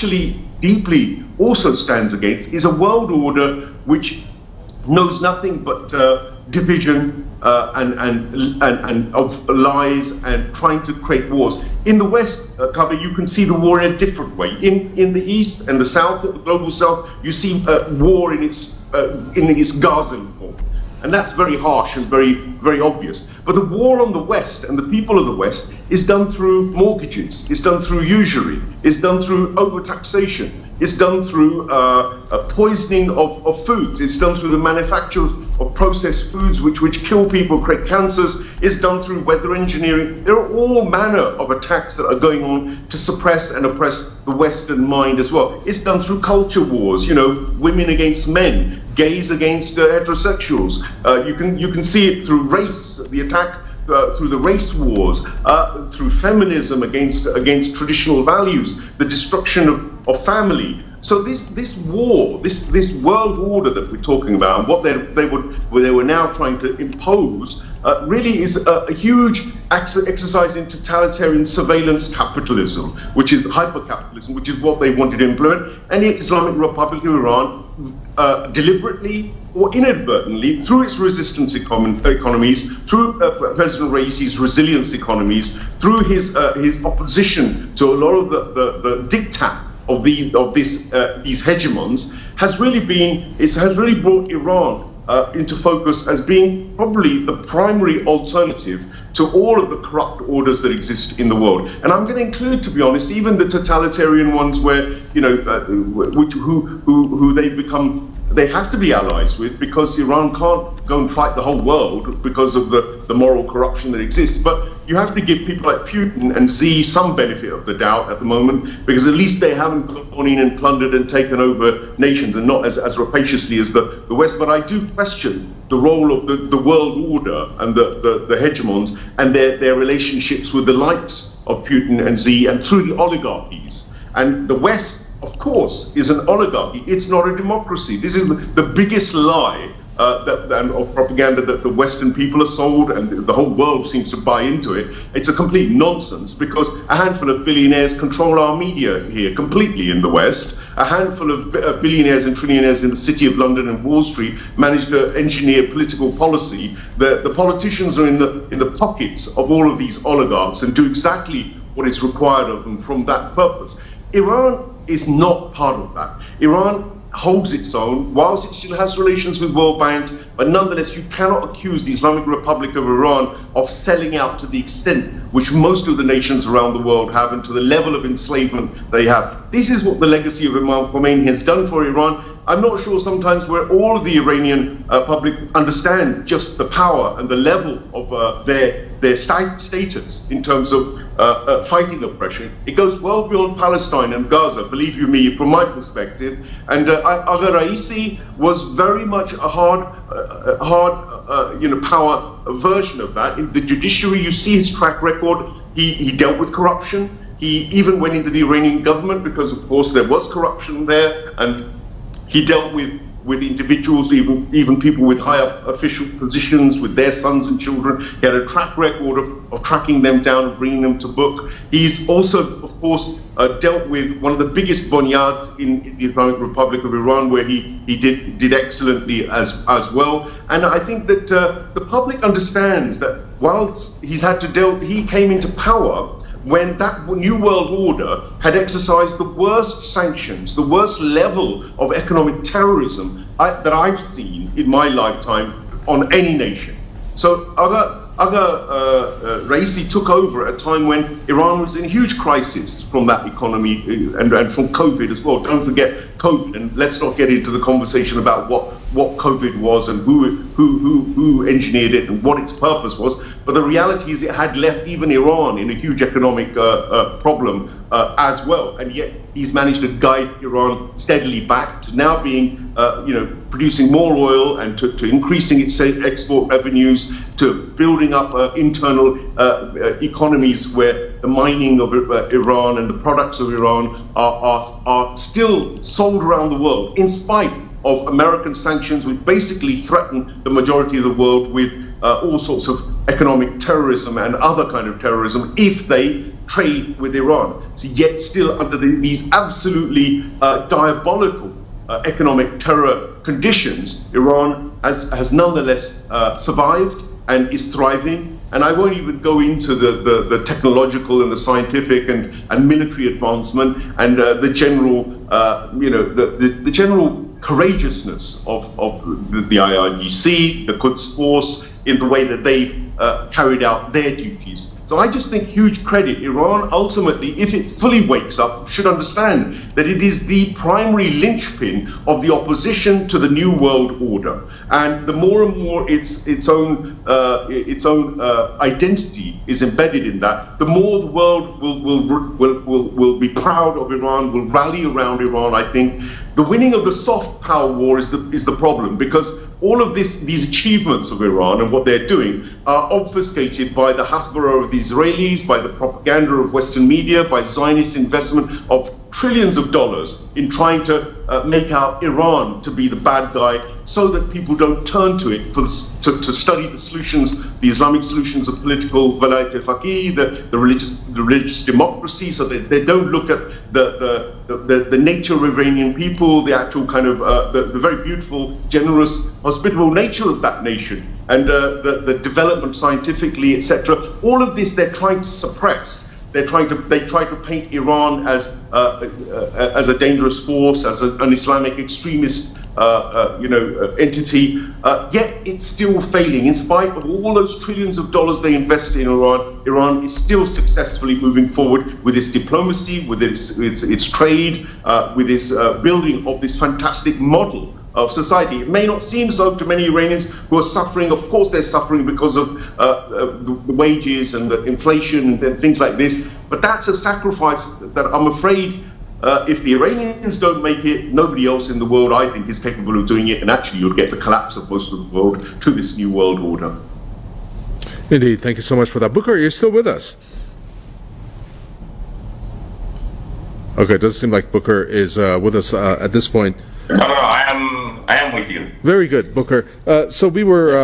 actually deeply also stands against is a world order which knows nothing but division and of lies and trying to create wars. In the West, you can see the war in a different way. In the East and the South, the global South, you see war in its Gazan form. And that's very harsh and very, very obvious. But the war on the West and the people of the West is done through mortgages, it's done through usury, it's done through overtaxation, it's done through poisoning of foods, it's done through the manufacture of processed foods which kill people, create cancers, it's done through weather engineering. There are all manner of attacks that are going on to suppress and oppress the Western mind as well. It's done through culture wars, you know, women against men, gays against heterosexuals. You can see it through race, the attack through the race wars, through feminism against traditional values, the destruction of family. So this war, this world order that we're talking about, and what they were now trying to impose, really is a huge exercise in totalitarian surveillance capitalism, which is hyper-capitalism, which is what they wanted to implement. And the Islamic Republic of Iran, deliberately or inadvertently, through its resistance economies, through President Raeesi's resilience economies, through his opposition to a lot of the diktat of these hegemons, has really brought Iran into focus as being probably the primary alternative to all of the corrupt orders that exist in the world. And I'm going to include, to be honest, even the totalitarian ones where, you know, who they have to be allies with, because Iran can't go and fight the whole world because of the moral corruption that exists. But you have to give people like Putin and Xi some benefit of the doubt at the moment, because at least they haven't gone in and plundered and taken over nations, and not as rapaciously as the West. But I do question the role of the world order and the hegemons and their relationships with the likes of Putin and Xi and through the oligarchies. And the West, of course, is an oligarchy. It's not a democracy. This is the biggest lie of propaganda that the Western people are sold, and the whole world seems to buy into it. It's a complete nonsense, because a handful of billionaires control our media here completely in the West. A handful of billionaires and trillionaires in the City of London and Wall Street manage to engineer political policy. The politicians are in the pockets of all of these oligarchs and do exactly what is required of them from that purpose. Iran is not part of that. Iran holds its own, whilst it still has relations with world banks, but nonetheless you cannot accuse the Islamic Republic of Iran of selling out to the extent which most of the nations around the world have, and to the level of enslavement they have. This is what the legacy of Imam Khomeini has done for Iran. I'm not sure sometimes where all of the Iranian public understand just the power and the level of their status in terms of fighting oppression. It goes well beyond Palestine and Gaza, believe you me, from my perspective. And Agha Raeesi was very much a hard power version of that. In the judiciary, you see his track record. He dealt with corruption. He even went into the Iranian government, because of course there was corruption there, and he dealt with individuals, even people with higher official positions, with their sons and children. He had a track record of tracking them down and bringing them to book. He's also, of course, dealt with one of the biggest bonyads in the Islamic Republic of Iran, where he did excellently as well. And I think that the public understands that whilst he came into power when that new world order had exercised the worst sanctions, the worst level of economic terrorism that I've seen in my lifetime on any nation. So Agha Raeesi took over at a time when Iran was in a huge crisis from that economy and from COVID as well. Don't forget COVID, and let's not get into the conversation about what COVID was and who engineered it and what its purpose was. But the reality is it had left even Iran in a huge economic problem as well. And yet he's managed to guide Iran steadily back to now being, producing more oil, and to increasing its export revenues, to building up internal economies where the mining of Iran and the products of Iran are still sold around the world, in spite of American sanctions, which basically threaten the majority of the world with all sorts of economic terrorism and other kind of terrorism if they trade with Iran. So yet still under these absolutely diabolical economic terror conditions, Iran has nonetheless survived and is thriving. And I won't even go into the technological and the scientific and military advancement and the general, the general courageousness of the IRGC, the Quds Force, in the way that they've carried out their duties. So I just think huge credit. Iran ultimately, if it fully wakes up, should understand that it is the primary linchpin of the opposition to the New World Order. And the more and more its own identity is embedded in that, the more the world will be proud of Iran, will rally around Iran. I think the winning of the soft power war is the problem, because all of these achievements of Iran and what they're doing are obfuscated by the hasbara of the Israelis, by the propaganda of Western media, by Zionist investment of trillions of dollars in trying to make out Iran to be the bad guy, so that people don't turn to it to study the solutions, the Islamic solutions of political velayat-e-faqih, the religious democracy, so they don't look at the nature of Iranian people, the actual kind of the very beautiful, generous, hospitable nature of that nation, and the development scientifically, etc. All of this they're trying to suppress. They try to paint Iran as a dangerous force, as an Islamic extremist, entity. Yet it's still failing, in spite of all those trillions of dollars they invest in Iran. Iran is still successfully moving forward with its diplomacy, with its trade, with its building of this fantastic model of society. It may not seem so to many Iranians who are suffering. Of course they're suffering because of the wages and the inflation and things like this, but that's a sacrifice that I'm afraid if the Iranians don't make it, nobody else in the world, I think, is capable of doing it, and actually you'll get the collapse of most of the world to this new world order. Indeed, thank you so much for that. Booker, you're still with us? Okay, it doesn't seem like Booker is with us at this point. No, I am with you. Very good, Booker. So we were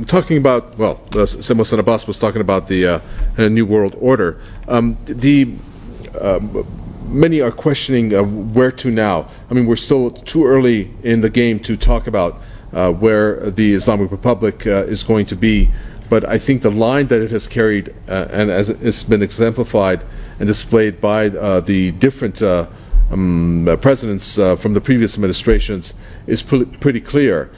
talking about, well, Mohd Abbas was talking about the New World Order. Many are questioning where to now. I mean, we're still too early in the game to talk about where the Islamic Republic is going to be. But I think the line that it has carried, and as it's been exemplified and displayed by the different presidents from the previous administrations, is pretty clear.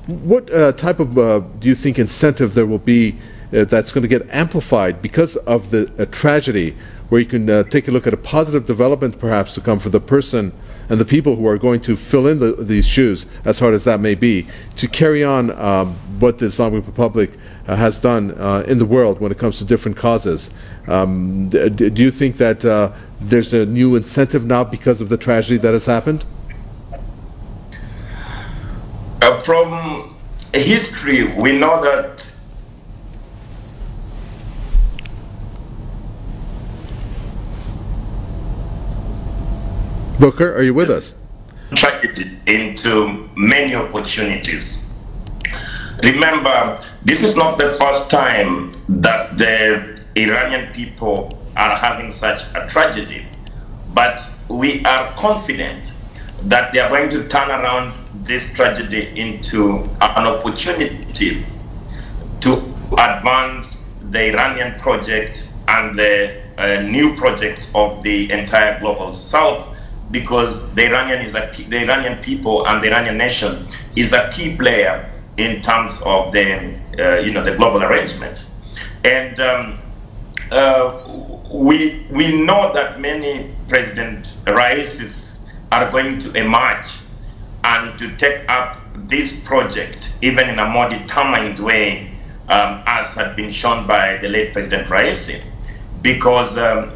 What type of, do you think, incentive there will be that's going to get amplified because of the tragedy, where you can take a look at a positive development perhaps to come for the person and the people who are going to fill in these shoes, as hard as that may be, to carry on what the Islamic Republic has done in the world when it comes to different causes? Do you think that there's a new incentive now because of the tragedy that has happened? From history, we know that Booker, are you with us? tragedy into many opportunities. Remember, this is not the first time that the Iranian people are having such a tragedy, but we are confident that they are going to turn around this tragedy into an opportunity to advance the Iranian project and the new project of the entire global South, because the Iranian people and the Iranian nation is a key player in terms of the the global arrangement. And we know that many President Raeesis are going to emerge and to take up this project even in a more determined way, as had been shown by the late President Raeesi, because the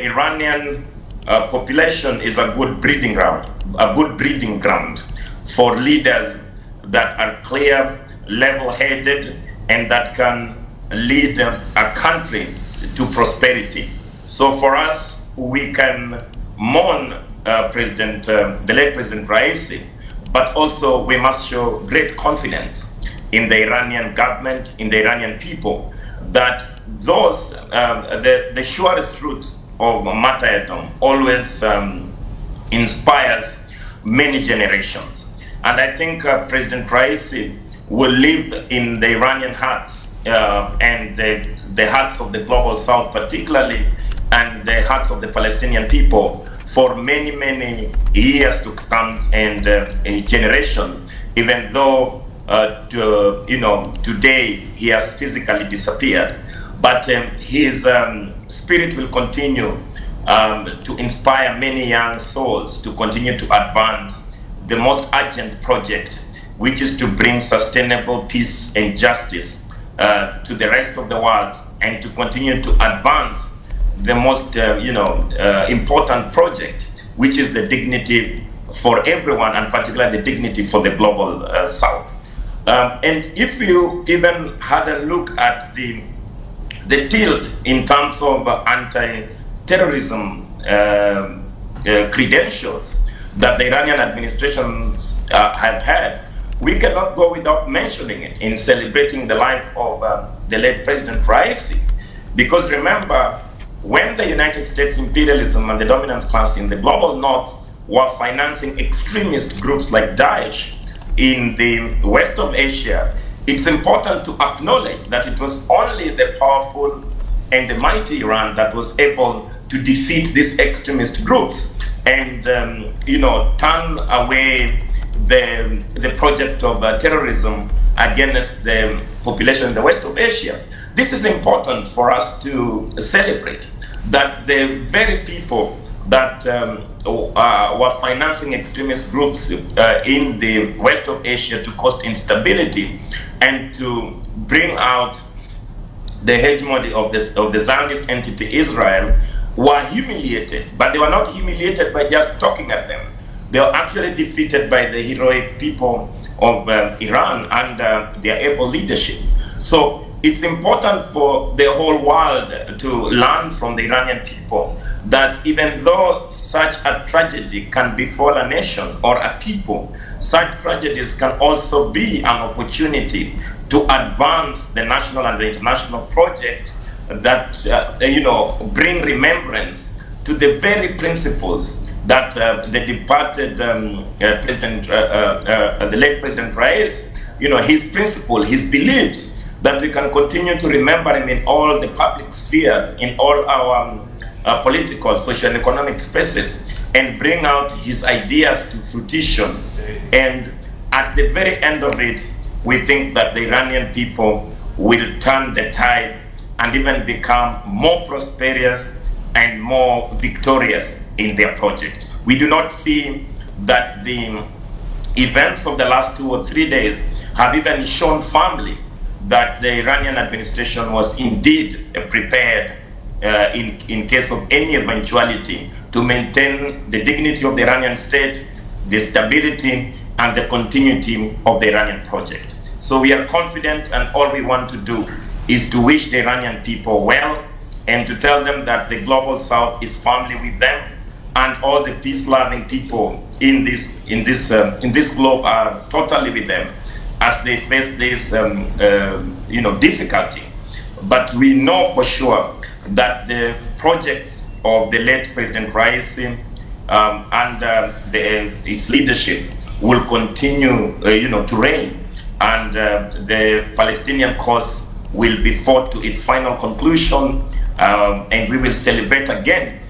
Iranian population is a good breeding ground for leaders that are clear, level-headed, and that can lead a country to prosperity. So for us, we can mourn the late President Raeesi, but also we must show great confidence in the Iranian government, in the Iranian people, that the surest route of martyrdom always inspires many generations. And I think President Raeesi will live in the Iranian hearts and the hearts of the global South particularly, and the hearts of the Palestinian people for many, many years to come, and a generation, even though today he has physically disappeared. But his spirit will continue to inspire many young souls to continue to advance the most urgent project, which is to bring sustainable peace and justice to the rest of the world, and to continue to advance the most important project, which is the dignity for everyone, and particularly the dignity for the global South. And if you even had a look at the tilt in terms of anti-terrorism credentials that the Iranian administrations have had, we cannot go without mentioning it in celebrating the life of the late President Raeesi. Because remember, when the United States imperialism and the dominance class in the global North were financing extremist groups like Daesh in the west of Asia, it's important to acknowledge that it was only the powerful and the mighty Iran that was able to defeat these extremist groups and turn away the project of terrorism against the population in the west of Asia. This is important for us to celebrate, that the very people that were financing extremist groups in the west of Asia to cause instability and to bring out the hegemony of the Zionist entity Israel were humiliated. But they were not humiliated by just talking at them. They were actually defeated by the heroic people of Iran under their able leadership. So it's important for the whole world to learn from the Iranian people that even though such a tragedy can befall a nation or a people, such tragedies can also be an opportunity to advance the national and the international project that bring remembrance to the very principles that the departed president, the late President Raeesi, his principle, his beliefs, that we can continue to remember him in all the public spheres, in all our political, social, and economic spaces, and bring out his ideas to fruition. And at the very end of it, we think that the Iranian people will turn the tide and even become more prosperous and more victorious in their project. We do not see that the events of the last 2 or 3 days have even shown firmly that the Iranian administration was indeed prepared in case of any eventuality to maintain the dignity of the Iranian state, the stability, and the continuity of the Iranian project. So we are confident, and all we want to do is to wish the Iranian people well and to tell them that the global South is firmly with them, and all the peace-loving people in this globe are totally with them as they face this difficulty. But we know for sure that the projects of the late President Raeesi and its leadership will continue to reign, and the Palestinian cause will be fought to its final conclusion, and we will celebrate again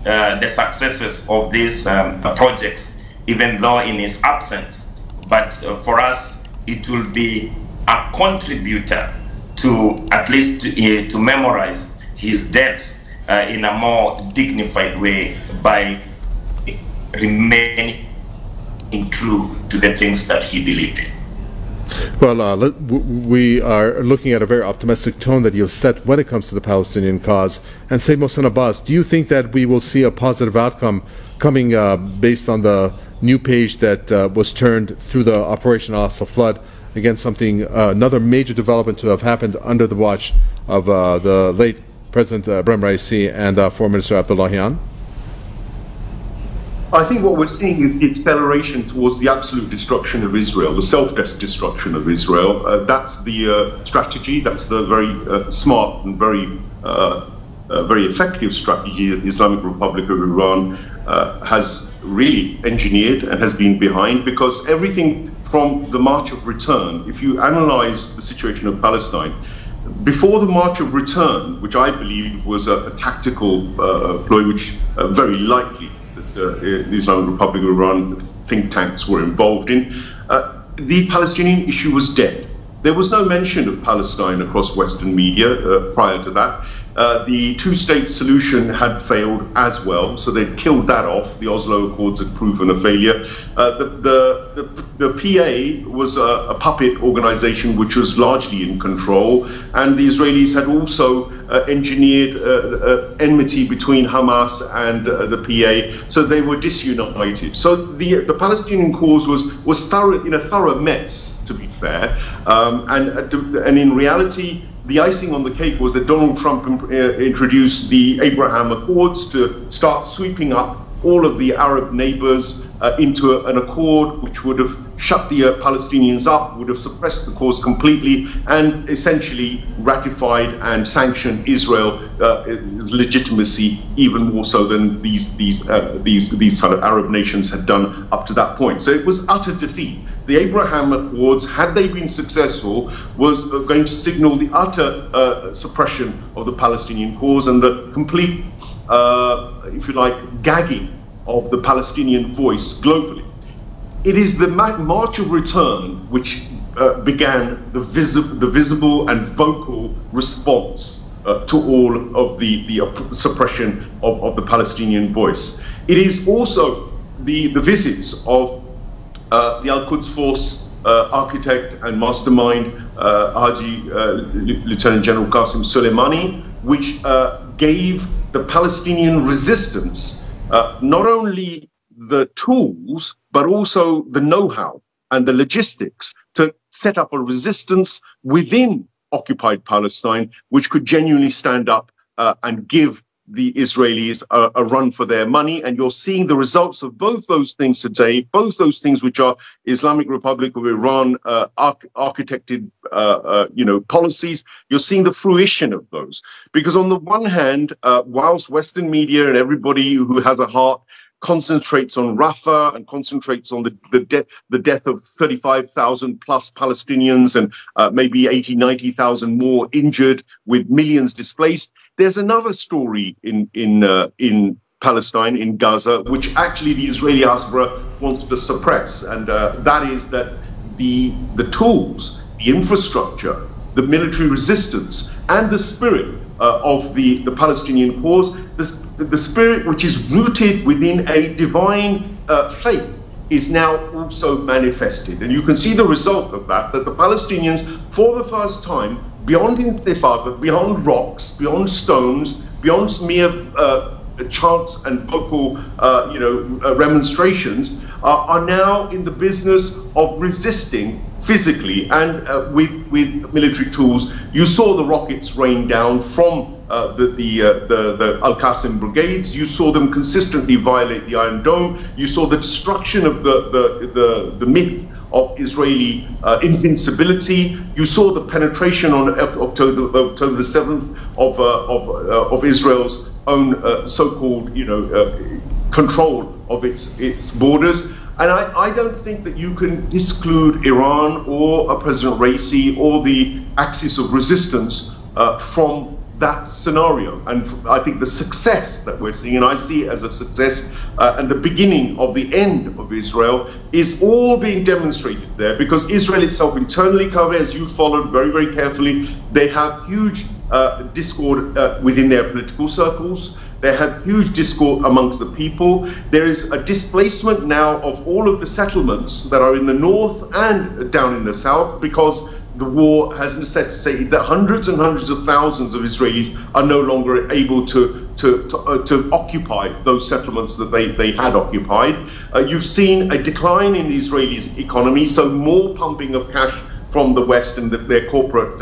the successes of these projects, even though in his absence. But for us, it will be a contributor to at least to memorize his death in a more dignified way by remaining true to the things that he believed in. Well, we are looking at a very optimistic tone that you've set when it comes to the Palestinian cause. And say, Mohsen Abbas, do you think that we will see a positive outcome coming based on the new page that was turned through the Operation Al-Aqsa flood? Again, something, another major development to have happened under the watch of the late President Ibrahim Raeesi and Foreign Minister Abdullahian? I think what we're seeing is the acceleration towards the absolute destruction of Israel, the self-destruction of Israel. That's the strategy. That's the very smart and very effective strategy that the Islamic Republic of Iran has really engineered and has been behind, because everything from the March of Return, if you analyze the situation of Palestine, before the March of Return, which I believe was a tactical ploy, which very likely the Islamic Republic of Iran think tanks were involved in, the Palestinian issue was dead. There was no mention of Palestine across Western media prior to that. The two-state solution had failed as well, so they'd killed that off. The Oslo Accords had proven a failure. The PA was a puppet organization which was largely in control, and the Israelis had also engineered enmity between Hamas and the PA, so they were disunited. So the Palestinian cause was in a thorough mess, to be fair, and in reality, the icing on the cake was that Donald Trump introduced the Abraham Accords to start sweeping up all of the Arab neighbors into an accord which would have shut the Palestinians up, would have suppressed the cause completely, and essentially ratified and sanctioned Israel's legitimacy even more so than these sort of Arab nations had done up to that point. So it was utter defeat. The Abraham Accords, had they been successful, was going to signal the utter suppression of the Palestinian cause and the complete, if you like, gagging of the Palestinian voice globally. It is the March of Return which began the visible and vocal response to all of the suppression of the Palestinian voice. It is also the visits of the Al-Quds Force architect and mastermind, Haji Lieutenant General Qasem Soleimani, which gave the Palestinian resistance not only the tools, but also the know-how and the logistics to set up a resistance within occupied Palestine, which could genuinely stand up and give the Israelis a run for their money. And you're seeing the results of both those things today, both those things which are Islamic Republic of Iran architected policies. You're seeing the fruition of those. Because on the one hand, whilst Western media and everybody who has a heart concentrates on Rafah and concentrates on the death of 35,000 plus Palestinians and maybe 80, 90,000 more injured with millions displaced, there's another story in Palestine, in Gaza, which actually the Israeli diaspora wants to suppress, and that is that the tools, the infrastructure, the military resistance, and the spirit of the Palestinian cause, the spirit which is rooted within a divine faith, is now also manifested. And you can see the result of that the Palestinians, for the first time, beyond intifada, beyond rocks, beyond stones, beyond mere chants and vocal remonstrations, are now in the business of resisting physically and with military tools. You saw the rockets rain down from the Al-Qasim brigades. You saw them consistently violate the Iron Dome. You saw the destruction of the myth of Israeli invincibility. You saw the penetration on October the 7th of Israel's own so-called control of its borders. And I don't think that you can exclude Iran or President Raeesi or the axis of resistance from that scenario. And I think the success that we're seeing, and I see it as a success and the beginning of the end of Israel, is all being demonstrated there, because Israel itself internally, Kaveh, as you followed very, very carefully, they have huge discord within their political circles. They have huge discord amongst the people. There is a displacement now of all of the settlements that are in the north and down in the south, because the war has necessitated that hundreds and hundreds of thousands of Israelis are no longer able to occupy those settlements that they had occupied. You've seen a decline in the Israeli economy, so more pumping of cash from the West and their corporate,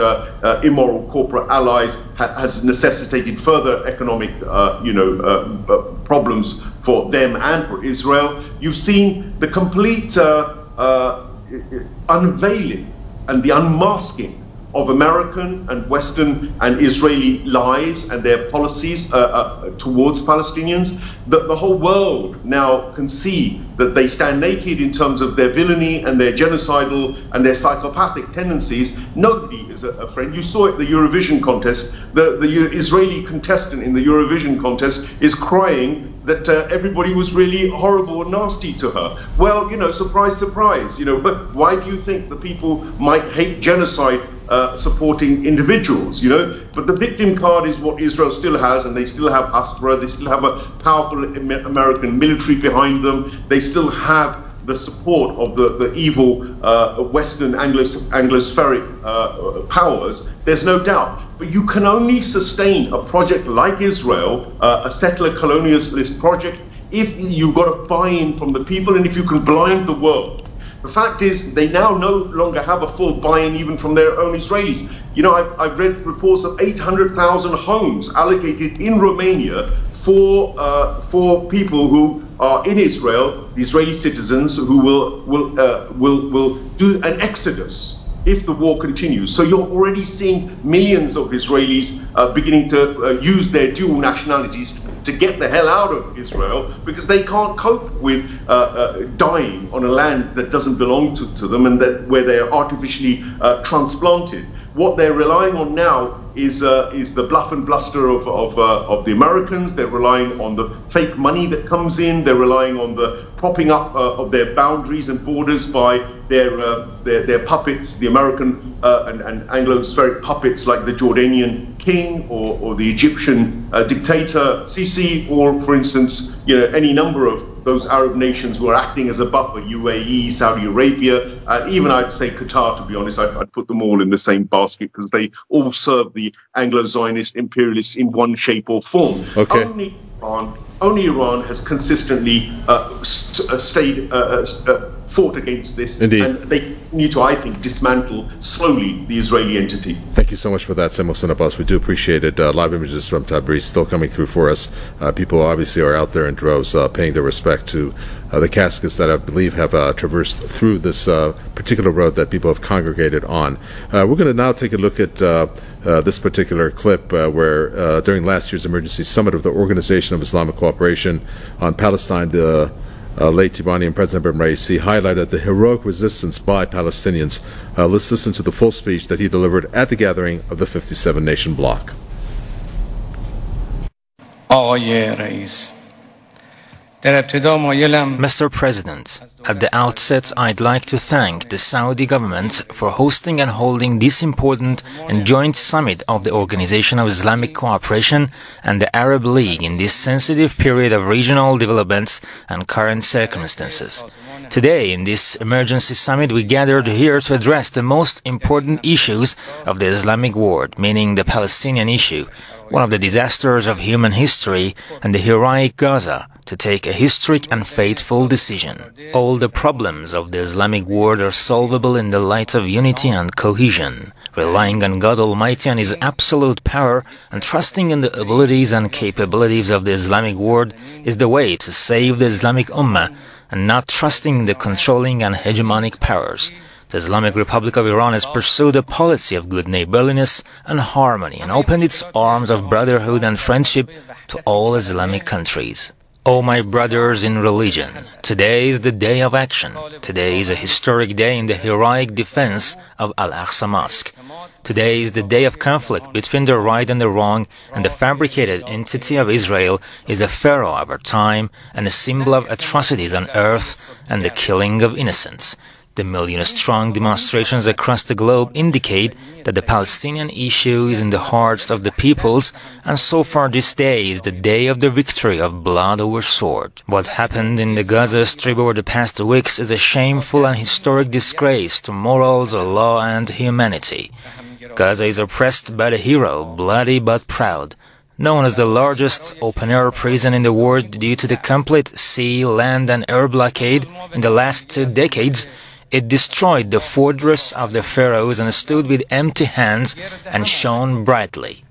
immoral corporate allies has necessitated further economic, problems for them and for Israel. You've seen the complete unveiling and the unmasking of American and Western and Israeli lies and their policies towards Palestinians. The whole world now can see that they stand naked in terms of their villainy and their genocidal and their psychopathic tendencies. Nobody is a friend. You saw it at the Eurovision contest. The Israeli contestant in the Eurovision contest is crying that everybody was really horrible and nasty to her. Well, you know, surprise, surprise. You know, but why do you think the people might hate genocide supporting individuals? You know, but the victim card is what Israel still has, and they still have Hasbara. They still have a powerful American military behind them. They still have the support of the evil Western Anglospheric powers. There's no doubt. But you can only sustain a project like Israel, a settler colonialist project, if you've got a buy-in from the people and if you can blind the world. The fact is, they now no longer have a full buy-in even from their own Israelis. You know, I've read reports of 800,000 homes allocated in Romania for people who are in Israel, Israeli citizens who will do an exodus if the war continues. So you're already seeing millions of Israelis beginning to use their dual nationalities to get the hell out of Israel because they can't cope with dying on a land that doesn't belong to them and where they are artificially transplanted. What they're relying on now is the bluff and bluster of the Americans. They're relying on the fake money that comes in. They're relying on the propping up of their boundaries and borders by their puppets, the American and Anglo-spheric puppets like the Jordanian king or the Egyptian dictator Sisi, or, for instance, you know, any number of those Arab nations who are acting as a buffer, UAE, Saudi Arabia, and even I'd say Qatar, to be honest. I'd put them all in the same basket because they all serve the Anglo-Zionist imperialists in one shape or form. Okay. Only Iran has consistently fought against this. Indeed. And they continue to, I think, dismantle slowly the Israeli entity. Thank you so much for that, Mohd Abbas. We do appreciate it. Live images from Tabriz still coming through for us. People obviously are out there in droves paying their respect to the caskets that I believe have traversed through this particular road that people have congregated on. We're going to now take a look at this particular clip where during last year's emergency summit of the Organization of Islamic Cooperation on Palestine, the late Iranian President Ibrahim Raeesi highlighted the heroic resistance by Palestinians. Let's listen to the full speech that he delivered at the gathering of the 57-nation bloc. Mr. President, at the outset, I'd like to thank the Saudi government for hosting and holding this important and joint summit of the Organization of Islamic Cooperation and the Arab League in this sensitive period of regional developments and current circumstances. Today, in this emergency summit, we gathered here to address the most important issues of the Islamic world, meaning the Palestinian issue, one of the disasters of human history, and the heroic Gaza, to take a historic and fateful decision. All the problems of the Islamic world are solvable in the light of unity and cohesion. Relying on God Almighty and His absolute power and trusting in the abilities and capabilities of the Islamic world is the way to save the Islamic Ummah, and not trusting in the controlling and hegemonic powers. The Islamic Republic of Iran has pursued a policy of good neighborliness and harmony and opened its arms of brotherhood and friendship to all Islamic countries. O my brothers in religion, today is the day of action. Today is a historic day in the heroic defense of Al-Aqsa Mosque. Today is the day of conflict between the right and the wrong, and the fabricated entity of Israel is a pharaoh of our time and a symbol of atrocities on earth and the killing of innocents. The million-strong demonstrations across the globe indicate that the Palestinian issue is in the hearts of the peoples, and so far this day is the day of the victory of blood over sword. What happened in the Gaza Strip over the past weeks is a shameful and historic disgrace to morals, law, and humanity. Gaza is oppressed by the hero, bloody but proud. Known as the largest open-air prison in the world due to the complete sea, land, and air blockade in the last 2 decades, it destroyed the fortress of the pharaohs and stood with empty hands and shone brightly.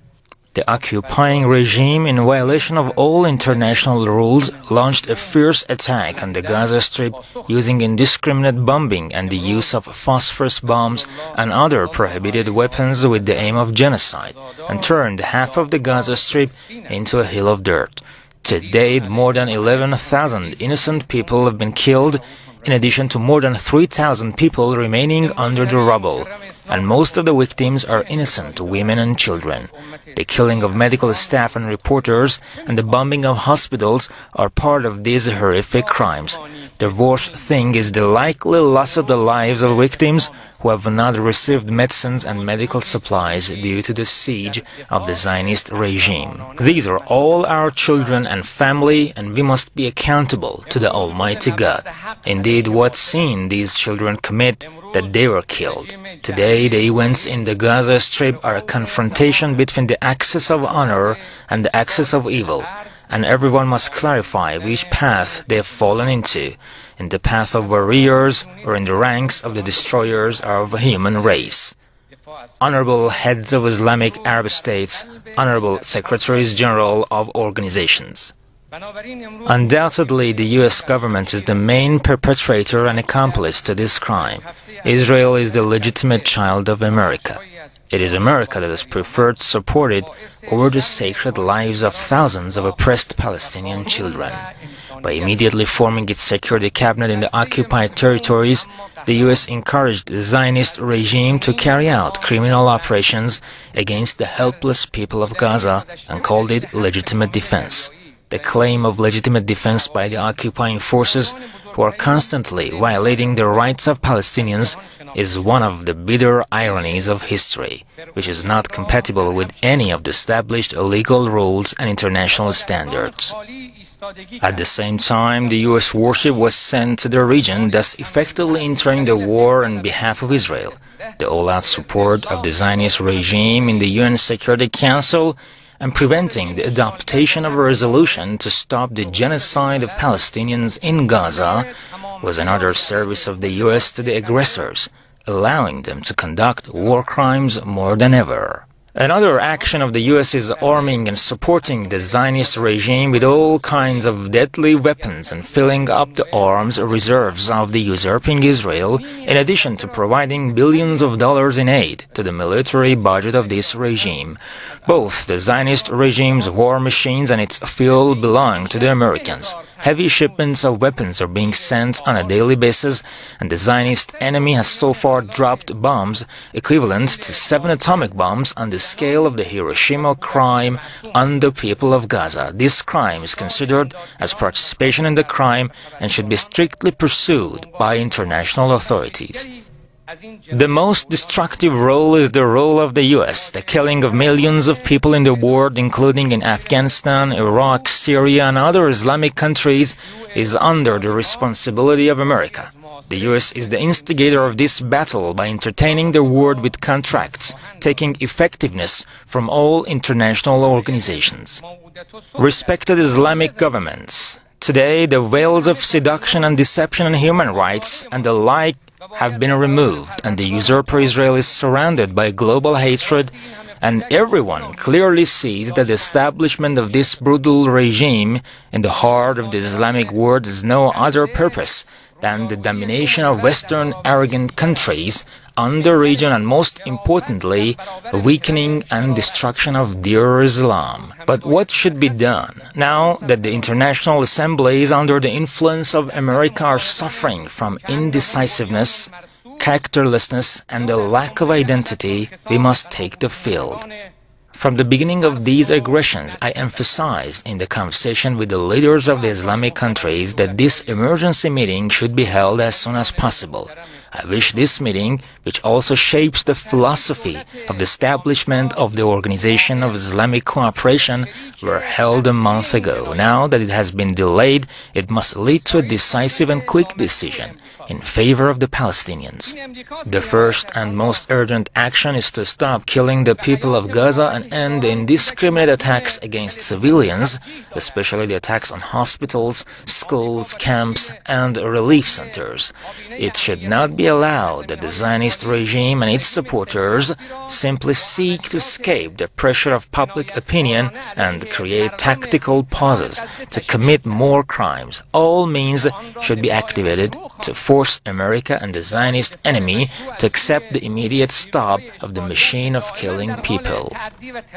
the occupying regime, in violation of all international rules, launched a fierce attack on the Gaza Strip using indiscriminate bombing and the use of phosphorus bombs and other prohibited weapons with the aim of genocide, and turned half of the Gaza Strip into a hill of dirt. To date, more than 11,000 innocent people have been killed, in addition to more than 3,000 people remaining under the rubble, and most of the victims are innocent women and children. The killing of medical staff and reporters and the bombing of hospitals are part of these horrific crimes. The worst thing is the likely loss of the lives of victims who have not received medicines and medical supplies due to the siege of the Zionist regime. These are all our children and family, and we must be accountable to the Almighty God. Indeed, what sin these children commit that they were killed. Today, the events in the Gaza Strip are a confrontation between the axis of honor and the axis of evil, and everyone must clarify which path they have fallen into, in the path of warriors or in the ranks of the destroyers of the human race. Honorable heads of Islamic Arab states, honorable secretaries general of organizations. Undoubtedly, the U.S. government is the main perpetrator and accomplice to this crime. Israel is the legitimate child of America. It is America that has preferred to support it over the sacred lives of thousands of oppressed Palestinian children. By immediately forming its security cabinet in the occupied territories, the U.S. encouraged the Zionist regime to carry out criminal operations against the helpless people of Gaza and called it legitimate defense. The claim of legitimate defense by the occupying forces, who are constantly violating the rights of Palestinians, is one of the bitter ironies of history, which is not compatible with any of the established legal rules and international standards. At the same time, the U.S. warship was sent to the region, thus effectively entering the war on behalf of Israel. The all-out support of the Zionist regime in the UN Security Council and preventing the adoption of a resolution to stop the genocide of Palestinians in Gaza was another service of the U.S. to the aggressors, allowing them to conduct war crimes more than ever. Another action of the U.S. is arming and supporting the Zionist regime with all kinds of deadly weapons and filling up the arms reserves of the usurping Israel, in addition to providing billions of dollars in aid to the military budget of this regime. Both the Zionist regime's war machines and its fuel belong to the Americans. Heavy shipments of weapons are being sent on a daily basis, and the Zionist enemy has so far dropped bombs equivalent to 7 atomic bombs on the scale of the Hiroshima crime on the people of Gaza. This crime is considered as participation in the crime and should be strictly pursued by international authorities. The most destructive role is the role of the U.S. The killing of millions of people in the world, including in Afghanistan, Iraq, Syria, and other Islamic countries, is under the responsibility of America. The U.S. is the instigator of this battle by entertaining the world with contracts, taking effectiveness from all international organizations. Respected Islamic governments, today the veils of seduction and deception on human rights and the like have been removed, and the usurper Israel is surrounded by global hatred, and everyone clearly sees that the establishment of this brutal regime in the heart of the Islamic world is no other purpose than the domination of Western arrogant countries on the region, and most importantly, weakening and destruction of dear Islam. But what should be done now that the international assemblies under the influence of America are suffering from indecisiveness, characterlessness, and a lack of identity? We must take the field. From the beginning of these aggressions, I emphasized in the conversation with the leaders of the Islamic countries that this emergency meeting should be held as soon as possible. I wish this meeting, which also shapes the philosophy of the establishment of the Organization of Islamic Cooperation, were held a month ago. Now that it has been delayed, it must lead to a decisive and quick decision in favor of the Palestinians. The first and most urgent action is to stop killing the people of Gaza and end the indiscriminate attacks against civilians, especially the attacks on hospitals, schools, camps, and relief centers. It should not be allowed that the Zionist regime and its supporters simply seek to escape the pressure of public opinion and create tactical pauses to commit more crimes. All means should be activated to force America and the Zionist enemy to accept the immediate stop of the machine of killing people.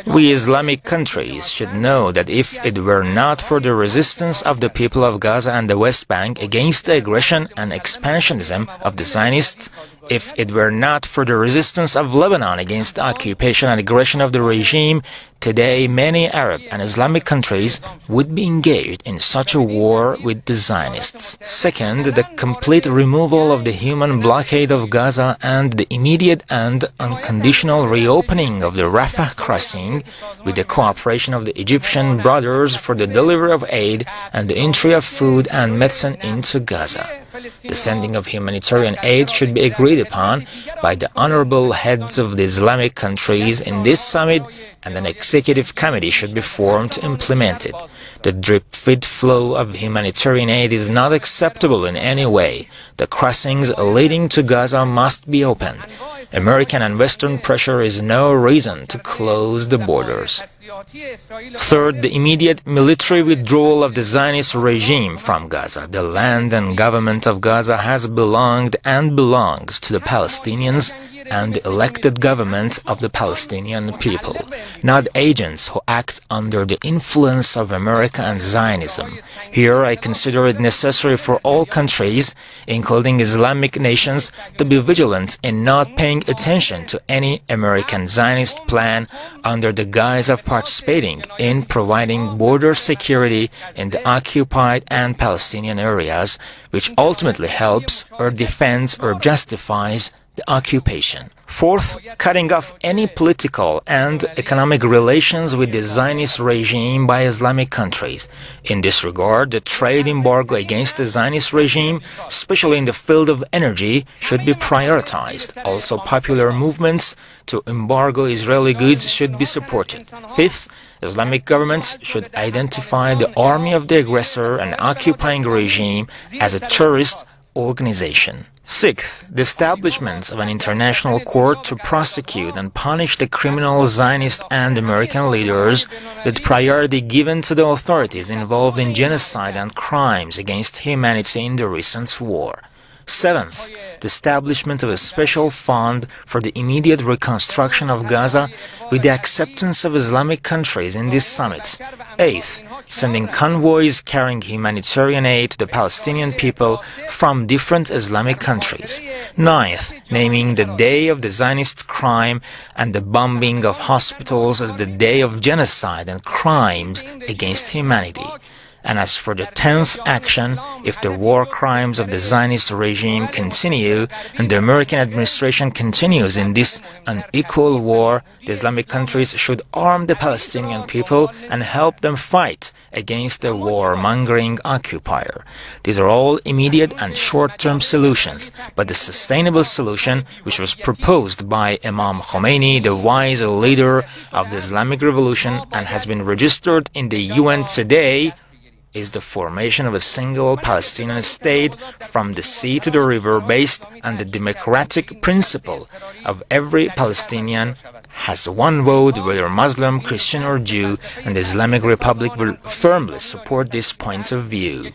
We Islamic countries should know that if it were not for the resistance of the people of Gaza and the West Bank against the aggression and expansionism of the Zionists, if it were not for the resistance of Lebanon against the occupation and aggression of the regime, today many Arab and Islamic countries would be engaged in such a war with the Zionists. Second, the complete removal of the human blockade of Gaza and the immediate and unconditional reopening of the Rafah crossing with the cooperation of the Egyptian brothers for the delivery of aid and the entry of food and medicine into Gaza. The sending of humanitarian aid should be agreed upon by the honorable heads of the Islamic countries in this summit, and an executive committee should be formed to implement it. The drip-feed flow of humanitarian aid is not acceptable in any way. The crossings leading to Gaza must be opened. American and Western pressure is no reason to close the borders. Third, the immediate military withdrawal of the Zionist regime from Gaza. The land and government of Gaza has belonged and belongs to the Palestinians and the elected government of the Palestinian people, not agents who act under the influence of America and Zionism. Here I consider it necessary for all countries, including Islamic nations, to be vigilant in not paying attention to any American Zionist plan under the guise of participating in providing border security in the occupied and Palestinian areas, which ultimately helps or defends or justifies the occupation. Fourth, cutting off any political and economic relations with the Zionist regime by Islamic countries. In this regard, the trade embargo against the Zionist regime, especially in the field of energy, should be prioritized. Also, popular movements to embargo Israeli goods should be supported. Fifth, Islamic governments should identify the army of the aggressor and occupying regime as a terrorist organization. Sixth, the establishment of an international court to prosecute and punish the criminal Zionist and American leaders, with priority given to the authorities involved in genocide and crimes against humanity in the recent war. Seventh, the establishment of a special fund for the immediate reconstruction of Gaza with the acceptance of Islamic countries in this summit. Eighth, sending convoys carrying humanitarian aid to the Palestinian people from different Islamic countries. Ninth, naming the day of the Zionist crime and the bombing of hospitals as the day of genocide and crimes against humanity. And as for the 10th action, if the war crimes of the Zionist regime continue and the American administration continues in this unequal war, the Islamic countries should arm the Palestinian people and help them fight against the warmongering occupier. These are all immediate and short-term solutions, but the sustainable solution, which was proposed by Imam Khomeini, the wise leader of the Islamic Revolution, and has been registered in the UN today, is the formation of a single Palestinian state from the sea to the river, based on the democratic principle of every Palestinian has one vote, whether Muslim, Christian or Jew, and the Islamic Republic will firmly support this point of view.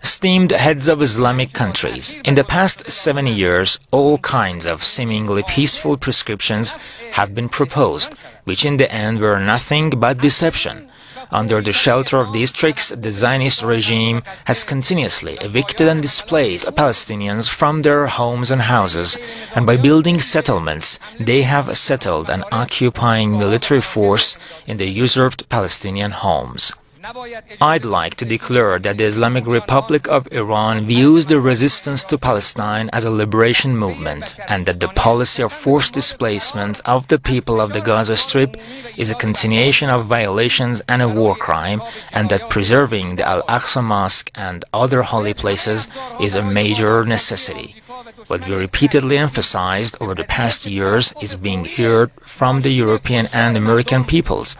Esteemed heads of Islamic countries, in the past 70 years, all kinds of seemingly peaceful prescriptions have been proposed, which in the end were nothing but deception. Under the shelter of these tricks, the Zionist regime has continuously evicted and displaced Palestinians from their homes and houses, and by building settlements, they have settled an occupying military force in the usurped Palestinian homes. I'd like to declare that the Islamic Republic of Iran views the resistance to Palestine as a liberation movement, and that the policy of forced displacement of the people of the Gaza Strip is a continuation of violations and a war crime, and that preserving the Al-Aqsa Mosque and other holy places is a major necessity. What we repeatedly emphasized over the past years is being heard from the European and American peoples.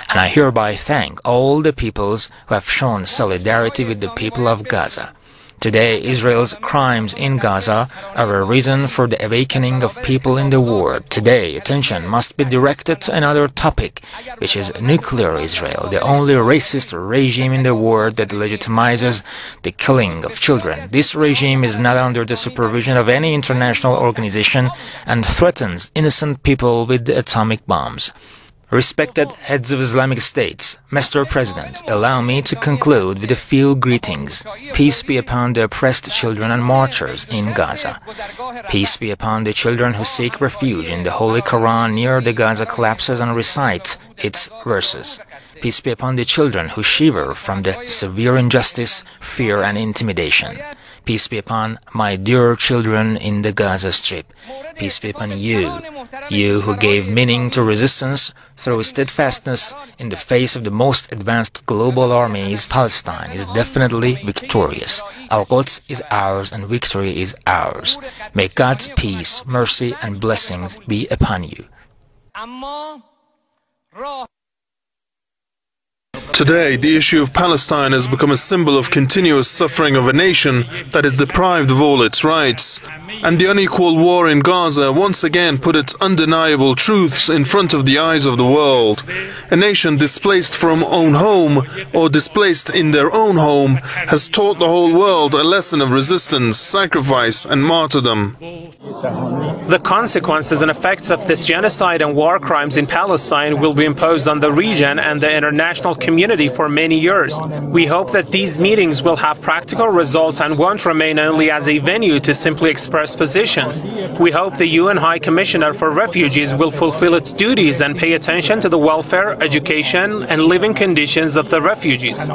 And I hereby thank all the peoples who have shown solidarity with the people of Gaza. Today, Israel's crimes in Gaza are a reason for the awakening of people in the world. Today, attention must be directed to another topic, which is nuclear Israel, the only racist regime in the world that legitimizes the killing of children. This regime is not under the supervision of any international organization and threatens innocent people with atomic bombs. Respected heads of Islamic states, Mr. President, allow me to conclude with a few greetings. Peace be upon the oppressed children and martyrs in Gaza. Peace be upon the children who seek refuge in the Holy Quran near the Gaza collapses and recite its verses. Peace be upon the children who shiver from the severe injustice, fear and intimidation. Peace be upon my dear children in the Gaza Strip. Peace be upon you, you who gave meaning to resistance through steadfastness in the face of the most advanced global armies. Palestine is definitely victorious. Al-Quds is ours and victory is ours. May God's peace, mercy and blessings be upon you. Today, the issue of Palestine has become a symbol of continuous suffering of a nation that is deprived of all its rights. And the unequal war in Gaza once again put its undeniable truths in front of the eyes of the world. A nation displaced from own home or displaced in their own home has taught the whole world a lesson of resistance, sacrifice and martyrdom. The consequences and effects of this genocide and war crimes in Palestine will be imposed on the region and the international community for many years. We hope that these meetings will have practical results and won't remain only as a venue to simply express positions. We hope the UN High Commissioner for Refugees will fulfill its duties and pay attention to the welfare, education and living conditions of the refugees.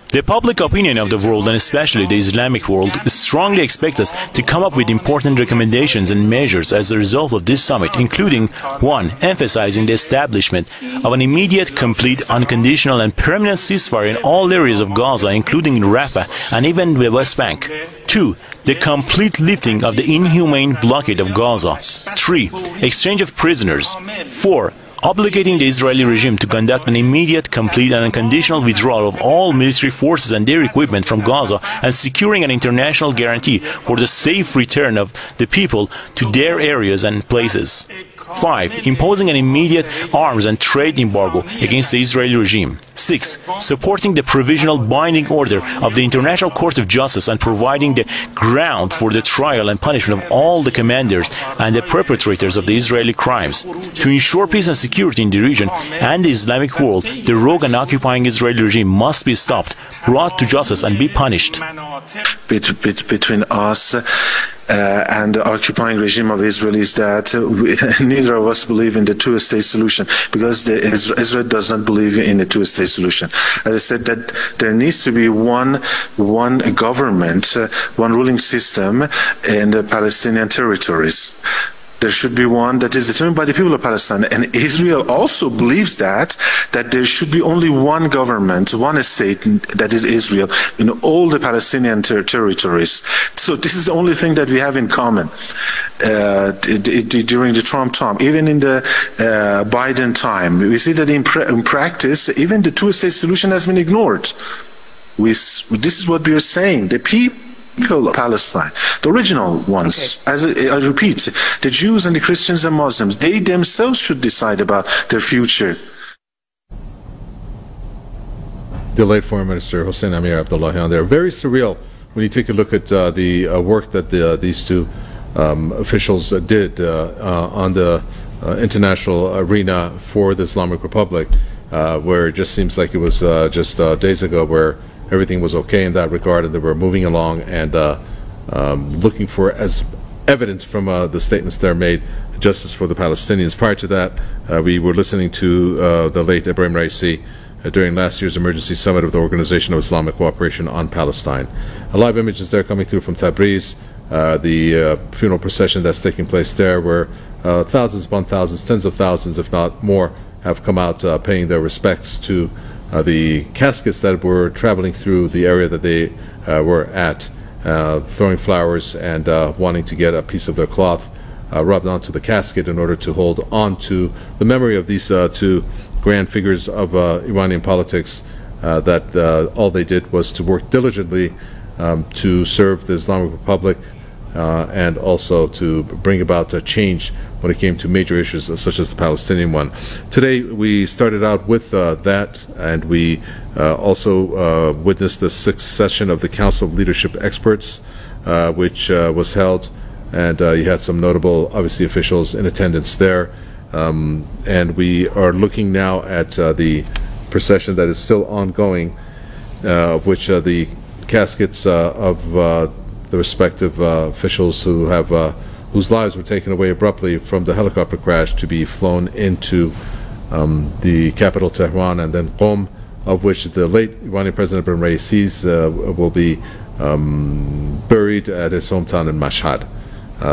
The public opinion of the world, and especially the Islamic world, strongly expect us to come up with important recommendations and measures as a result of this summit, including 1. Emphasizing the establishment of an immediate, complete, unconditional and permanent ceasefire in all areas of Gaza, including in Rafah and even the West Bank. 2. The complete lifting of the inhumane blockade of Gaza. 3. Exchange of prisoners. 4. Obligating the Israeli regime to conduct an immediate, complete and unconditional withdrawal of all military forces and their equipment from Gaza and securing an international guarantee for the safe return of the people to their areas and places. 5. Imposing an immediate arms and trade embargo against the Israeli regime. 6. Supporting the provisional binding order of the International Court of Justice and providing the ground for the trial and punishment of all the commanders and the perpetrators of the Israeli crimes. To ensure peace and security in the region and the Islamic world, the rogue and occupying Israeli regime must be stopped, brought to justice and be punished. Between us and the occupying regime of Israel is that neither of us believe in the two-state solution, because Israel does not believe in a two-state solution. As I said, that there needs to be one government, one ruling system in the Palestinian territories. There should be one that is determined by the people of Palestine. And Israel also believes that there should be only one government, one state, that is Israel, in all the Palestinian territories. So this is the only thing that we have in common during the Trump time. Even in the Biden time, we see that in practice, even the two-state solution has been ignored. This is what we are saying. The people of Palestine, the original ones, as I repeat, the Jews and the Christians and Muslims, they themselves should decide about their future. The late Foreign Minister Hussein Amir Abdullahian there. Very surreal when you take a look at the work that these two officials did on the international arena for the Islamic Republic, where it just seems like it was just days ago where everything was okay in that regard, and they were moving along and looking for, as evidence from the statements that are made, justice for the Palestinians. Prior to that, we were listening to the late Ibrahim Raeesi during last year's emergency summit of the Organization of Islamic Cooperation on Palestine. Live images there coming through from Tabriz, the funeral procession that's taking place there, where thousands upon thousands, tens of thousands, if not more, have come out paying their respects to the caskets that were traveling through the area that they were at, throwing flowers and wanting to get a piece of their cloth rubbed onto the casket in order to hold on to the memory of these two grand figures of Iranian politics, that all they did was to work diligently to serve the Islamic Republic and also to bring about a change when it came to major issues such as the Palestinian one. Today we started out with that, and we also witnessed the 6th session of the Council of Leadership Experts, which was held, and you had some notable, obviously, officials in attendance there. And we are looking now at the procession that is still ongoing, of which the caskets of the respective officials who have whose lives were taken away abruptly from the helicopter crash to be flown into the capital Tehran and then Qom, of which the late Iranian President Ibrahim Raeesi will be buried at his hometown in Mashhad.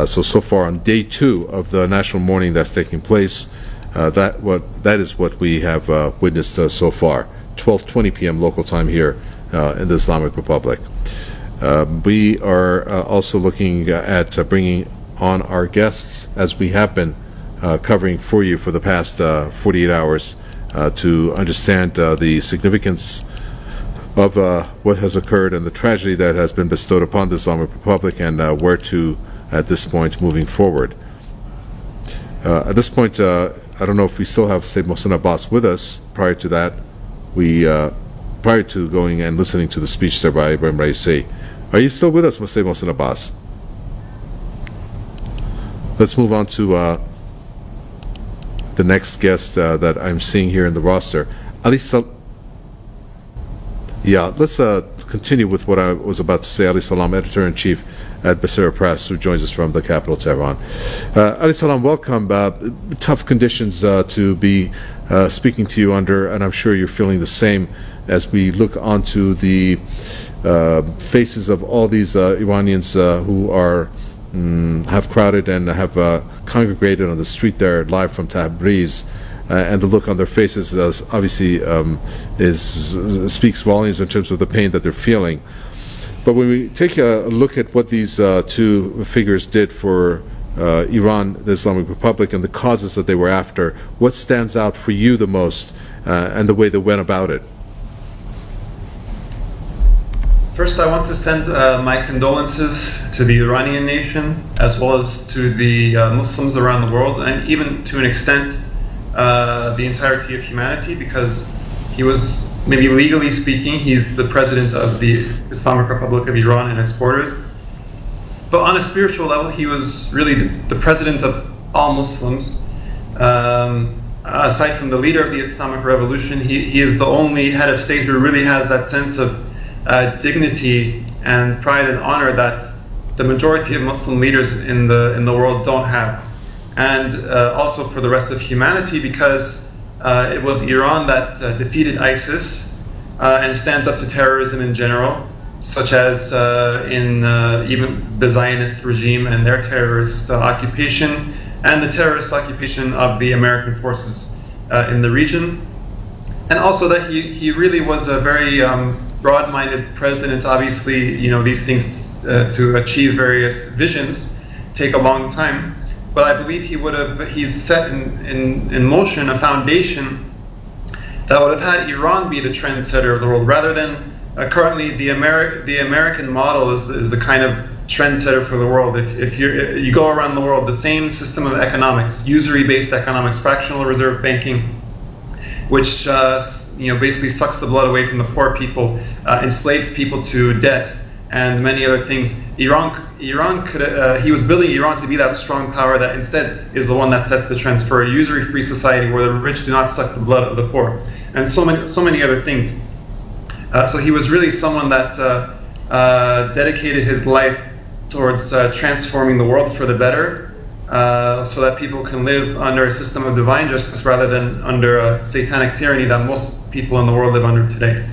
So far on day 2 of the national mourning that's taking place, that is what we have witnessed so far. 12:20 p.m. local time here in the Islamic Republic. We are also looking at bringing on our guests, as we have been covering for you for the past 48 hours, to understand the significance of what has occurred and the tragedy that has been bestowed upon the Islamic Republic, and where to at this point moving forward. At this point, I don't know if we still have Sayyid Mohsin Abbas with us. Prior to that, prior to going and listening to the speech there by Ibrahim Raeesi. Are you still with us, Sayyid Mohsin Abbas? Let's move on to the next guest that I'm seeing here in the roster. Let's continue with what I was about to say. Ali Salam, Editor-in-Chief at Basira Press, who joins us from the capital, Tehran. Ali Salam, welcome. Tough conditions to be speaking to you under, and I'm sure you're feeling the same as we look onto the faces of all these Iranians who are have crowded and have congregated on the street there live from Tabriz, and the look on their faces obviously speaks volumes in terms of the pain that they're feeling. But when we take a look at what these two figures did for Iran, the Islamic Republic, and the causes that they were after, what stands out for you the most, and the way they went about it? First, I want to send my condolences to the Iranian nation, as well as to the Muslims around the world, and even to an extent the entirety of humanity, because he was, maybe legally speaking, he's the president of the Islamic Republic of Iran and its borders. But on a spiritual level, he was really the president of all Muslims. Aside from the leader of the Islamic Revolution, he is the only head of state who really has that sense of dignity and pride and honor that the majority of Muslim leaders in the world don't have. And also for the rest of humanity, because it was Iran that defeated ISIS and stands up to terrorism in general, such as in even the Zionist regime and their terrorist occupation, and the terrorist occupation of the American forces in the region. And also that he really was a very broad-minded president. Obviously, you know, these things to achieve various visions take a long time. But I believe he's set in motion a foundation that would have had Iran be the trendsetter of the world, rather than currently the American model is the kind of trendsetter for the world. If you go around the world, the same system of economics, usury-based economics, fractional reserve banking, which basically sucks the blood away from the poor people, enslaves people to debt, and many other things. Iran could he was building Iran to be that strong power that instead is the one that sets the trends for a usury-free society where the rich do not suck the blood of the poor, and so many other things. So he was really someone that dedicated his life towards transforming the world for the better, so that people can live under a system of divine justice rather than under a satanic tyranny that most people in the world live under today.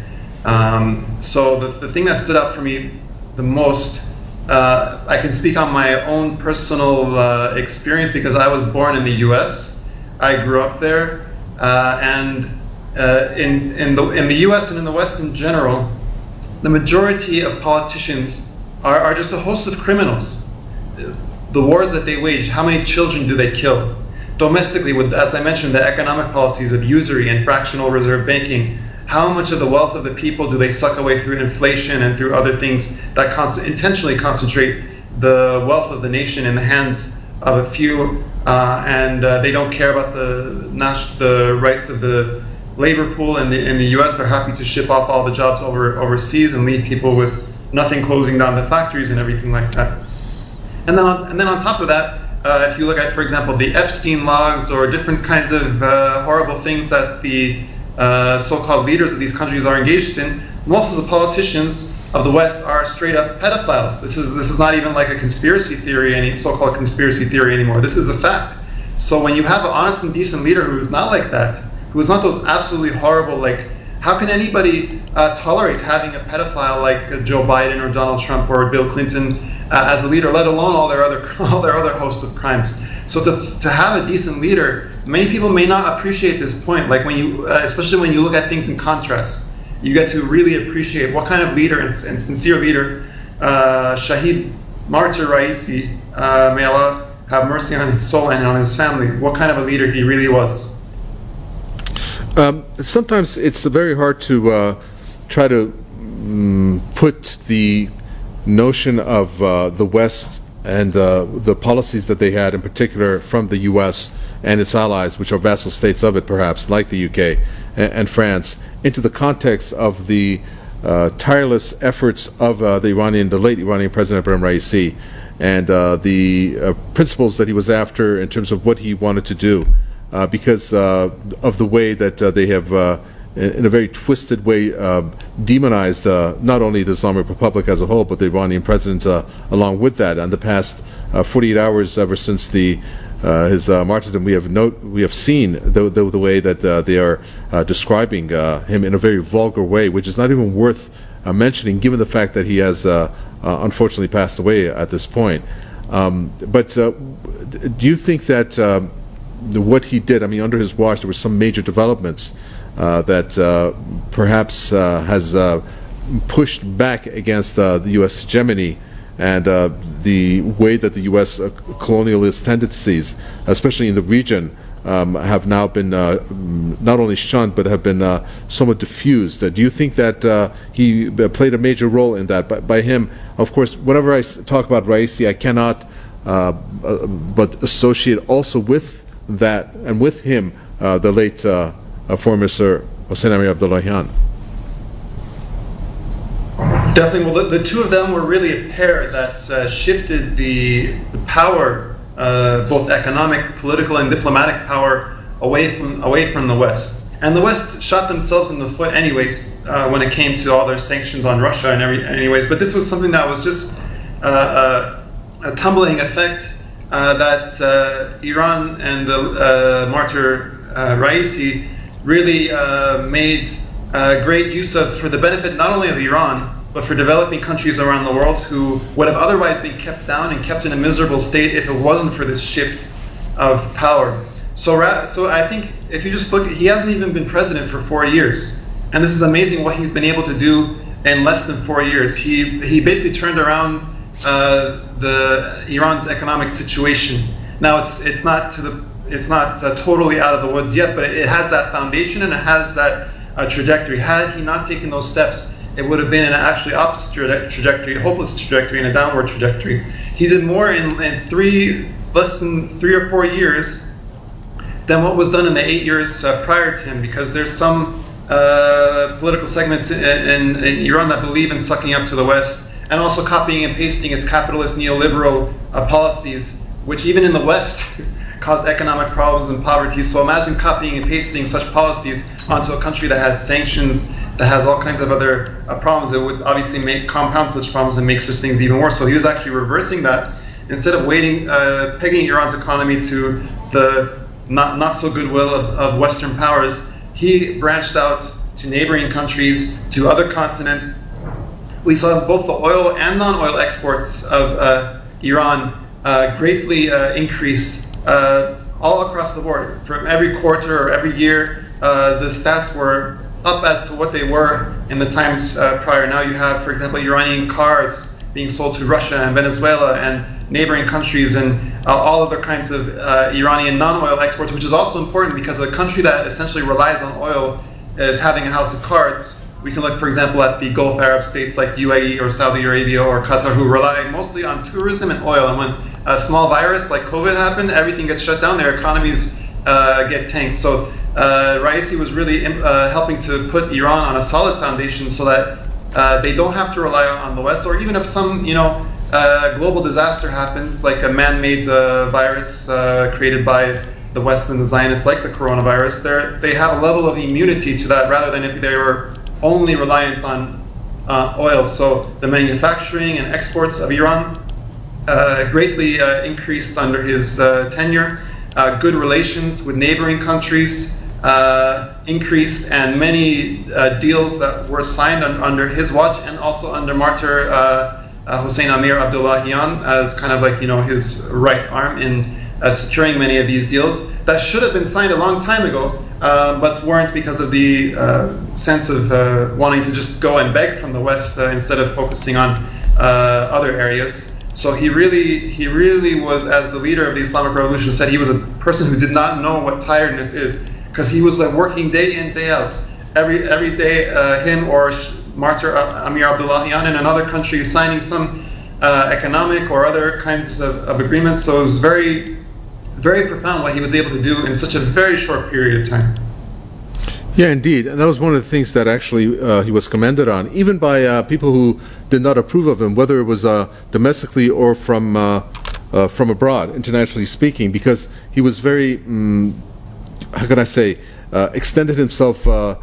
So the thing that stood out for me the most, I can speak on my own personal experience because I was born in the US. I grew up there, and in the US and in the West in general, the majority of politicians are just a host of criminals. The wars that they wage, how many children do they kill? Domestically, with, as I mentioned, the economic policies of usury and fractional reserve banking, how much of the wealth of the people do they suck away through inflation and through other things that intentionally concentrate the wealth of the nation in the hands of a few, and they don't care about the rights of the labor pool in the U.S. They're happy to ship off all the jobs overseas and leave people with nothing, closing down the factories and everything like that. And then on top of that, if you look at, for example, the Epstein logs or different kinds of horrible things that the so-called leaders of these countries are engaged in, most of the politicians of the West are straight up pedophiles. This is not even like a conspiracy theory, any so-called conspiracy theory anymore. This is a fact. So when you have an honest and decent leader who is not like that, who is not those absolutely horrible, like, how can anybody tolerate having a pedophile like Joe Biden or Donald Trump or Bill Clinton as a leader, let alone all their other host of crimes? So to have a decent leader, many people may not appreciate this point. Like when you, especially when you look at things in contrast, you get to really appreciate what kind of leader and sincere leader Shahid Martyr Raeesi, may Allah have mercy on his soul and on his family, what kind of a leader he really was. Sometimes it's very hard to try to put the notion of the West and the policies that they had, in particular from the U.S. and its allies, which are vassal states of it perhaps, like the UK and France, into the context of the tireless efforts of the late Iranian President Ibrahim Raeesi, and the principles that he was after in terms of what he wanted to do. Because of the way that they have, in a very twisted way, demonized not only the Islamic Republic as a whole, but the Iranian president along with that. And the past 48 hours, ever since his martyrdom, we have seen the way that they are describing him in a very vulgar way, which is not even worth mentioning, given the fact that he has unfortunately passed away at this point. But do you think that what he did, I mean, under his watch, there were some major developments that perhaps has pushed back against the U.S. hegemony and the way that the U.S. colonialist tendencies, especially in the region, have now been not only shunned but have been somewhat diffused. Do you think that he played a major role in that? By him, of course, whenever I talk about Raeesi, I cannot but associate also with that, and with him, the late former Sir Husain Abdullahian. Definitely. Well, the two of them were really a pair that shifted the power, both economic, political, and diplomatic power, away from the West. And the West shot themselves in the foot, anyways, when it came to all their sanctions on Russia and anyways. But this was something that was just a tumbling effect. That Iran and the martyr Raeesi really made great use of, for the benefit not only of Iran, but for developing countries around the world who would have otherwise been kept down and kept in a miserable state if it wasn't for this shift of power. So I think if you just look, he hasn't even been president for 4 years. And this is amazing what he's been able to do in less than 4 years. He basically turned around Iran's economic situation. Now it's not totally out of the woods yet, but it has that foundation and it has that trajectory. Had he not taken those steps, it would have been an actually opposite trajectory, a hopeless trajectory, and a downward trajectory. He did more in less than 3 or 4 years than what was done in the 8 years prior to him, because there's some political segments in Iran that believe in sucking up to the West, and also copying and pasting its capitalist neoliberal policies, which even in the West cause economic problems and poverty. So imagine copying and pasting such policies onto a country that has sanctions, that has all kinds of other problems. It would obviously compound such problems and make such things even worse. So he was actually reversing that. Instead of pegging Iran's economy to the not so goodwill of Western powers, he branched out to neighboring countries, to other continents. We saw both the oil and non-oil exports of Iran greatly increase all across the board. From every quarter or every year, the stats were up as to what they were in the times prior. Now you have, for example, Iranian cars being sold to Russia and Venezuela and neighboring countries, and all other kinds of Iranian non-oil exports, which is also important because a country that essentially relies on oil is having a house of cards. We can look, for example, at the Gulf Arab states like UAE or Saudi Arabia or Qatar, who rely mostly on tourism and oil. And when a small virus like COVID happened, everything gets shut down, their economies get tanked. So Raeesi was really helping to put Iran on a solid foundation so that they don't have to rely on the West, or even if some, global disaster happens, like a man-made virus created by the West and the Zionists, like the coronavirus, they have a level of immunity to that, rather than if they were only reliant on oil. So the manufacturing and exports of Iran greatly increased under his tenure. Good relations with neighboring countries increased, and many deals that were signed under his watch, and also under martyr Hussein Amir Abdullahian as kind of like, his right arm in securing many of these deals that should have been signed a long time ago, but weren't because of the sense of wanting to just go and beg from the West instead of focusing on other areas. So he really was, as the leader of the Islamic Revolution said, he was a person who did not know what tiredness is, because he was working day in, day out. Every day, him or martyr Amir Abdullahian in another country signing some economic or other kinds of agreements. So it was very, very profound what he was able to do in such a very short period of time. Yeah, indeed. And that was one of the things that actually he was commended on, even by people who did not approve of him, whether it was domestically or from abroad, internationally speaking, because he was very, how can I say, extended himself to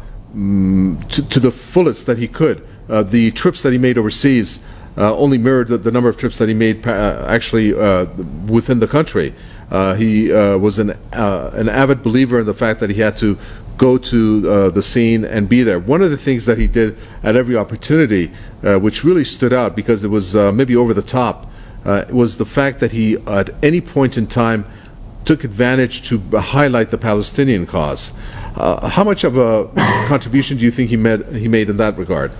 the fullest that he could. The trips that he made overseas only mirrored the number of trips that he made actually within the country. He was an avid believer in the fact that he had to go to the scene and be there. One of the things that he did at every opportunity, which really stood out because it was maybe over the top, was the fact that he, at any point in time, took advantage to highlight the Palestinian cause. How much of a contribution do you think he made in that regard?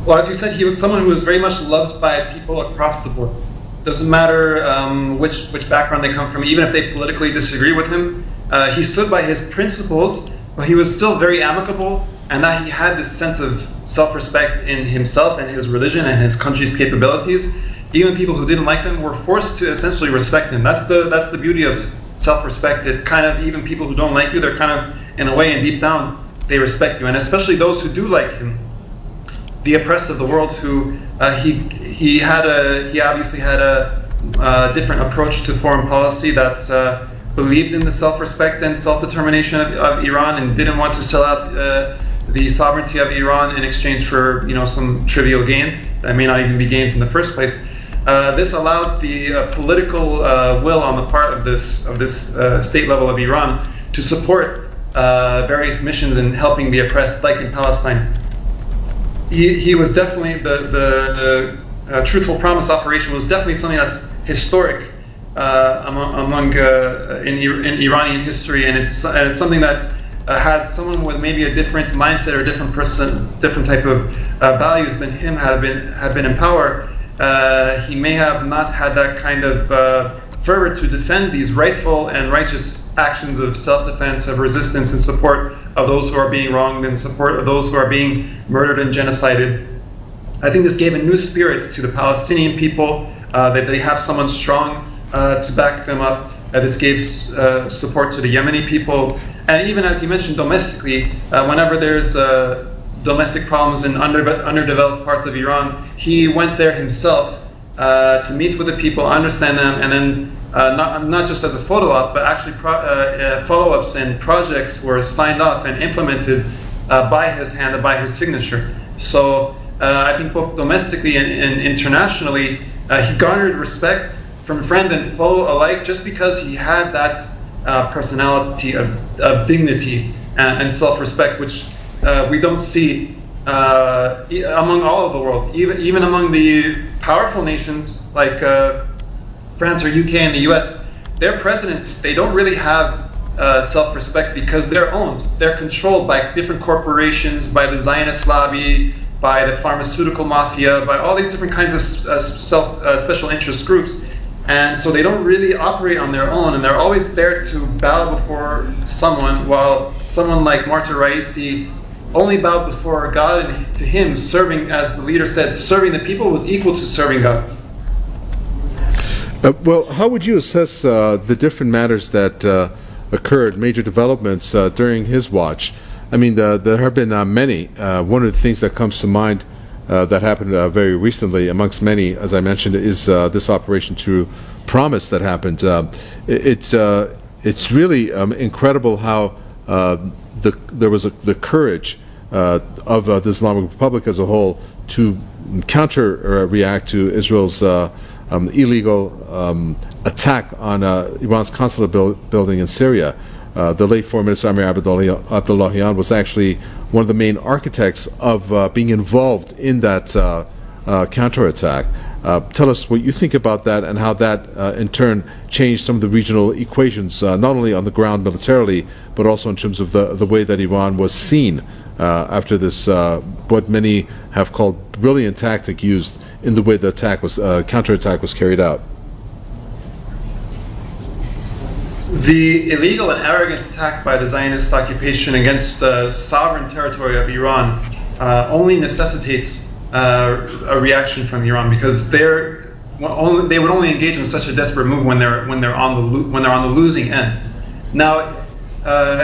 Well, as you said, he was someone who was very much loved by people across the board. Doesn't matter which background they come from, even if they politically disagree with him. He stood by his principles, but he was still very amicable, and that he had this sense of self-respect in himself and his religion and his country's capabilities. Even people who didn't like them were forced to essentially respect him. That's the beauty of self-respect. It kind of, even people who don't like you, they're kind of, in a way, and deep down, they respect you. And especially those who do like him, the oppressed of the world, who he obviously had a different approach to foreign policy that believed in the self-respect and self-determination of Iran, and didn't want to sell out the sovereignty of Iran in exchange for some trivial gains that may not even be gains in the first place. This allowed the political will on the part of this state level of Iran to support various missions in helping the oppressed, like in Palestine. He was definitely the Truthful Promise operation was definitely something that's historic in Iranian history, and it's something that had someone with maybe a different mindset or different type of values than him have been in power. He may have not had that kind of fervor to defend these rightful and righteous actions of self-defense, of resistance, in support of those who are being wronged, in support of those who are being murdered and genocided. I think this gave a new spirit to the Palestinian people, that they have someone strong to back them up. This gave support to the Yemeni people. And even, as you mentioned, domestically, whenever there's domestic problems in underdeveloped parts of Iran, he went there himself to meet with the people, understand them, and then not just as a photo op, but actually follow-ups and projects were signed off and implemented by his hand and by his signature. So I think both domestically and internationally, he garnered respect from friend and foe alike, just because he had that personality of dignity and self-respect, which we don't see among all of the world, even among the powerful nations like France or UK and the US. Their presidents, they don't really have self-respect because they're owned. They're controlled by different corporations, by the Zionist lobby, by the pharmaceutical mafia, by all these different kinds of special interest groups. And so they don't really operate on their own, and they're always there to bow before someone, while someone like Martyr Raeesi only bowed before God, and to him, serving, as the leader said, serving the people was equal to serving God. Well, how would you assess the different matters that occurred, major developments during his watch? I mean, there have been many. One of the things that comes to mind that happened very recently, amongst many, as I mentioned, is this Operation True Promise that happened. It's really incredible how there was the courage of the Islamic Republic as a whole to counter-react to Israel's illegal attack on Iran's consulate building in Syria. The late Foreign Minister Amir Abdullahian was actually one of the main architects of being involved in that counterattack. Tell us what you think about that, and how that in turn changed some of the regional equations, not only on the ground militarily, but also in terms of the way that Iran was seen after this, what many have called brilliant tactic used in the way the attack was, counterattack was carried out. The illegal and arrogant attack by the Zionist occupation against the sovereign territory of Iran only necessitates a reaction from Iran, because they would only engage in such a desperate move when they're on the losing end. Now,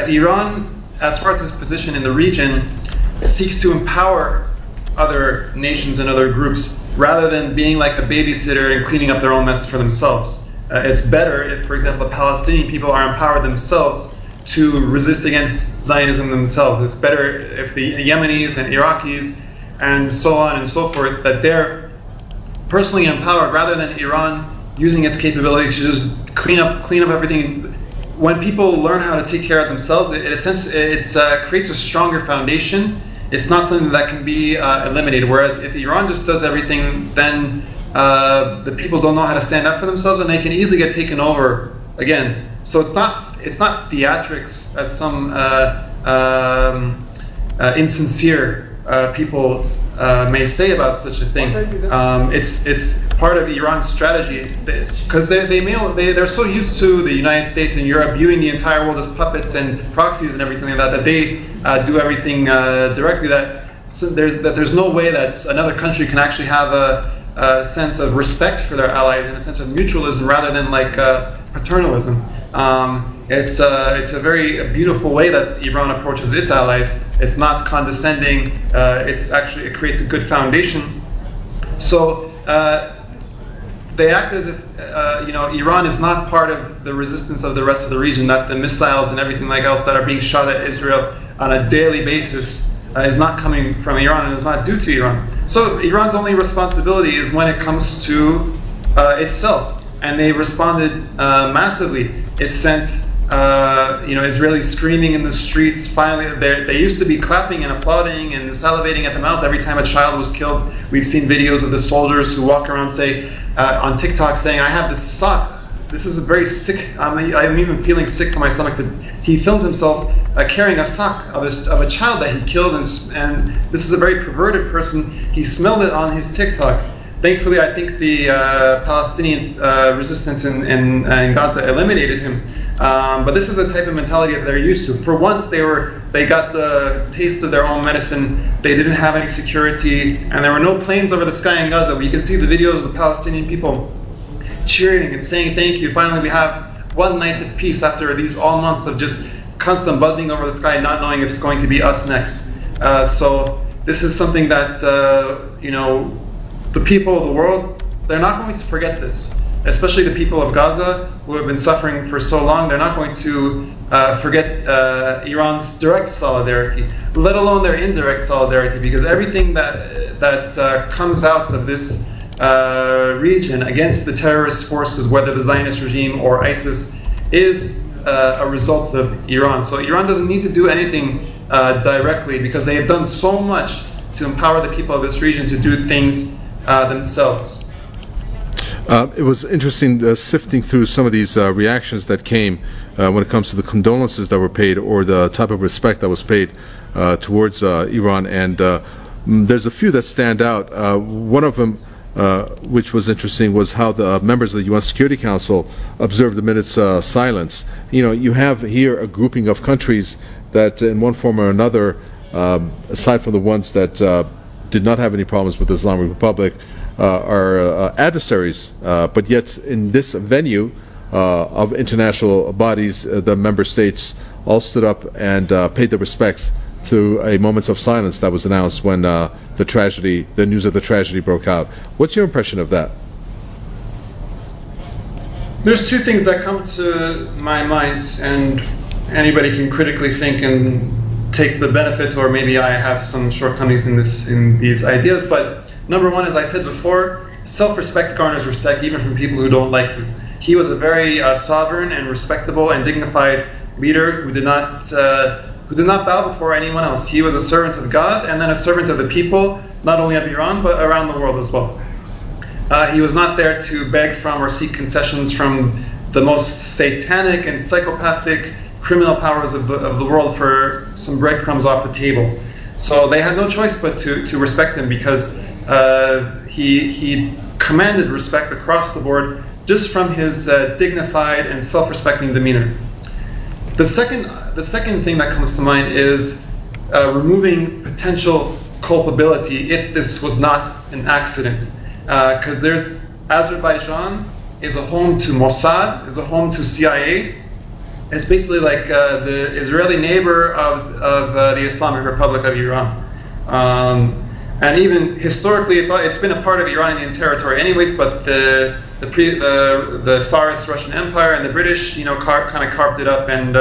Iran, as far as its position in the region, seeks to empower other nations and other groups rather than being like a babysitter and cleaning up their own mess for themselves. It's better if, for example, the Palestinian people are empowered themselves to resist against Zionism themselves. It's better if the Yemenis and Iraqis and so on and so forth, that they're personally empowered rather than Iran using its capabilities to just clean up everything. When people learn how to take care of themselves, it creates a stronger foundation. It's not something that can be eliminated. Whereas if Iran just does everything, then the people don't know how to stand up for themselves, and they can easily get taken over again. So it's not theatrics, as some insincere people may say about such a thing. It's part of Iran's strategy, because they're so used to the United States and Europe viewing the entire world as puppets and proxies and everything like that they do everything directly. That there's no way that another country can actually have a sense of respect for their allies and a sense of mutualism rather than like paternalism. It's a very beautiful way that Iran approaches its allies. It's not condescending. It creates a good foundation. So they act as if Iran is not part of the resistance of the rest of the region. That the missiles and everything like else that are being shot at Israel on a daily basis is not coming from Iran and is not due to Iran. So Iran's only responsibility is when it comes to itself, and they responded massively. It sent Israelis screaming in the streets. Finally, they used to be clapping and applauding and salivating at the mouth every time a child was killed. We've seen videos of the soldiers who walk around on TikTok saying, "I have this sock. This is a very sick. I'm even feeling sick to my stomach." He filmed himself carrying a sock of a child that he killed, and this is a very perverted person. He smelled it on his TikTok. Thankfully, I think the Palestinian resistance in Gaza eliminated him. But this is the type of mentality that they're used to. For once, they got a taste of their own medicine. They didn't have any security, and there were no planes over the sky in Gaza. You can see the videos of the Palestinian people cheering and saying thank you. Finally, we have one night of peace after these all months of just constant buzzing over the sky, not knowing if it's going to be us next. So this is something that the people of the world, they're not going to forget this. Especially the people of Gaza, who have been suffering for so long, they're not going to forget Iran's direct solidarity, let alone their indirect solidarity, because everything that comes out of this region against the terrorist forces, whether the Zionist regime or ISIS, is a result of Iran. So Iran doesn't need to do anything directly, because they have done so much to empower the people of this region to do things themselves. It was interesting sifting through some of these reactions that came when it comes to the condolences that were paid, or the type of respect that was paid towards Iran, and there's a few that stand out. One of them which was interesting, was how the members of the UN Security Council observed the minute's silence. You know, you have here a grouping of countries that, in one form or another, aside from the ones that did not have any problems with the Islamic Republic, are adversaries. But yet, in this venue of international bodies, the member states all stood up and paid their respects through a moments of silence that was announced when the news of the tragedy broke out. What's your impression of that? There's two things that come to my mind, and anybody can critically think and take the benefit, or maybe I have some shortcomings in these ideas. But number one, as I said before, self-respect garners respect even from people who don't like you. He was a very sovereign and respectable and dignified leader who did not bow before anyone else. He was a servant of God and then a servant of the people, not only of Iran, but around the world as well. He was not there to beg from or seek concessions from the most satanic and psychopathic criminal powers of the world for some breadcrumbs off the table. So they had no choice but to respect him, because he commanded respect across the board just from his dignified and self-respecting demeanor. The second thing that comes to mind is removing potential culpability if this was not an accident. Because Azerbaijan is a home to Mossad, is a home to CIA. It's basically like the Israeli neighbor of the Islamic Republic of Iran. And even historically, it's been a part of Iranian territory anyways, but the Tsarist Russian Empire and the British, you know, kind of carved it up and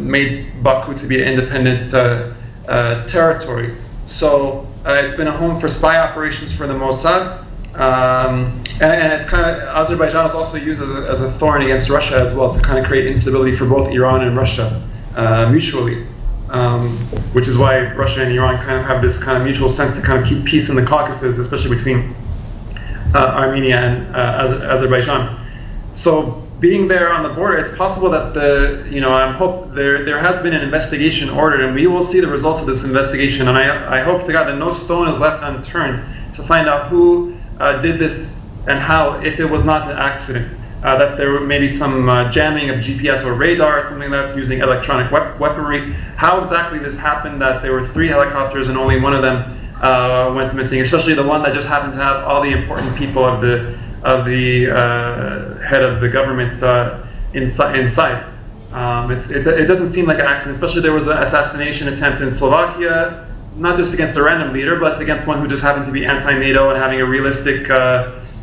made Baku to be an independent territory. So it's been a home for spy operations for the Mossad, and it's kind of, Azerbaijan is also used as a thorn against Russia as well, to kind of create instability for both Iran and Russia mutually. Which is why Russia and Iran kind of have this kind of mutual sense to kind of keep peace in the Caucasus, especially between Armenia and Azerbaijan. So being there on the border, it's possible that I hope there has been an investigation ordered, and we will see the results of this investigation. And I hope to God that no stone is left unturned to find out who did this and how, if it was not an accident. That there may be some jamming of GPS or radar or something like that using electronic weaponry. How exactly this happened, that there were 3 helicopters and only one of them went missing, especially the one that just happened to have all the important people of the head of the government inside. It doesn't seem like an accident, especially there was an assassination attempt in Slovakia, not just against a random leader, but against one who just happened to be anti-NATO and having a realistic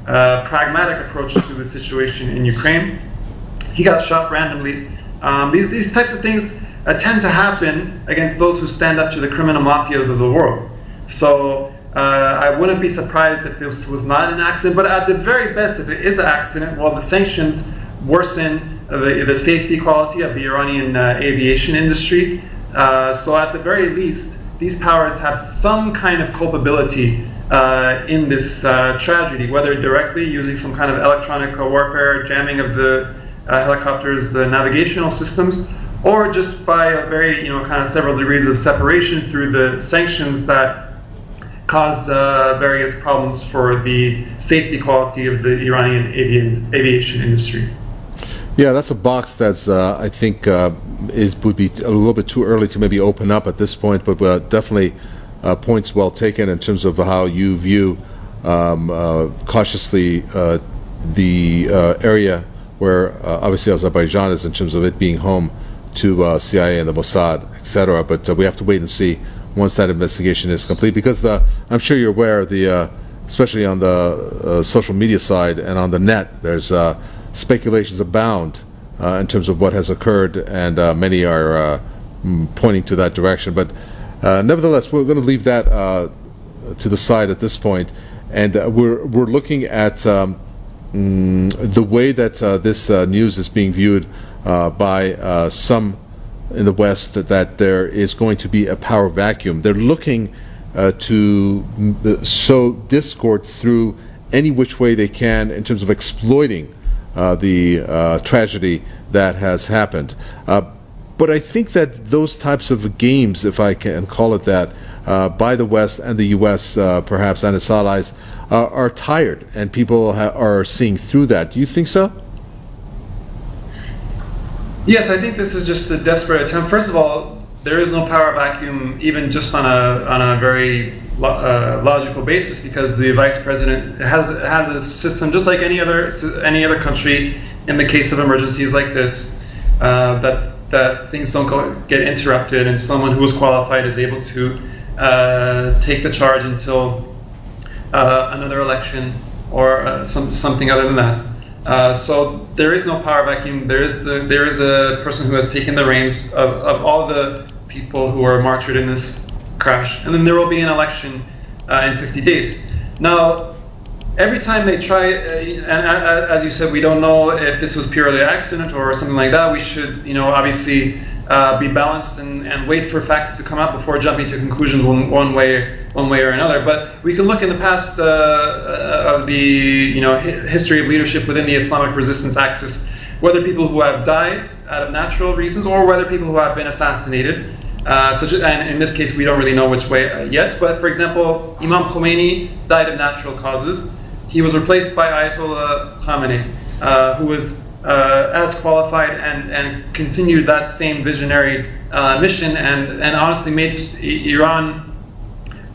pragmatic approach to the situation in Ukraine. He got shot randomly. These types of things tend to happen against those who stand up to the criminal mafias of the world. So I wouldn't be surprised if this was not an accident, but at the very best, if it is an accident, well, the sanctions worsen the safety quality of the Iranian aviation industry. So at the very least, these powers have some kind of culpability in this tragedy, whether directly using some kind of electronic warfare, jamming of the helicopters' navigational systems, or just by a very, kind of several degrees of separation through the sanctions that cause various problems for the safety quality of the Iranian aviation industry. Yeah, that's a box that's I think would be a little bit too early to maybe open up at this point, but definitely points well taken in terms of how you view cautiously the area where obviously Azerbaijan is in terms of it being home to CIA and the Mossad, etc. But we have to wait and see once that investigation is complete, because I'm sure you're aware of the, especially on the social media side and on the net, there's speculations abound in terms of what has occurred, and many are pointing to that direction. But nevertheless, we're going to leave that to the side at this point, and we're looking at the way that this news is being viewed by some in the West, that there is going to be a power vacuum. They're looking to sow discord through any which way they can in terms of exploiting the tragedy that has happened. But I think that those types of games, if I can call it that, by the West and the U.S. Perhaps and its allies, are tired, and people are seeing through that. Do you think so? Yes, I think this is just a desperate attempt. First of all, there is no power vacuum, even just on a very logical basis, because the vice president has a system just like any other country. In the case of emergencies like this, that things don't get interrupted, and someone who is qualified is able to take the charge until another election or something other than that. So there is no power vacuum. There is a person who has taken the reins of all the people who were martyred in this crash, and then there will be an election in 50 days. Now, every time they try, and as you said, we don't know if this was purely an accident or something like that. We should, obviously be balanced and wait for facts to come out before jumping to conclusions one way or another. But we can look in the past of the history of leadership within the Islamic resistance axis, whether people who have died out of natural reasons or whether people who have been assassinated. And in this case, we don't really know which way yet. But for example, Imam Khomeini died of natural causes. He was replaced by Ayatollah Khamenei, who was as qualified and continued that same visionary mission, and honestly made Iran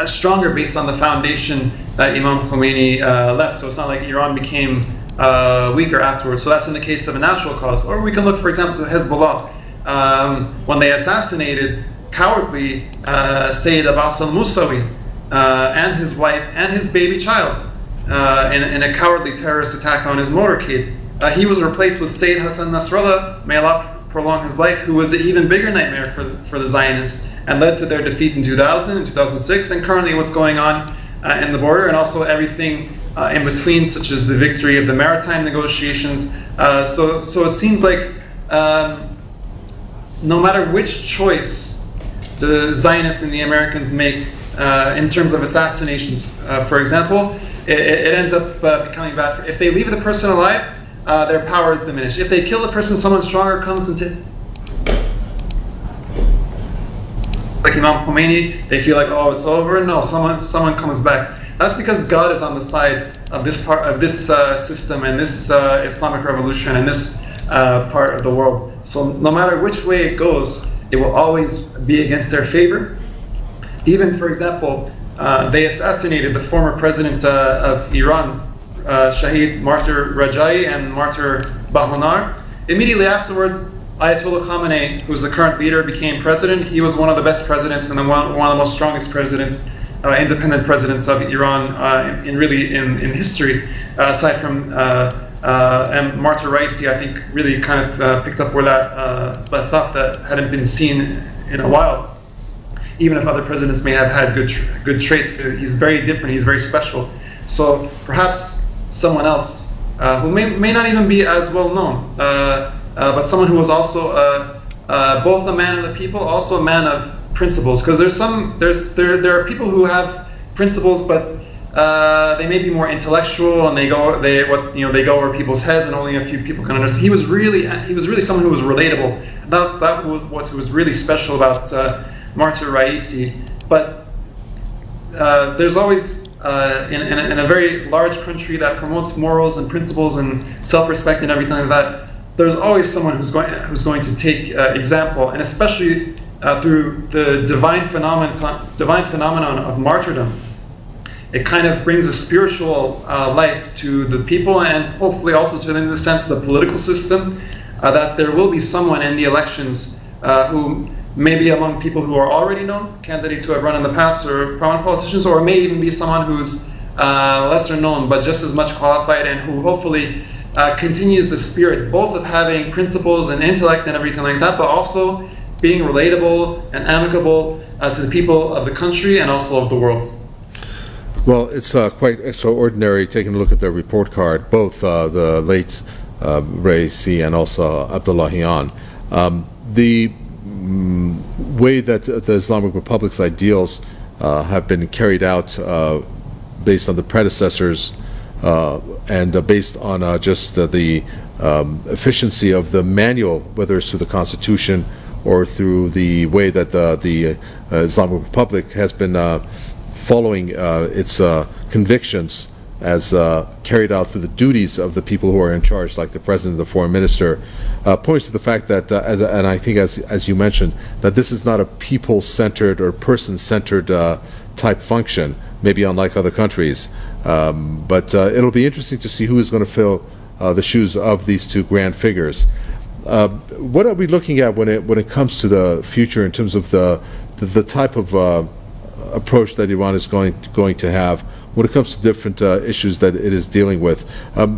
stronger based on the foundation that Imam Khomeini left. So it's not like Iran became weaker afterwards. So that's in the case of a natural cause. Or we can look, for example, to Hezbollah. When they assassinated cowardly Syed Abbas al-Musawi and his wife and his baby child in a cowardly terrorist attack on his motorcade, he was replaced with Sayyid Hasan Nasrallah, may Allah prolong his life, who was an even bigger nightmare for the Zionists and led to their defeat in 2000 and 2006, and currently what's going on in the border, and also everything in between, such as the victory of the maritime negotiations. So it seems like no matter which choice the Zionists and the Americans make in terms of assassinations, for example, it ends up becoming bad. If they leave the person alive, their power is diminished. If they kill the person, someone stronger comes and like Imam Khomeini, they feel like, oh, it's over. No, someone comes back. That's because God is on the side of this part of this system and this Islamic revolution and this part of the world. So no matter which way it goes, it will always be against their favor. Even, for example, they assassinated the former president of Iran, Shahid Martyr Rajai and Martyr Bahonar. Immediately afterwards, Ayatollah Khamenei, who's the current leader, became president. He was one of the best presidents and one of the most strongest presidents, independent presidents of Iran in history, aside from and Martyr Raeesi, I think, really kind of picked up where that left off, that hadn't been seen in a while. Even if other presidents may have had good traits, he's very different, he's very special. So perhaps someone else who may not even be as well known, but someone who was also both a man of the people, also a man of principles. Because there are people who have principles, but they may be more intellectual, and they go over people's heads, and only a few people can understand. He was really someone who was relatable. That was what was really special about Martyr Raeesi. But there's always in a very large country that promotes morals and principles and self-respect and everything like that, there's always someone who's going to take example, and especially through the divine phenomenon of martyrdom. It kind of brings a spiritual life to the people, and hopefully also to, in the sense, the political system, that there will be someone in the elections who may be among people who are already known, candidates who have run in the past, or prominent politicians, or may even be someone who's lesser known but just as much qualified, and who hopefully continues the spirit both of having principles and intellect and everything like that, but also being relatable and amicable to the people of the country and also of the world. Well, it's quite extraordinary taking a look at their report card, both the late Raeesi and also Abdullahian. The way that the Islamic Republic's ideals have been carried out based on the predecessors and based on just the efficiency of the manual, whether it's through the Constitution or through the way that the Islamic Republic has been following its convictions as carried out through the duties of the people who are in charge, like the president, the foreign minister, points to the fact that, and I think as you mentioned, that this is not a people-centered or person-centered type function, maybe unlike other countries. But it'll be interesting to see who is going to fill the shoes of these two grand figures. What are we looking at when it comes to the future in terms of the type of approach that Iran is going to have when it comes to different issues that it is dealing with?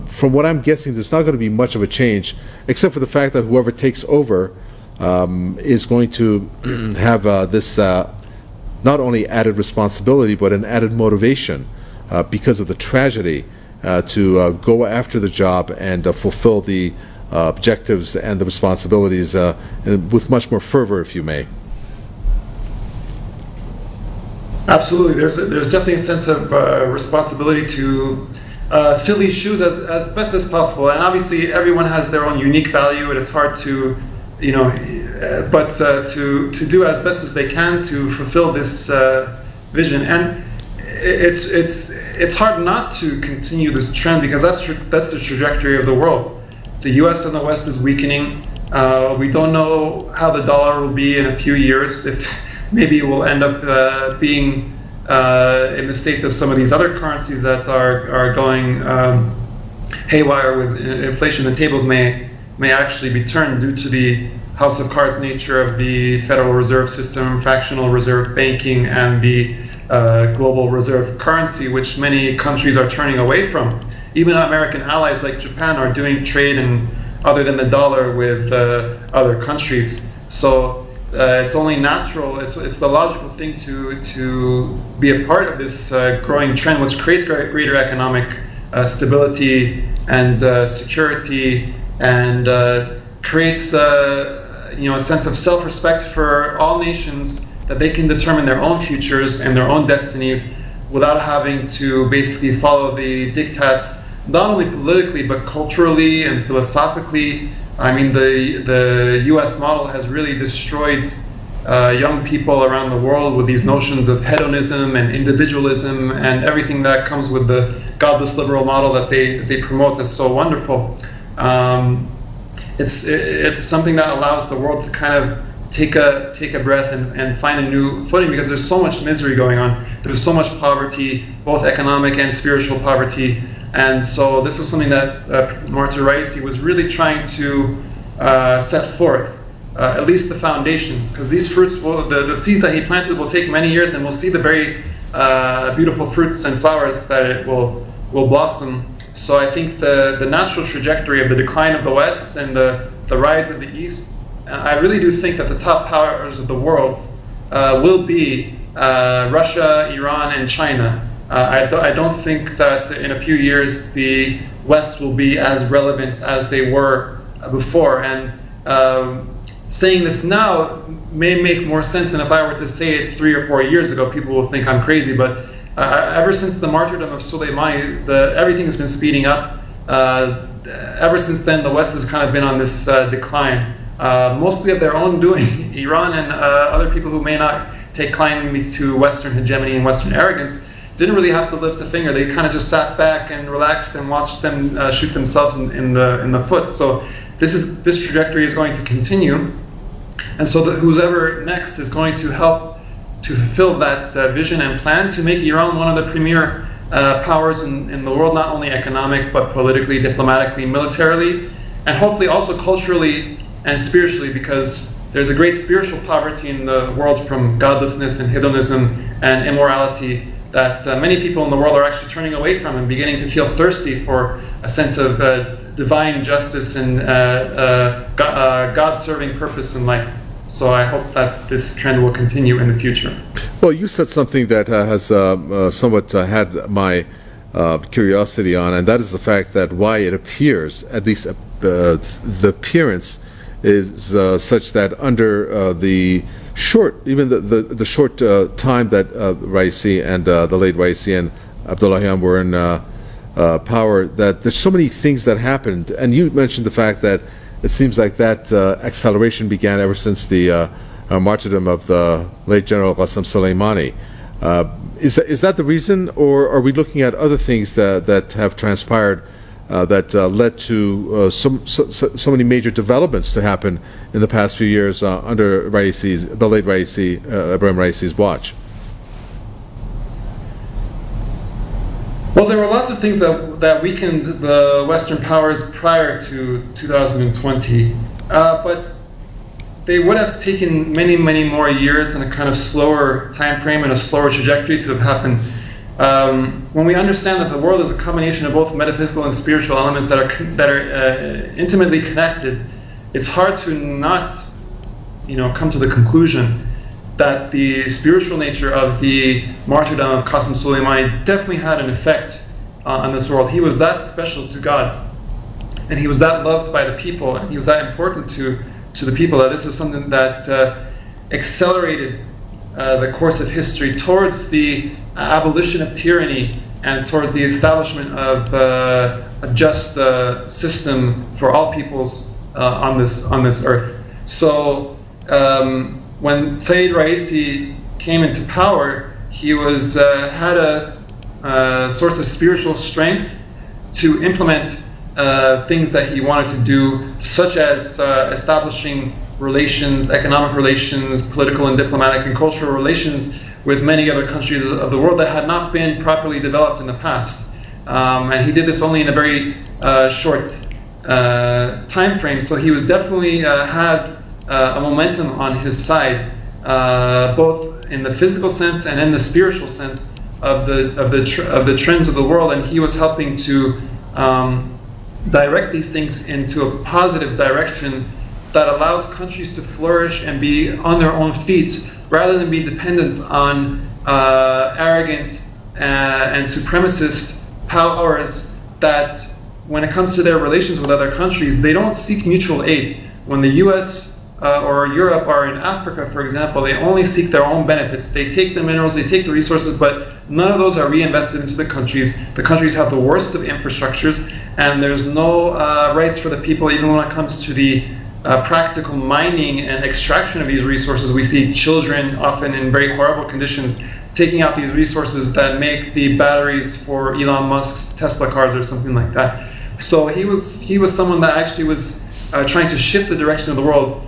From what I'm guessing, there's not going to be much of a change, except for the fact that whoever takes over is going to have this not only added responsibility, but an added motivation because of the tragedy to go after the job and fulfill the objectives and the responsibilities with much more fervor, if you may. Absolutely, there's definitely a sense of responsibility to fill these shoes as best as possible, and obviously everyone has their own unique value, and it's hard to, but to do as best as they can to fulfill this vision. And it's hard not to continue this trend, because that's the trajectory of the world. The U.S. and the West is weakening. We don't know how the dollar will be in a few years. If maybe it will end up being in the state of some of these other currencies that are going haywire with inflation. The tables may actually be turned due to the house of cards nature of the Federal Reserve System, fractional reserve banking, and the global reserve currency, which many countries are turning away from. Even American allies like Japan are doing trade and other than the dollar with other countries. So it's only natural, it's the logical thing to be a part of this growing trend, which creates greater economic stability and security, and creates a sense of self-respect for all nations, that they can determine their own futures and their own destinies without having to basically follow the diktats, not only politically but culturally and philosophically. I mean, the U.S. model has really destroyed young people around the world with these notions of hedonism and individualism and everything that comes with the godless liberal model that they promote as so wonderful. It's something that allows the world to kind of take a breath and find a new footing, because there's so much misery going on. There's so much poverty, both economic and spiritual poverty. And so this was something that Mohd Raeesi was really trying to set forth, at least the foundation, because these fruits, the seeds that he planted will take many years, and we'll see the very beautiful fruits and flowers that it will blossom. So I think the natural trajectory of the decline of the West and the rise of the East, I really do think that the top powers of the world will be Russia, Iran, and China. I don't think that in a few years the West will be as relevant as they were before. And saying this now may make more sense than if I were to say it 3 or 4 years ago. People will think I'm crazy, but ever since the martyrdom of Soleimani, everything has been speeding up. Ever since then, the West has kind of been on this decline, mostly of their own doing. Iran and other people who may not take kindly to Western hegemony and Western arrogance didn't really have to lift a finger. They kind of just sat back and relaxed and watched them shoot themselves in the foot. So this trajectory is going to continue, and so who's ever next is going to help to fulfill that vision and plan to make Iran one of the premier powers in the world, not only economic but politically, diplomatically, militarily, and hopefully also culturally and spiritually, because there's a great spiritual poverty in the world from godlessness and hedonism and immorality that many people in the world are actually turning away from and beginning to feel thirsty for a sense of divine justice and God-serving purpose in life. So I hope that this trend will continue in the future. Well, you said something that has somewhat had my curiosity on, and that is the fact that why it appears, at least the appearance is such that under the short, even the short time that Raeesi and the late Raeesi and Abdullahian were in power, that there's so many things that happened. And you mentioned the fact that it seems like that acceleration began ever since the martyrdom of the late General Qasem Soleimani. Is that the reason, or are we looking at other things that have transpired that led to so many major developments to happen in the past few years under the late Raeesi, Ibrahim Raeesi's watch? Well, there were lots of things that weakened the Western powers prior to 2020, but they would have taken many, many more years and a kind of slower time frame and a slower trajectory to have happened. When we understand that the world is a combination of both metaphysical and spiritual elements that are intimately connected, it's hard to not, come to the conclusion that the spiritual nature of the martyrdom of Qasem Soleimani definitely had an effect on this world. He was that special to God, and he was that loved by the people, and he was that important to the people, that this is something that accelerated the course of history towards the abolition of tyranny and towards the establishment of a just system for all peoples on this earth. So when Syed Raeesi came into power, he had a source of spiritual strength to implement things that he wanted to do, such as establishing relations, economic relations, political and diplomatic and cultural relations with many other countries of the world that had not been properly developed in the past. And he did this only in a very short time frame. So he was definitely had a momentum on his side, both in the physical sense and in the spiritual sense of the trends of the world. And he was helping to direct these things into a positive direction that allows countries to flourish and be on their own feet, rather than be dependent on arrogant and supremacist powers that, when it comes to their relations with other countries, they don't seek mutual aid. When the US or Europe are in Africa, for example, they only seek their own benefits. They take the minerals, they take the resources, but none of those are reinvested into the countries. The countries have the worst of infrastructures, and there's no rights for the people, even when it comes to the practical mining and extraction of these resources. We see children, often in very horrible conditions, taking out these resources that make the batteries for Elon Musk's Tesla cars or something like that. So he was someone that actually was trying to shift the direction of the world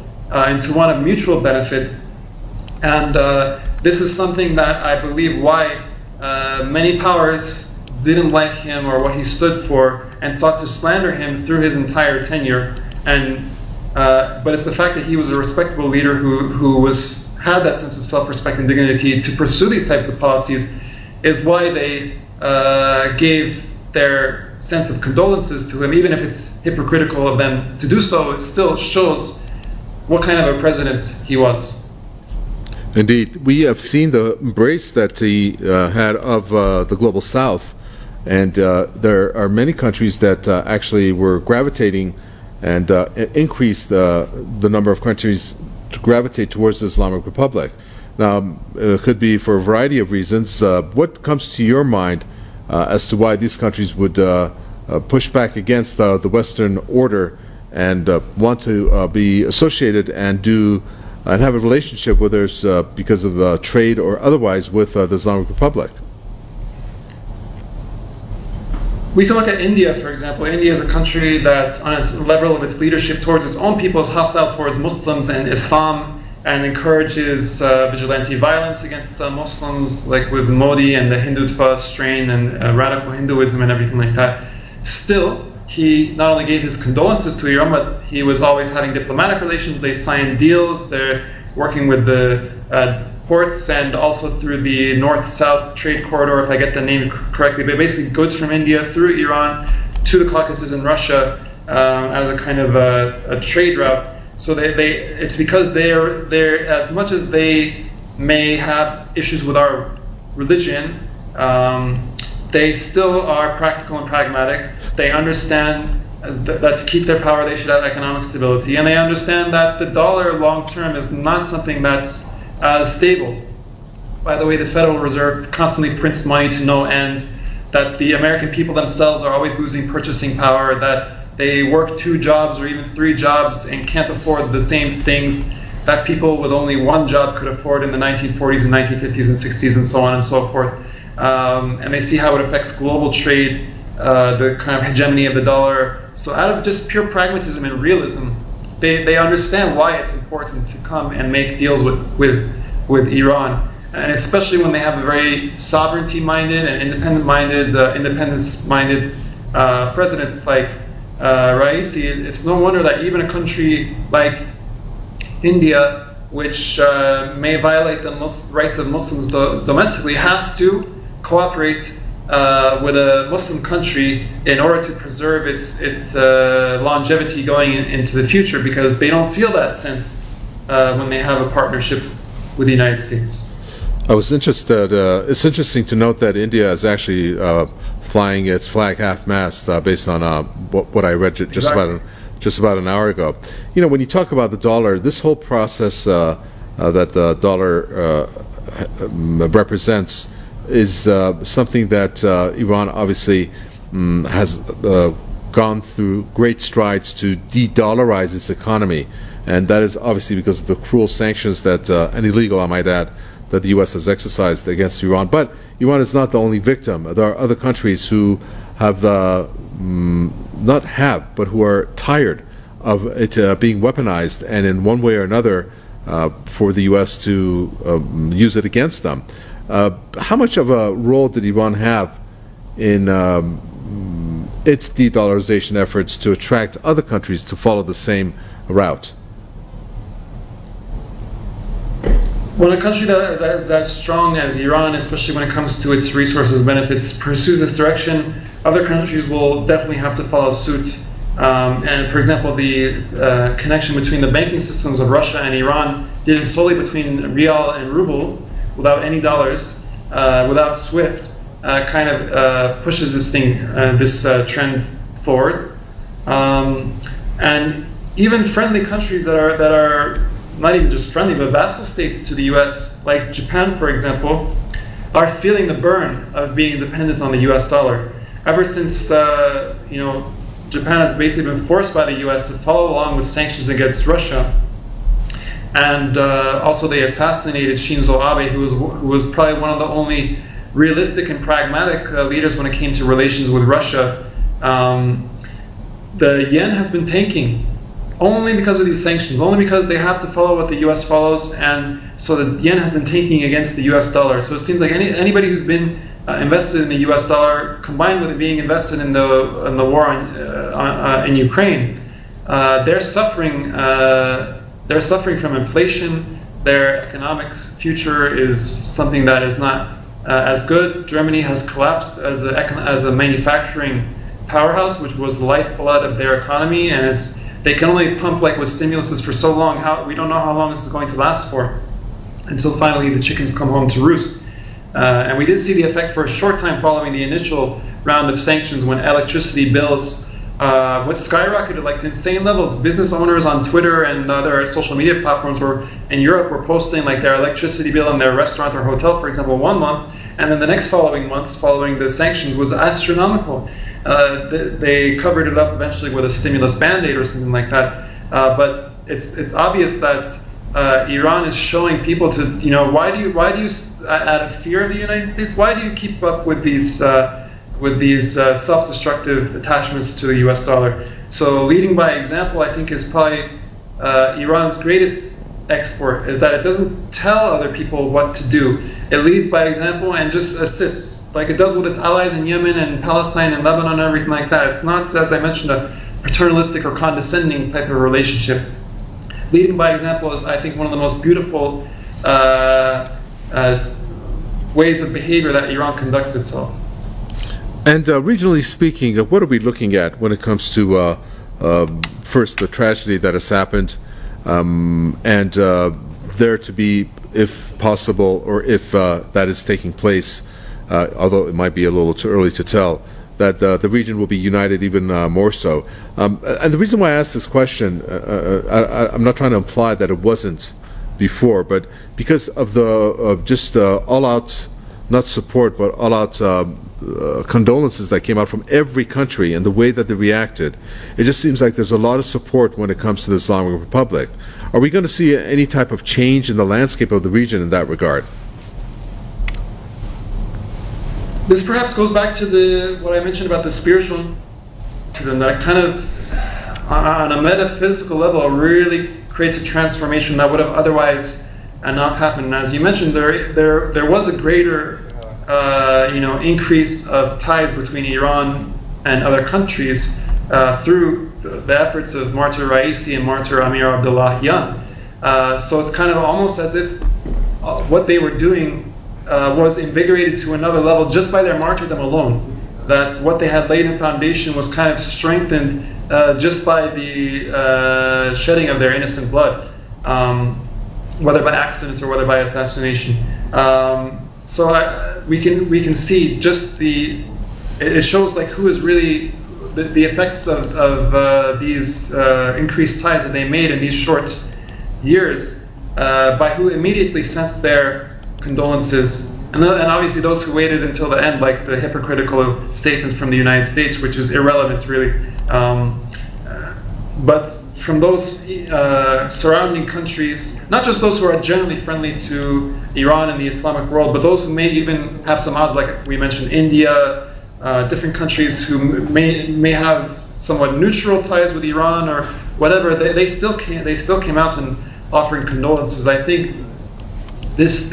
into one of mutual benefit. And this is something that I believe why many powers didn't like him or what he stood for and sought to slander him through his entire tenure. And but it's the fact that he was a respectable leader who had that sense of self-respect and dignity to pursue these types of policies is why they gave their sense of condolences to him. Even if it's hypocritical of them to do so, it still shows what kind of a president he was. Indeed. We have seen the embrace that he had of the global south, and there are many countries that actually were gravitating and increased the number of countries to gravitate towards the Islamic Republic. Now, it could be for a variety of reasons. What comes to your mind as to why these countries would push back against the Western order and want to be associated and have a relationship with us because of trade or otherwise with the Islamic Republic? We can look at India, for example. India is a country that, on its level of its leadership towards its own people, is hostile towards Muslims and Islam, and encourages vigilante violence against Muslims, like with Modi and the Hindutva strain and radical Hinduism and everything like that. Still, he not only gave his condolences to Iran, but he was always having diplomatic relations. They signed deals. They're working with the ports and also through the north-south trade corridor, if I get the name correctly, but basically goods from India through Iran to the Caucasus and Russia as a kind of a trade route. So it's because they're as much as they may have issues with our religion, they still are practical and pragmatic. They understand that to keep their power, they should have economic stability, and they understand that the dollar long-term is not something that's stable. By the way, the Federal Reserve constantly prints money to no end, that the American people themselves are always losing purchasing power, that they work 2 jobs or even 3 jobs and can't afford the same things that people with only 1 job could afford in the 1940s and 1950s and 60s and so on and so forth. And they see how it affects global trade, the kind of hegemony of the dollar. So out of just pure pragmatism and realism, they understand why it's important to come and make deals with Iran. And especially when they have a very sovereignty-minded and independent-minded, independence-minded president like Raeesi. It's no wonder that even a country like India, which may violate the rights of Muslims domestically, has to cooperate with a Muslim country in order to preserve its longevity going into the future, because they don't feel that sense when they have a partnership with the United States. I was interested. It's interesting to note that India is actually flying its flag half-mast based on what I read just about an hour ago. You know, when you talk about the dollar, this whole process that the dollar represents is something that Iran obviously has gone through great strides to de-dollarize its economy, and that is obviously because of the cruel sanctions that and illegal, I might add, that the U.S. has exercised against Iran. But Iran is not the only victim. There are other countries who have but who are tired of it being weaponized, and in one way or another for the U.S. to use it against them. How much of a role did Iran have in its de-dollarization efforts to attract other countries to follow the same route? When a country that is as strong as Iran, especially when it comes to its resources, benefits, pursues this direction, other countries will definitely have to follow suit. And for example, the connection between the banking systems of Russia and Iran, dealing solely between rial and ruble, without any dollars, without SWIFT, kind of pushes this trend forward. And even friendly countries that are not even just friendly, but vassal states to the U.S., like Japan, for example, are feeling the burn of being dependent on the U.S. dollar. Ever since, Japan has basically been forced by the U.S. to follow along with sanctions against Russia, and also they assassinated Shinzo Abe, who was probably one of the only realistic and pragmatic leaders when it came to relations with Russia. The yen has been tanking only because of these sanctions, only because they have to follow what the U.S. follows, and so the yen has been tanking against the U.S. dollar. So it seems like anybody who's been invested in the U.S. dollar, combined with it being invested in the war in Ukraine, they're suffering from inflation. Their economic future is something that is not as good. Germany has collapsed as a manufacturing powerhouse, which was the lifeblood of their economy, and they can only pump like with stimuluses for so long. We don't know how long this is going to last for, until finally the chickens come home to roost. And we did see the effect for a short time following the initial round of sanctions, when electricity bills skyrocketed like to insane levels. Business owners on Twitter and other social media platforms in Europe were posting like their electricity bill in their restaurant or hotel, for example, 1 month, and then the next following months following the sanctions was astronomical. They covered it up eventually with a stimulus band-aid or something like that. But it's obvious that Iran is showing people to, why do you out of fear of the United States, why do you keep up with these self-destructive attachments to the U.S. dollar? So leading by example, I think, is probably Iran's greatest export, is that it doesn't tell other people what to do. It leads by example and just assists, like it does with its allies in Yemen and Palestine and Lebanon and everything like that. It's not, as I mentioned, a paternalistic or condescending type of relationship. Leading by example is, I think, one of the most beautiful ways of behavior that Iran conducts itself. And regionally speaking, what are we looking at when it comes to first the tragedy that has happened, and there to be, if possible, or if that is taking place, although it might be a little too early to tell, that the region will be united even more so. And the reason why I asked this question, I'm not trying to imply that it wasn't before, but because of the just all-out, not support, but all-out condolences that came out from every country and the way that they reacted, it just seems like there's a lot of support when it comes to the Islamic Republic. Are we going to see any type of change in the landscape of the region in that regard? This perhaps goes back to what I mentioned about the spiritual, that kind of, on a metaphysical level, really creates a transformation that would have otherwise not happened. And as you mentioned, there was a greater increase of ties between Iran and other countries through the efforts of Martyr Raeesi and Martyr Amir Abdullahian. So it's kind of almost as if what they were doing was invigorated to another level just by their martyrdom alone. That what they had laid in foundation was kind of strengthened just by the shedding of their innocent blood, whether by accident or whether by assassination. So we can see just it shows like who is really the effects of these increased ties that they made in these short years, by who immediately sent their condolences, and obviously those who waited until the end, like the hypocritical statement from the United States, which is irrelevant really. But from those surrounding countries, not just those who are generally friendly to Iran and the Islamic world, but those who may even have some odds, like we mentioned, India, different countries who may have somewhat neutral ties with Iran or whatever, they still came out and offering condolences. I think this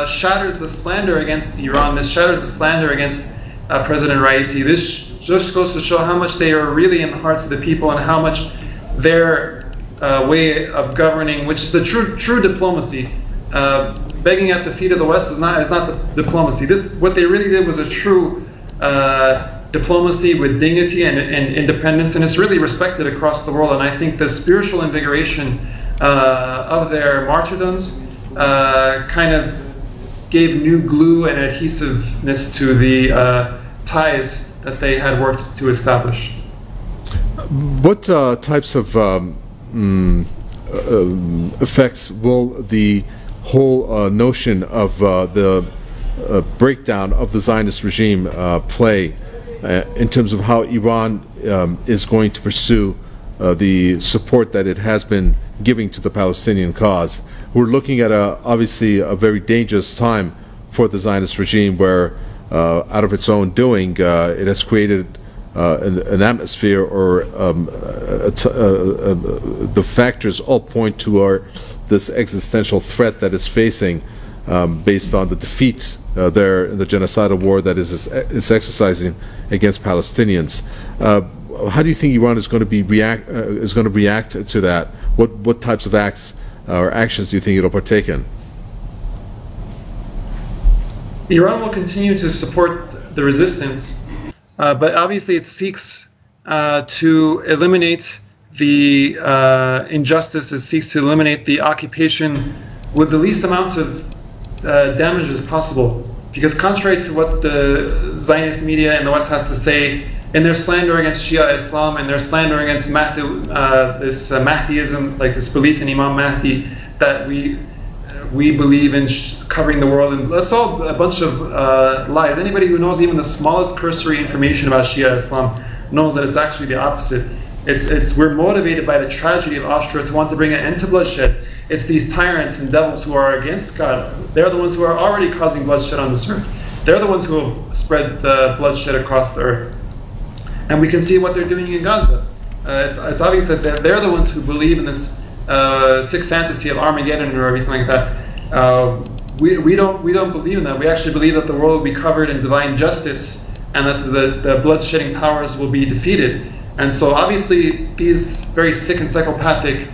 shatters the slander against Iran. This shatters the slander against President Raeesi. This just goes to show how much they are really in the hearts of the people and how much their way of governing, which is the true diplomacy. Begging at the feet of the West is not the diplomacy. What they really did was a true diplomacy with dignity and independence, and it's really respected across the world. And I think the spiritual invigoration of their martyrdoms kind of gave new glue and adhesiveness to the ties that they had worked to establish. What types of effects will the whole notion of the breakdown of the Zionist regime play in terms of how Iran is going to pursue the support that it has been giving to the Palestinian cause? We're looking at obviously a very dangerous time for the Zionist regime, where out of its own doing it has created an atmosphere, or the factors all point to this existential threat that is facing based on the defeat there in the genocidal war that is exercising against Palestinians. How do you think Iran is going to react to that? What types of acts or actions do you think it'll partake in? Iran will continue to support the resistance, but obviously it seeks to eliminate the injustice. It seeks to eliminate the occupation with the least amount of damage as possible. Because contrary to what the Zionist media in the West has to say, in their slander against Shia Islam and their slander against Mahdi, this Mahdiism, like this belief in Imam Mahdi, that we believe in covering the world, and that's all a bunch of lies. Anybody who knows even the smallest cursory information about Shia Islam knows that it's actually the opposite. We're motivated by the tragedy of Ashura to want to bring an end to bloodshed. It's these tyrants and devils who are against God. They're the ones who are already causing bloodshed on this earth. They're the ones who will spread bloodshed across the earth. And we can see what they're doing in Gaza. It's obvious that they're the ones who believe in this sick fantasy of Armageddon or everything like that. We don't believe in that. We actually believe that the world will be covered in divine justice and that the blood-shedding powers will be defeated. And so obviously these very sick and psychopathic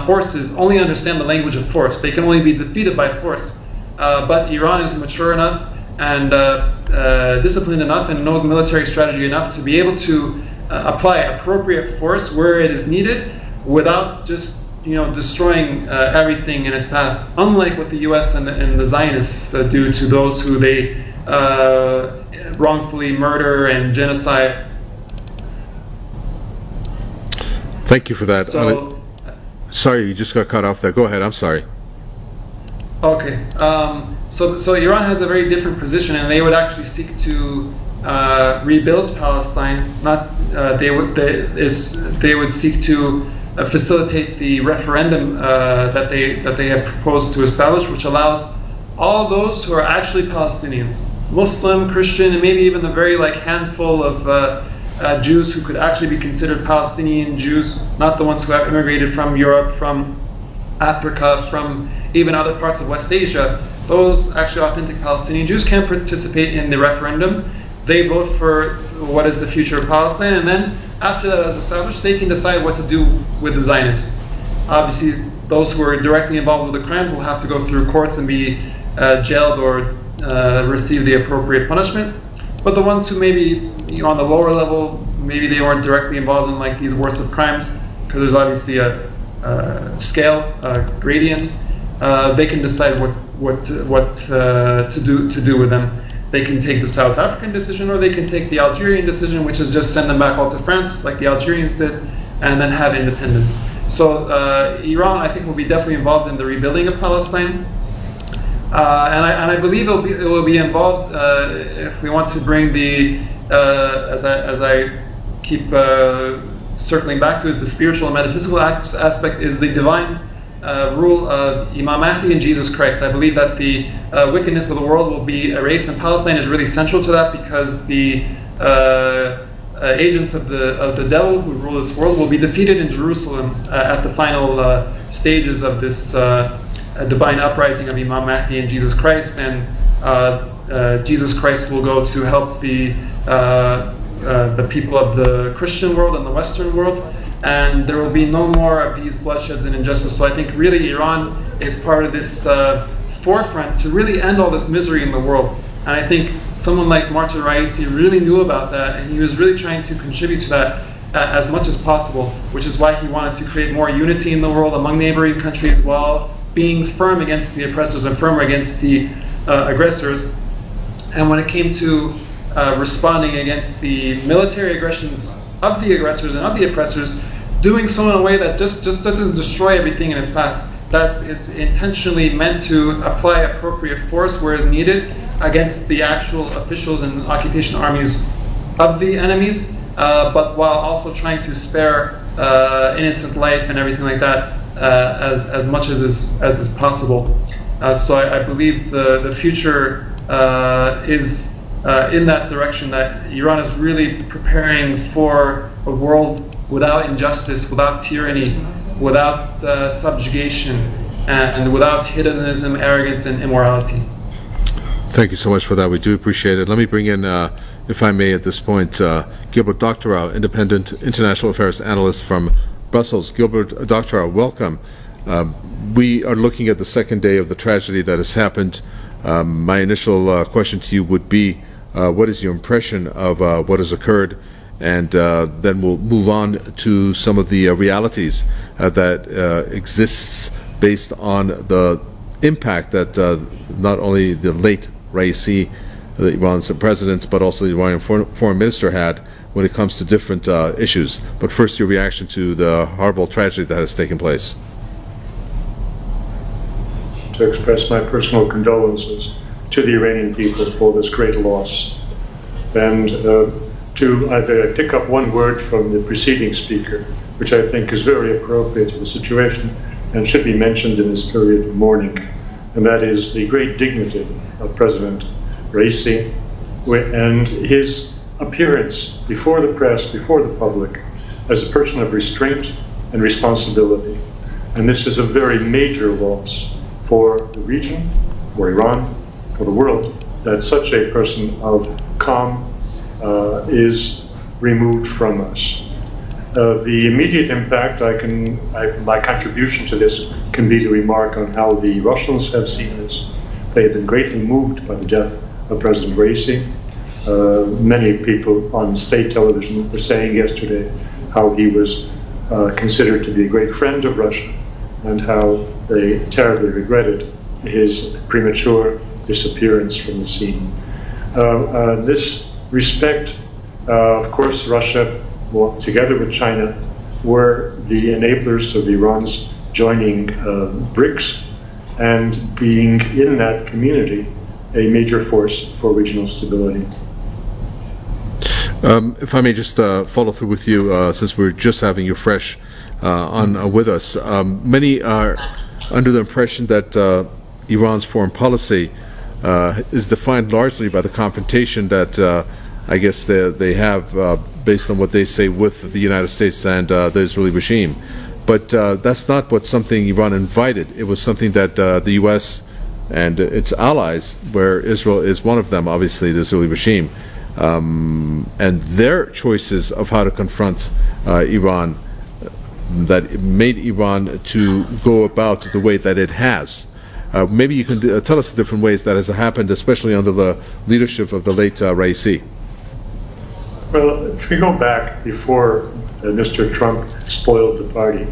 forces only understand the language of force. They can only be defeated by force. But Iran is mature enough and disciplined enough and knows military strategy enough to be able to apply appropriate force where it is needed without just destroying everything in its path, unlike what the U.S. and the Zionists do to those who they wrongfully murder and genocide. Thank you for that. So, sorry, you just got cut off there. Go ahead. I'm sorry. Okay. So Iran has a very different position, and they would actually seek to rebuild Palestine. Not they would seek to facilitate the referendum that they have proposed to establish, which allows all those who are actually Palestinians, Muslim, Christian, and maybe even the very handful of Jews who could actually be considered Palestinian Jews, not the ones who have immigrated from Europe, from Africa, from even other parts of West Asia. Those actually authentic Palestinian Jews can participate in the referendum. They vote for what is the future of Palestine, and then after that is established, they can decide what to do with the Zionists. Obviously, those who are directly involved with the crimes will have to go through courts and be jailed or receive the appropriate punishment. But the ones who maybe on the lower level, maybe they weren't directly involved in these worst of crimes, because there's obviously a scale, gradients. They can decide what to do with them. They can take the South African decision, or they can take the Algerian decision, which is just send them back all to France, like the Algerians did, and then have independence. So Iran, I think, will be definitely involved in the rebuilding of Palestine. And I believe it will be involved if we want to bring the, as I keep circling back to, is the spiritual and metaphysical aspect, is the divine rule of Imam Mehdi and Jesus Christ. I believe that the wickedness of the world will be erased, and Palestine is really central to that, because the agents of the devil who rule this world will be defeated in Jerusalem at the final stages of this divine uprising of Imam Mehdi and Jesus Christ, and Jesus Christ will go to help the people of the Christian world and the Western world, and there will be no more of these bloodsheds and injustice. So I think really Iran is part of this forefront to really end all this misery in the world. And I think someone like Ibrahim Raeesi really knew about that, and he was really trying to contribute to that as much as possible, which is why he wanted to create more unity in the world among neighboring countries, while being firm against the oppressors and firmer against the aggressors. And when it came to responding against the military aggressions of the aggressors and of the oppressors, doing so in a way that just doesn't destroy everything in its path, that is intentionally meant to apply appropriate force where is needed against the actual officials and occupation armies of the enemies, but while also trying to spare innocent life and everything like that as much as is possible. So I believe the future is in that direction, that Iran is really preparing for a world without injustice, without tyranny, without subjugation, and without hedonism, arrogance, and immorality. Thank you so much for that. We do appreciate it. Let me bring in, if I may at this point, Gilbert Doctorow, independent international affairs analyst from Brussels. Gilbert Doctorow, welcome. We are looking at the second day of the tragedy that has happened. My initial question to you would be, what is your impression of what has occurred? And then we'll move on to some of the realities that exists based on the impact that not only the late Raeesi, the Iran's president, but also the Iranian foreign minister had when it comes to different issues. But first, your reaction to the horrible tragedy that has taken place. To express my personal condolences to the Iranian people for this great loss, and to either pick up one word from the preceding speaker, which I think is very appropriate to the situation and should be mentioned in this period of mourning, and that is the great dignity of President Raeesi and his appearance before the press, before the public, as a person of restraint and responsibility. And this is a very major loss for the region, for Iran, for the world, that such a person of calm is removed from us. The immediate impact, my contribution to this can be to remark on how the Russians have seen this. They have been greatly moved by the death of President Raeesi. Many people on state television were saying yesterday how he was considered to be a great friend of Russia, and how they terribly regretted his premature disappearance from the scene. This respect, of course, Russia, together with China, were the enablers of Iran's joining BRICS, and being in that community a major force for regional stability. If I may just follow through with you, since we're just having you fresh on with us. Many are under the impression that Iran's foreign policy is defined largely by the confrontation that I guess they have based on what they say with the United States and the Israeli regime. But that's not something Iran invited. It was something that the U.S. and its allies, where Israel is one of them, obviously the Israeli regime, and their choices of how to confront Iran that made Iran to go about the way that it has. Maybe you can tell us the different ways that has happened, especially under the leadership of the late Raeesi. Well, if we go back before Mr. Trump spoiled the party,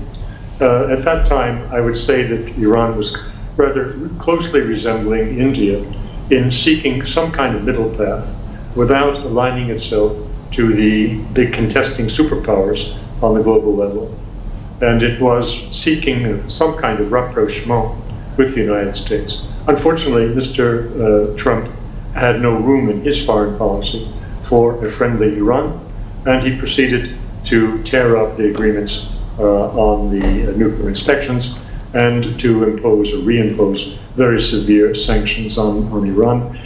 at that time I would say that Iran was rather closely resembling India in seeking some kind of middle path without aligning itself to the big contesting superpowers on the global level. And it was seeking some kind of rapprochement with the United States. Unfortunately, Mr. Trump had no room in his foreign policy for a friendly Iran, and he proceeded to tear up the agreements on the nuclear inspections and to impose or reimpose very severe sanctions on Iran.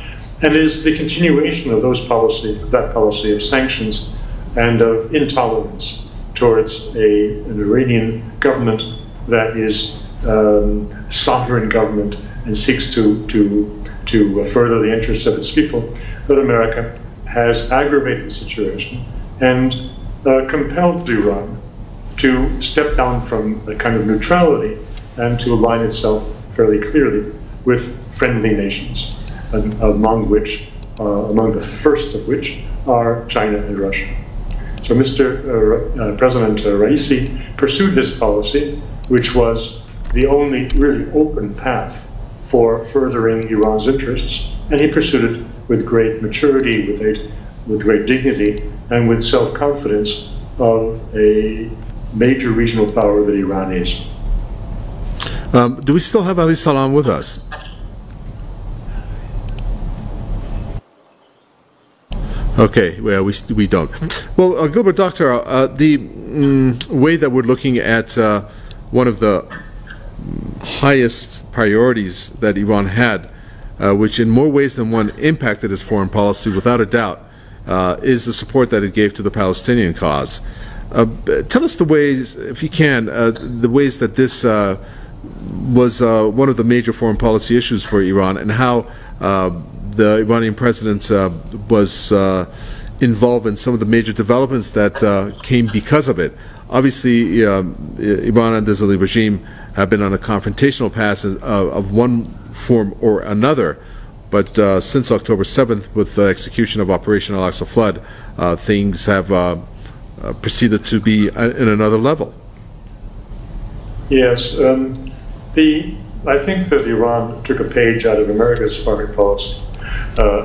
And it is the continuation of that policy of sanctions and of intolerance towards an Iranian government that is sovereign government and seeks to further the interests of its people, that America has aggravated the situation and compelled Iran to step down from a kind of neutrality and to align itself fairly clearly with friendly nations, and among the first of which are China and Russia. So Mr. President Raeesi pursued this policy, which was the only really open path for furthering Iran's interests, and he pursued it with great maturity, with great dignity, and with self-confidence of a major regional power that Iran is. Do we still have Ali Salam with us? Okay, well, we don't. Well, Gilbert Doctor, the way that we're looking at one of the highest priorities that Iran had, which in more ways than one impacted its foreign policy without a doubt, is the support that it gave to the Palestinian cause. Tell us the ways, if you can, the ways that this was one of the major foreign policy issues for Iran, and how the Iranian president was involved in some of the major developments that came because of it. Obviously, Iran and the Israeli regime have been on a confrontational path of one form or another, but since October 7th, with the execution of Operation Al-Aqsa Flood, things have proceeded to be in another level. Yes, I think that Iran took a page out of America's foreign policy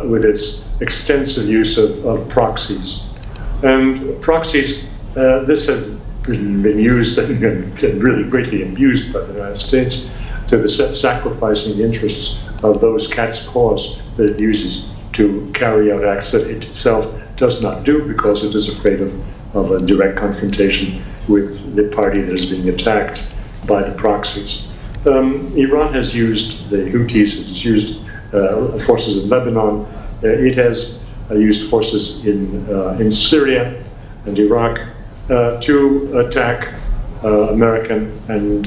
with its extensive use of proxies. And proxies, this has been used and really greatly abused by the United States to the sacrificing the interests of those cat's paws that it uses to carry out acts that it itself does not do because it is afraid of a direct confrontation with the party that is being attacked by the proxies. Iran has used the Houthis, it has used forces in Lebanon, it has used forces in Syria and Iraq to attack American and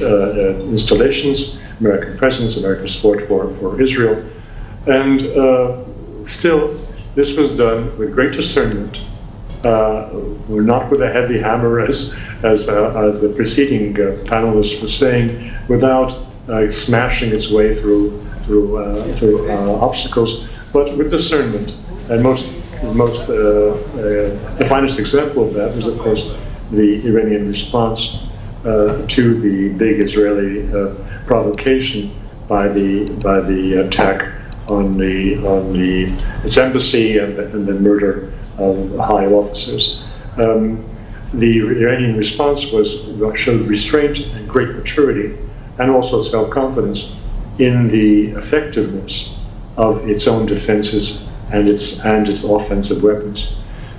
installations, American presence, American support for Israel. And still, this was done with great discernment. We're not with a heavy hammer, as the preceding panelist was saying, without smashing its way through obstacles, but with discernment. And the finest example of that was, of course, the Iranian response to the big Israeli provocation by the attack on its embassy and the murder of high officers. The Iranian response showed restraint and great maturity, and also self-confidence, in the effectiveness of its own defenses and its offensive weapons.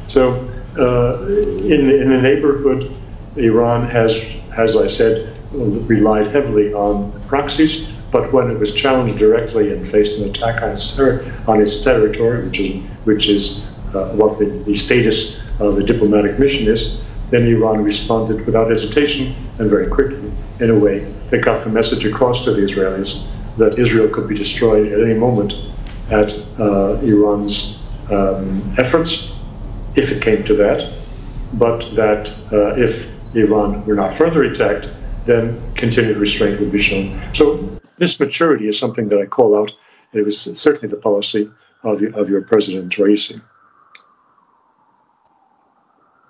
So in the neighborhood, Iran has, as I said, relied heavily on proxies, but when it was challenged directly and faced an attack on its territory, which is what the status of the diplomatic mission is, then Iran responded without hesitation and very quickly in a way that got the message across to the Israelis that Israel could be destroyed at any moment at Iran's efforts, if it came to that, but that if Iran were not further attacked, then continued restraint would be shown. So this maturity is something that I call out. It was certainly the policy of your President Raeesi.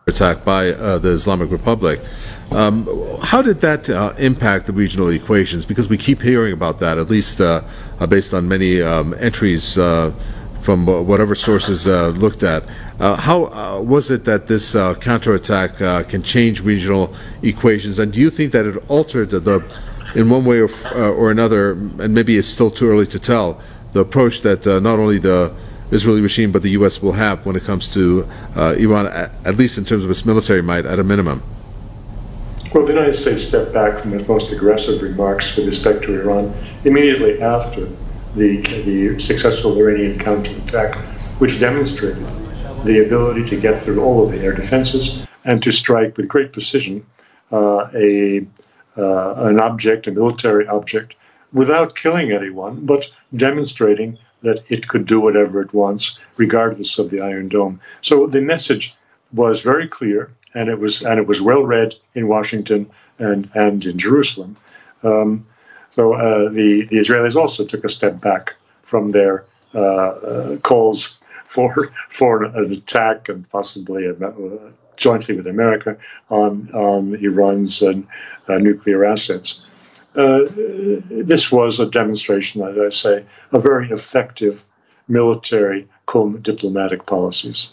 Attack by the Islamic Republic. How did that impact the regional equations? Because we keep hearing about that, at least based on many entries from whatever sources looked at. How was it that this counterattack can change regional equations? And do you think that it altered in one way or another, and maybe it's still too early to tell, the approach that not only the Israeli regime but the U.S. will have when it comes to Iran, at least in terms of its military might, at a minimum? Well, the United States stepped back from its most aggressive remarks with respect to Iran immediately after the successful Iranian counterattack, which demonstrated the ability to get through all of the air defenses and to strike with great precision an object, a military object, without killing anyone, but demonstrating that it could do whatever it wants, regardless of the Iron Dome. So the message was very clear, and it was well read in Washington and in Jerusalem. So the Israelis also took a step back from their calls for an attack and possibly jointly with America on Iran's nuclear assets. This was a demonstration, as I say, of very effective military cum diplomatic policies.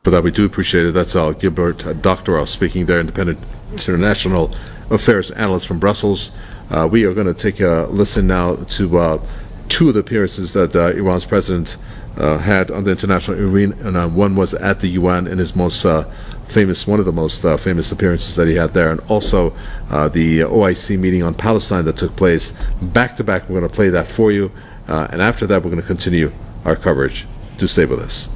For that, we do appreciate it. That's Gilbert Doctorow speaking there, independent international affairs analyst from Brussels. We are going to take a listen now to two of the appearances that Iran's president had on the international arena, and one was at the UN in his most famous, one of the most famous appearances that he had there, and also the OIC meeting on Palestine that took place back to back. We're going to play that for you, and after that, we're going to continue our coverage. Do stay with us.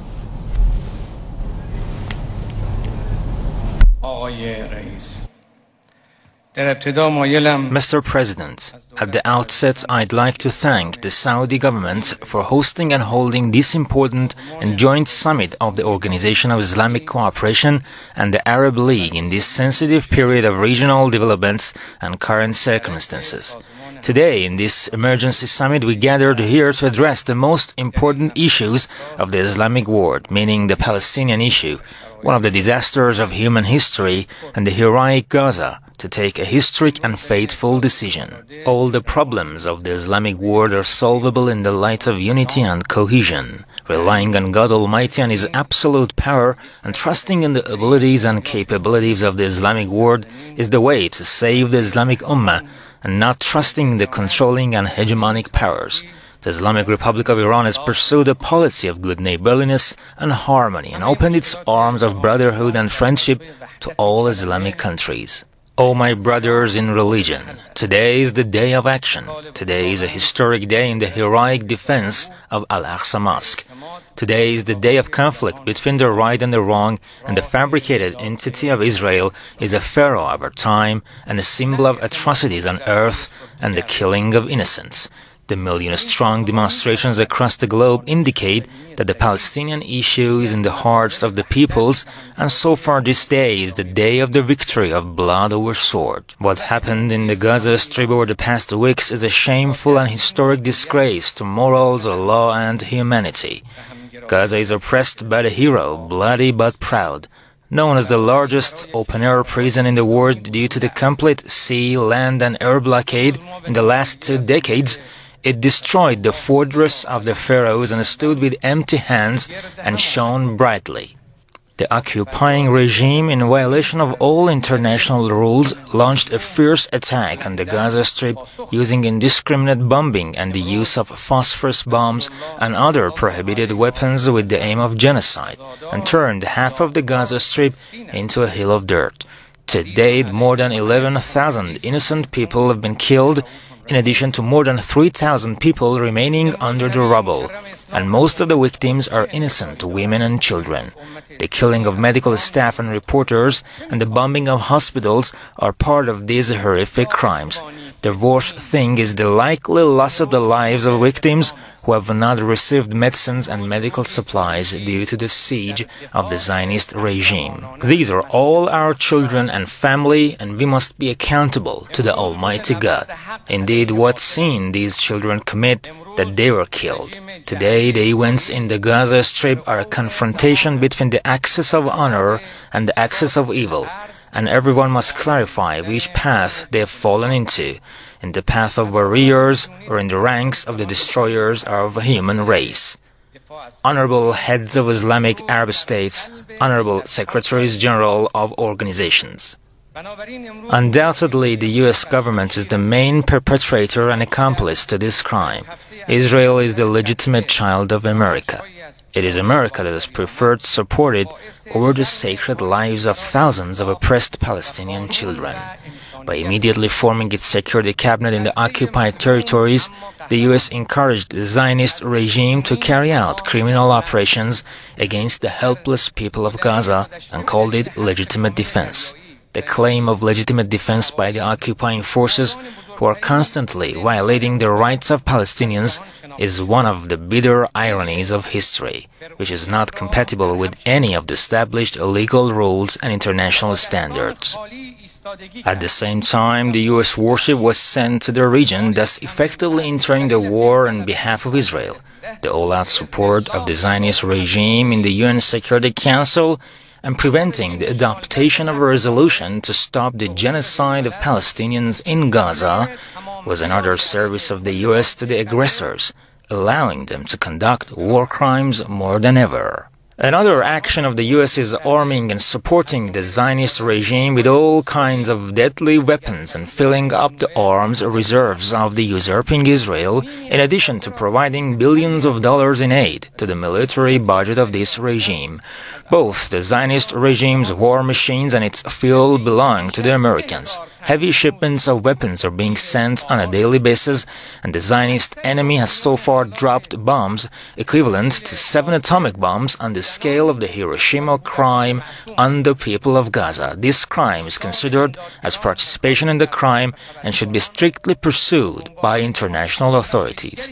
Mr. President, at the outset, I'd like to thank the Saudi government for hosting and holding this important and joint summit of the Organization of Islamic Cooperation and the Arab League in this sensitive period of regional developments and current circumstances. Today, in this emergency summit, we gathered here to address the most important issues of the Islamic world, meaning the Palestinian issue, one of the disasters of human history, and the heroic Gaza, to take a historic and fateful decision. All the problems of the Islamic world are solvable in the light of unity and cohesion. Relying on God Almighty and His absolute power and trusting in the abilities and capabilities of the Islamic world is the way to save the Islamic Ummah, and not trusting in the controlling and hegemonic powers. The Islamic Republic of Iran has pursued a policy of good neighborliness and harmony and opened its arms of brotherhood and friendship to all Islamic countries. O my brothers in religion, today is the day of action. Today is a historic day in the heroic defense of Al-Aqsa Mosque. Today is the day of conflict between the right and the wrong, and the fabricated entity of Israel is a pharaoh of our time and a symbol of atrocities on earth and the killing of innocents. The million-strong demonstrations across the globe indicate that the Palestinian issue is in the hearts of the peoples, and so far this day is the day of the victory of blood over sword. What happened in the Gaza Strip over the past weeks is a shameful and historic disgrace to morals, law, and humanity. Gaza is oppressed by the hero, bloody but proud. Known as the largest open-air prison in the world due to the complete sea, land, and air blockade in the last 2 decades, it destroyed the fortress of the pharaohs and stood with empty hands and shone brightly. The occupying regime, in violation of all international rules, launched a fierce attack on the Gaza Strip using indiscriminate bombing and the use of phosphorus bombs and other prohibited weapons with the aim of genocide, and turned half of the Gaza Strip into a hill of dirt. To date, more than 11,000 innocent people have been killed, in addition to more than 3,000 people remaining under the rubble, and most of the victims are innocent women and children. The killing of medical staff and reporters and the bombing of hospitals are part of these horrific crimes. The worst thing is the likely loss of the lives of victims who have not received medicines and medical supplies due to the siege of the Zionist regime. These are all our children and family, and we must be accountable to the Almighty God. Indeed, what sin these children commit that they were killed. Today, the events in the Gaza Strip are a confrontation between the axis of honor and the axis of evil, and everyone must clarify which path they have fallen into, in the path of warriors or in the ranks of the destroyers of the human race. Honorable heads of Islamic Arab states, honorable secretaries general of organizations. Undoubtedly, the U.S. government is the main perpetrator and accomplice to this crime. Israel is the legitimate child of America. It is America that has preferred to support it over the sacred lives of thousands of oppressed Palestinian children. By immediately forming its security cabinet in the occupied territories, the U.S. encouraged the Zionist regime to carry out criminal operations against the helpless people of Gaza and called it legitimate defense. The claim of legitimate defense by the occupying forces, who are constantly violating the rights of Palestinians, is one of the bitter ironies of history, which is not compatible with any of the established legal rules and international standards. At the same time, the U.S. warship was sent to the region, thus effectively entering the war on behalf of Israel. The all-out support of the Zionist regime in the UN Security Council and preventing the adoption of a resolution to stop the genocide of Palestinians in Gaza was another service of the U.S. to the aggressors, allowing them to conduct war crimes more than ever. Another action of the U.S. is arming and supporting the Zionist regime with all kinds of deadly weapons and filling up the arms reserves of the usurping Israel, in addition to providing billions of dollars in aid to the military budget of this regime. Both the Zionist regime's war machines and its fuel belong to the Americans. Heavy shipments of weapons are being sent on a daily basis, and the Zionist enemy has so far dropped bombs equivalent to 7 atomic bombs on the scale of the Hiroshima crime on the people of Gaza. This crime is considered as participation in the crime and should be strictly pursued by international authorities.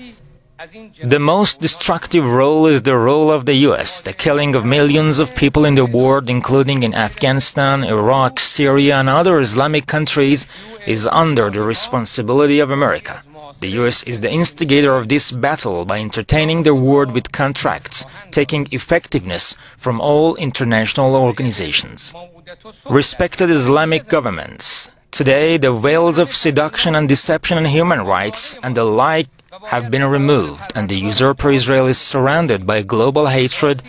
The most destructive role is the role of the U.S. The killing of millions of people in the world, including in Afghanistan, Iraq, Syria, and other Islamic countries, is under the responsibility of America. The U.S. is the instigator of this battle by entertaining the world with contracts, taking effectiveness from all international organizations. Respected Islamic governments, today the veils of seduction and deception and human rights and the like have been removed, and the usurper Israel is surrounded by global hatred,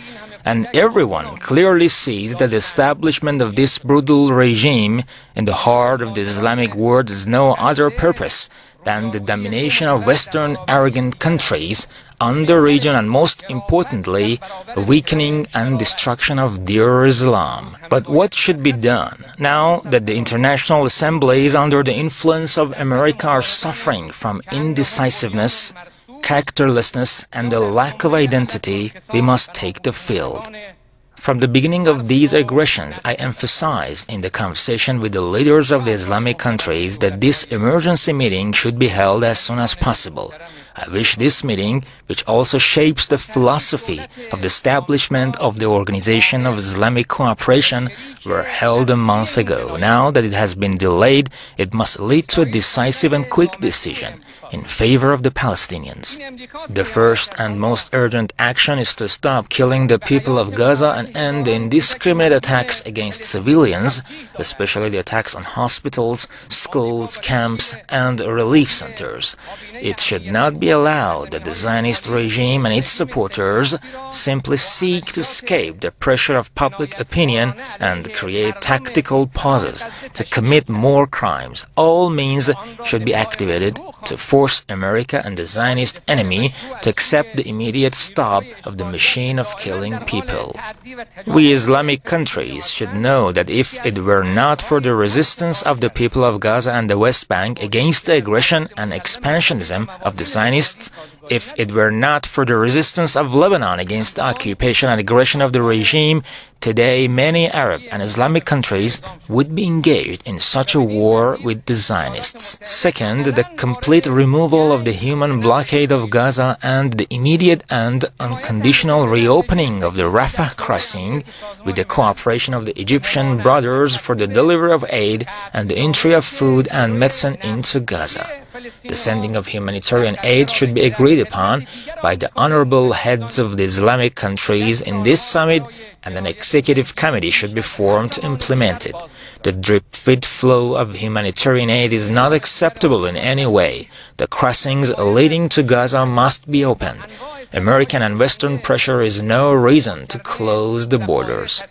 and everyone clearly sees that the establishment of this brutal regime in the heart of the Islamic world has no other purpose than the domination of Western arrogant countries on the region, and most importantly, weakening and destruction of dear Islam. But what should be done now that the international assemblies under the influence of America are suffering from indecisiveness, characterlessness, and a lack of identity? We must take the field. From the beginning of these aggressions, I emphasized in the conversation with the leaders of the Islamic countries that this emergency meeting should be held as soon as possible. I wish this meeting, which also shapes the philosophy of the establishment of the Organization of Islamic Cooperation, were held a month ago. Now that it has been delayed, it must lead to a decisive and quick decision in favor of the Palestinians. The first and most urgent action is to stop killing the people of Gaza and end the indiscriminate attacks against civilians, especially the attacks on hospitals, schools, camps, and relief centers. It should not be be allowed that the Zionist regime and its supporters simply seek to escape the pressure of public opinion and create tactical pauses to commit more crimes. All means should be activated to force America and the Zionist enemy to accept the immediate stop of the machine of killing people. We Islamic countries should know that if it were not for the resistance of the people of Gaza and the West Bank against the aggression and expansionism of the Zionists, if it were not for the resistance of Lebanon against the occupation and aggression of the regime, today many Arab and Islamic countries would be engaged in such a war with the Zionists. Second, the complete removal of the human blockade of Gaza and the immediate and unconditional reopening of the Rafah crossing with the cooperation of the Egyptian brothers for the delivery of aid and the entry of food and medicine into Gaza. The sending of humanitarian aid should be agreed upon by the honorable heads of the Islamic countries in this summit, and an executive committee should be formed to implement it. The drip-feed flow of humanitarian aid is not acceptable in any way. The crossings leading to Gaza must be opened. American and Western pressure is no reason to close the borders.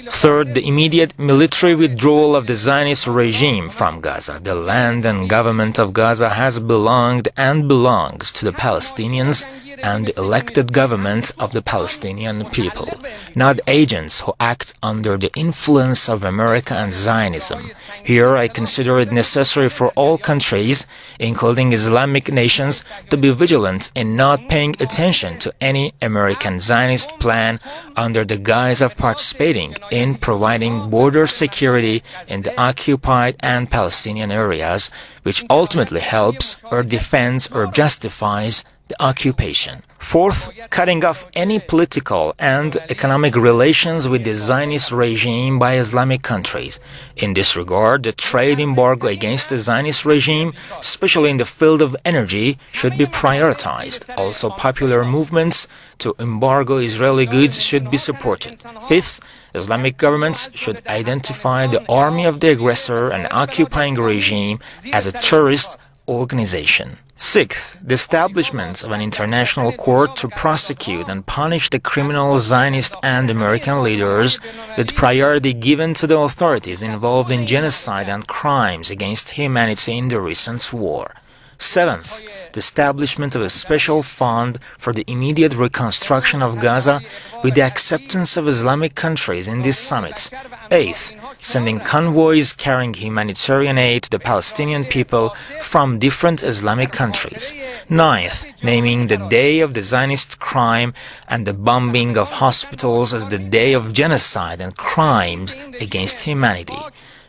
Third, the immediate military withdrawal of the Zionist regime from Gaza. The land and government of Gaza has belonged and belongs to the Palestinians and the elected government of the Palestinian people, not agents who act under the influence of America and Zionism. Here, I consider it necessary for all countries, including Islamic nations, to be vigilant in not paying attention to any American Zionist plan under the guise of participating in providing border security in the occupied and Palestinian areas, which ultimately helps or defends or justifies the occupation. Fourth, cutting off any political and economic relations with the Zionist regime by Islamic countries. In this regard, the trade embargo against the Zionist regime, especially in the field of energy, should be prioritized. Also, popular movements to embargo Israeli goods should be supported. Fifth, Islamic governments should identify the army of the aggressor and occupying regime as a terrorist organization. Sixth, the establishment of an international court to prosecute and punish the criminal Zionist and American leaders, with priority given to the authorities involved in genocide and crimes against humanity in the recent war. Seventh, the establishment of a special fund for the immediate reconstruction of Gaza with the acceptance of Islamic countries in this summit. Eighth, sending convoys carrying humanitarian aid to the Palestinian people from different Islamic countries. Ninth, naming the day of the Zionist crime and the bombing of hospitals as the day of genocide and crimes against humanity.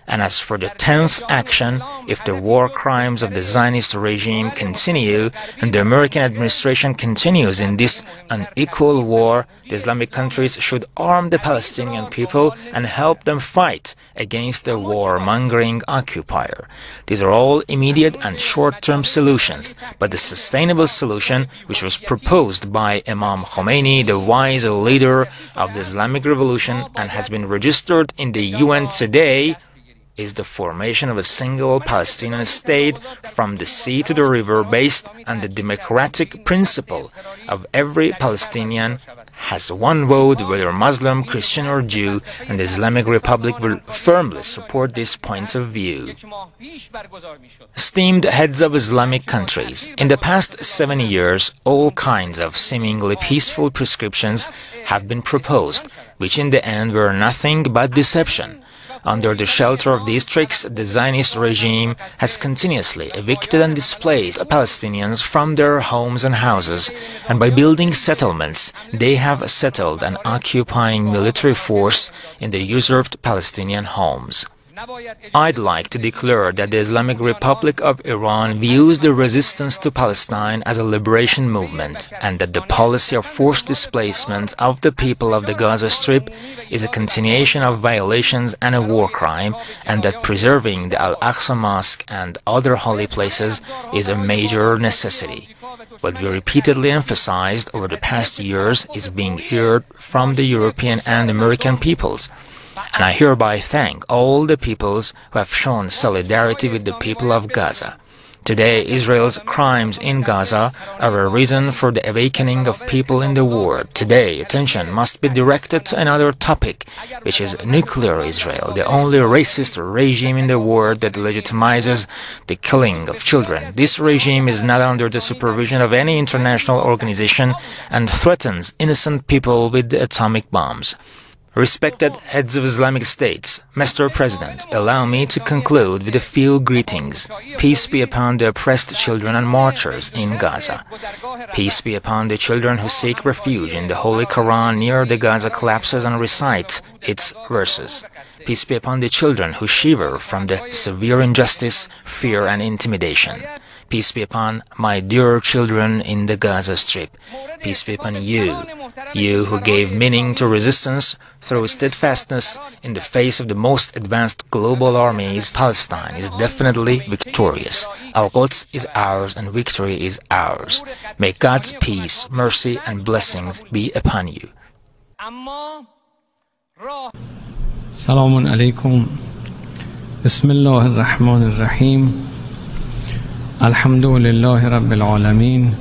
And as for the 10th action, if the war crimes of the Zionist regime continue and the American administration continues in this unequal war, the Islamic countries should arm the Palestinian people and help them fight against the warmongering occupier. These are all immediate and short-term solutions, but the sustainable solution, which was proposed by Imam Khomeini, the wise leader of the Islamic Revolution, and has been registered in the UN today, is the formation of a single Palestinian state from the sea to the river, based on the democratic principle of every Palestinian has one vote, whether Muslim, Christian or Jew, and the Islamic Republic will firmly support this point of view. Esteemed heads of Islamic countries, in the past 70 years, all kinds of seemingly peaceful prescriptions have been proposed, which in the end were nothing but deception. Under the shelter of these tricks, the Zionist regime has continuously evicted and displaced Palestinians from their homes and houses, and by building settlements, they have settled an occupying military force in the usurped Palestinian homes. I'd like to declare that the Islamic Republic of Iran views the resistance to Palestine as a liberation movement, and that the policy of forced displacement of the people of the Gaza Strip is a continuation of violations and a war crime, and that preserving the Al-Aqsa Mosque and other holy places is a major necessity. What we repeatedly emphasized over the past years is being heard from the European and American peoples. And I hereby thank all the peoples who have shown solidarity with the people of Gaza. Today, Israel's crimes in Gaza are a reason for the awakening of people in the world. Today, attention must be directed to another topic, which is nuclear Israel, the only racist regime in the world that legitimizes the killing of children. This regime is not under the supervision of any international organization and threatens innocent people with atomic bombs. Respected heads of Islamic states, Mr. President, allow me to conclude with a few greetings. Peace be upon the oppressed children and martyrs in Gaza. Peace be upon the children who seek refuge in the Holy Quran near the Gaza collapses and recite its verses. Peace be upon the children who shiver from the severe injustice, fear and intimidation. Peace be upon my dear children in the Gaza Strip. Peace be upon you, you who gave meaning to resistance through steadfastness in the face of the most advanced global armies. Palestine is definitely victorious. Al-Quds is ours and victory is ours. May God's peace, mercy and blessings be upon you. Salamun alaikum. Bismillah ar-Rahman ar-Rahim. Alhamdulillah Rabbil Alameen.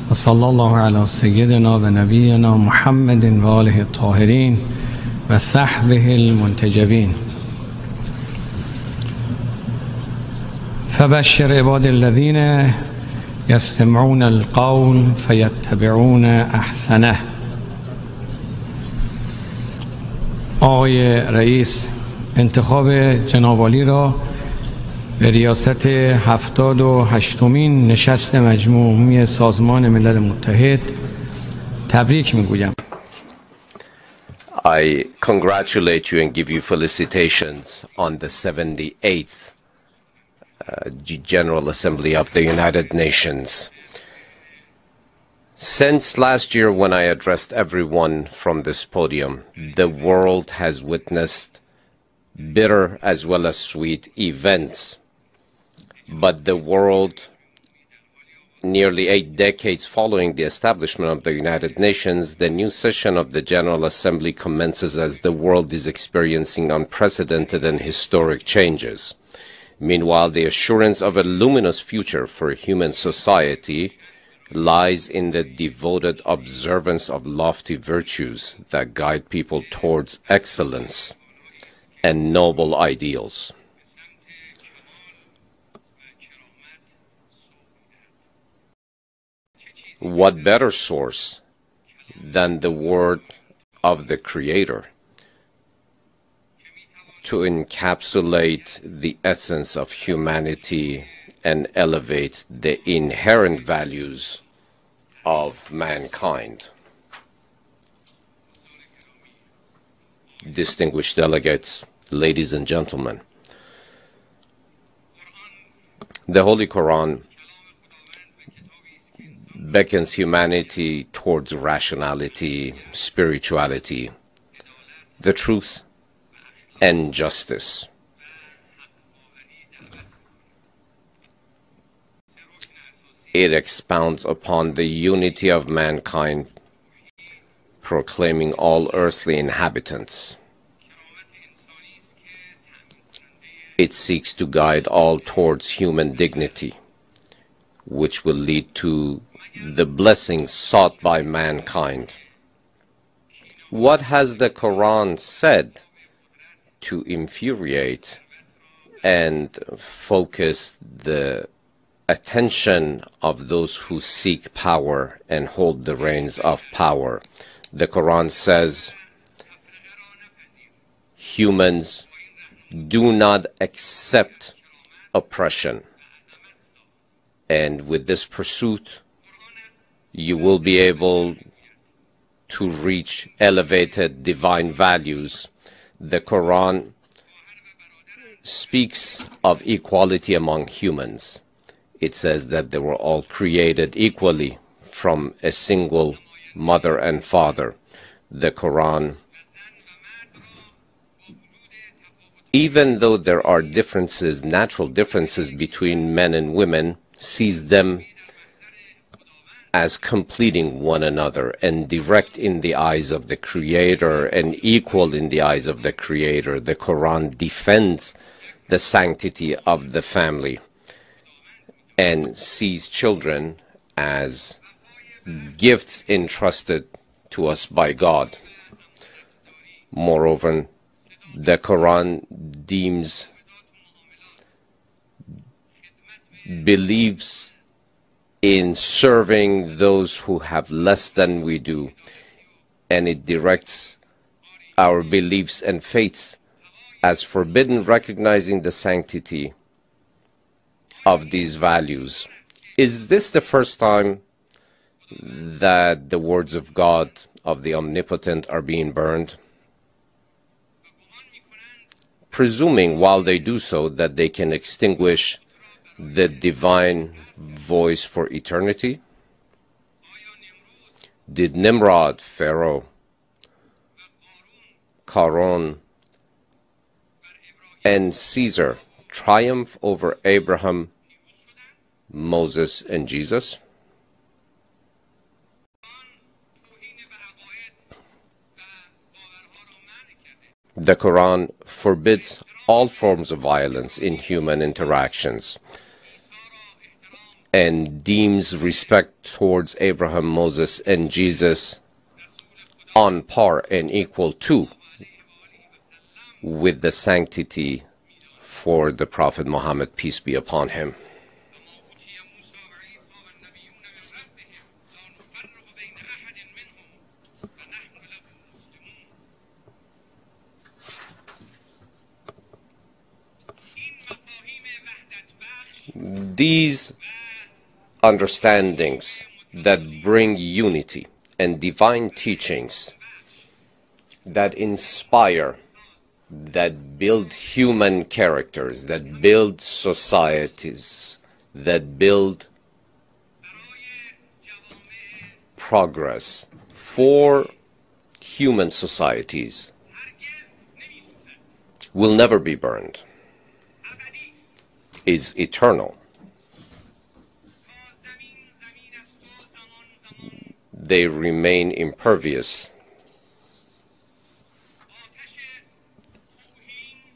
Wa sallallahu ala Sayyidina wa Nabiyyina Muhammadin wa alihi at-tahirin wa sahbihi al-muntajabin. فبشر عباد الذين يستمعون القول فيتبعون أحسنه. آقای رئیس، انتخاب جناب عالی را به ریاست 78مین نشست مجمع عمومی سازمان ملل متحد تبریک میگویم. I congratulate you and give you felicitations on the 78th General Assembly of the United Nations. Since last year when I addressed everyone from this podium, the world has witnessed bitter as well as sweet events. But the world, nearly 8 decades following the establishment of the United Nations, the new session of the General Assembly commences as the world is experiencing unprecedented and historic changes. Meanwhile, the assurance of a luminous future for human society lies in the devoted observance of lofty virtues that guide people towards excellence and noble ideals. What better source than the word of the Creator to encapsulate the essence of humanity and elevate the inherent values of mankind? Distinguished delegates, ladies and gentlemen, the Holy Quran beckons humanity towards rationality, spirituality, the truth, and justice. It expounds upon the unity of mankind, proclaiming all earthly inhabitants. It seeks to guide all towards human dignity, which will lead to the blessings sought by mankind. What has the Quran said to infuriate and focus the attention of those who seek power and hold the reins of power? The Quran says, humans do not accept oppression. And with this pursuit, you will be able to reach elevated divine values. The Quran speaks of equality among humans. It says that they were all created equally from a single mother and father. The Quran, even though there are differences, natural differences between men and women, sees them as completing one another and direct in the eyes of the Creator and equal in the eyes of the Creator. The Quran defends the sanctity of the family. and sees children as gifts entrusted to us by God. Moreover, the Quran believes in serving those who have less than we do, and it directs our beliefs and faiths as forbidden, recognizing the sanctity of these values. Is this the first time that the words of God, of the Omnipotent, are being burned? Presuming while they do so that they can extinguish the divine voice for eternity? Did Nimrod, Pharaoh, Qarun, and Caesar triumph over Abraham, Moses, and Jesus? The Quran forbids all forms of violence in human interactions and deems respect towards Abraham, Moses, and Jesus on par and equal to with the sanctity for the Prophet Muhammad, peace be upon him. These understandings that bring unity and divine teachings that inspire, that build human characters, that build societies, that build progress for human societies will never be burned, is eternal. They remain impervious.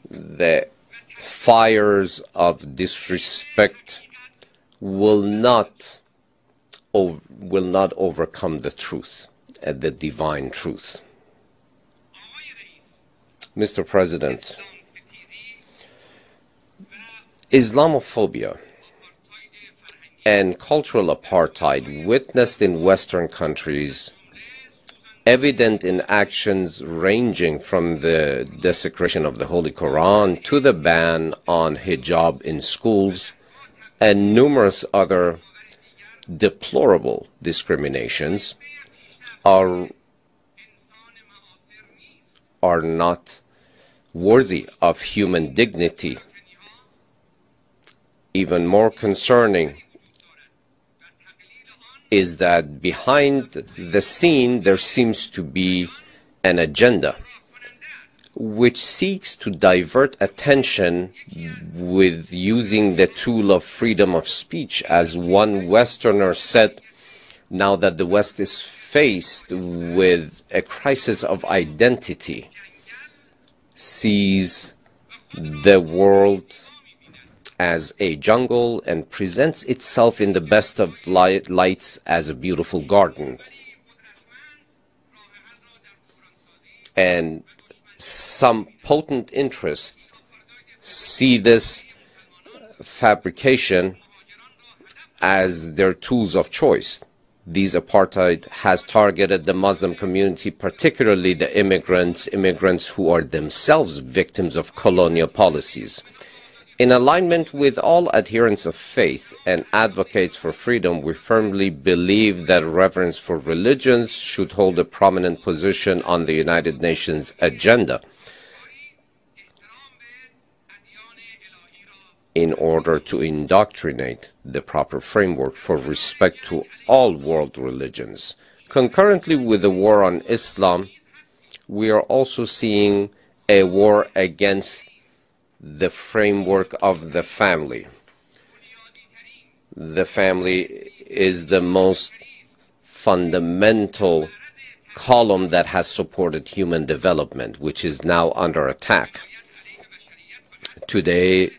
The fires of disrespect will not overcome the truth, the divine truth. Mr. President, Islamophobia and cultural apartheid witnessed in Western countries, evident in actions ranging from the desecration of the Holy Quran to the ban on hijab in schools and numerous other deplorable discriminations, are not worthy of human dignity. Even more concerning is that behind the scene there seems to be an agenda which seeks to divert attention with using the tool of freedom of speech. As one Westerner said, now that the West is faced with a crisis of identity, sees the world as a jungle and presents itself in the best of lights as a beautiful garden. And some potent interests see this fabrication as their tools of choice. These apartheid has targeted the Muslim community, particularly the immigrants who are themselves victims of colonial policies. In alignment with all adherents of faith and advocates for freedom, we firmly believe that reverence for religions should hold a prominent position on the United Nations agenda in order to indoctrinate the proper framework for respect to all world religions. Concurrently with the war on Islam, we are also seeing a war against the framework of the family. The family is the most fundamental column that has supported human development, which is now under attack. Today,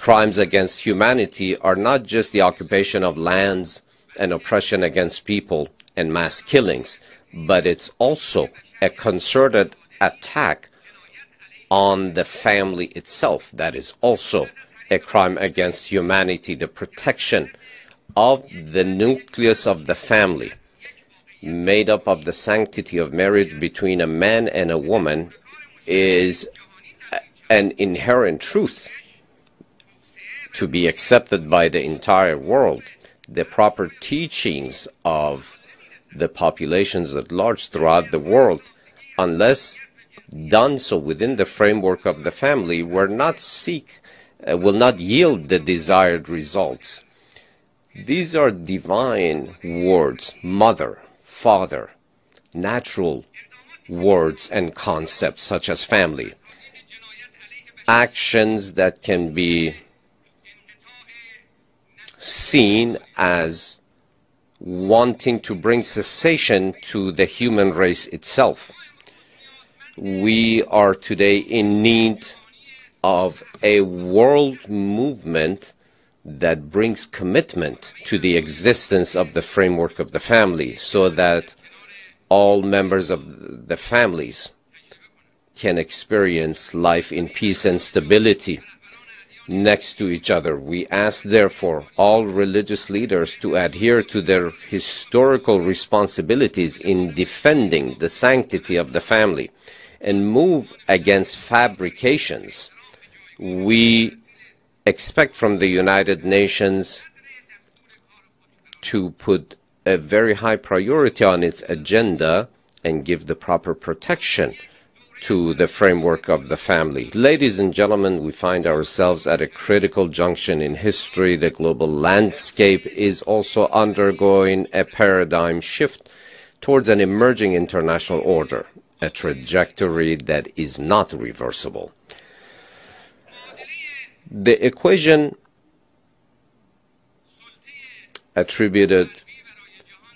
Crimes against humanity are not just the occupation of lands and oppression against people and mass killings, but it's also a concerted attack on the family itself. That is also a crime against humanity. The protection of the nucleus of the family, made up of the sanctity of marriage between a man and a woman, is an inherent truth to be accepted by the entire world. The proper teachings of the populations at large throughout the world, unless done so within the framework of the family, will not yield the desired results. These are divine words, mother, father, natural words and concepts such as family. Actions that can be seen as wanting to bring cessation to the human race itself. We are today in need of a world movement that brings commitment to the existence of the framework of the family, so that all members of the families can experience life in peace and stability next to each other. We ask, therefore, all religious leaders to adhere to their historical responsibilities in defending the sanctity of the family and move against fabrications. We expect from the United Nations to put a very high priority on its agenda and give the proper protection to the framework of the family. Ladies and gentlemen, we find ourselves at a critical junction in history. The global landscape is also undergoing a paradigm shift towards an emerging international order, a trajectory that is not reversible. The equation attributed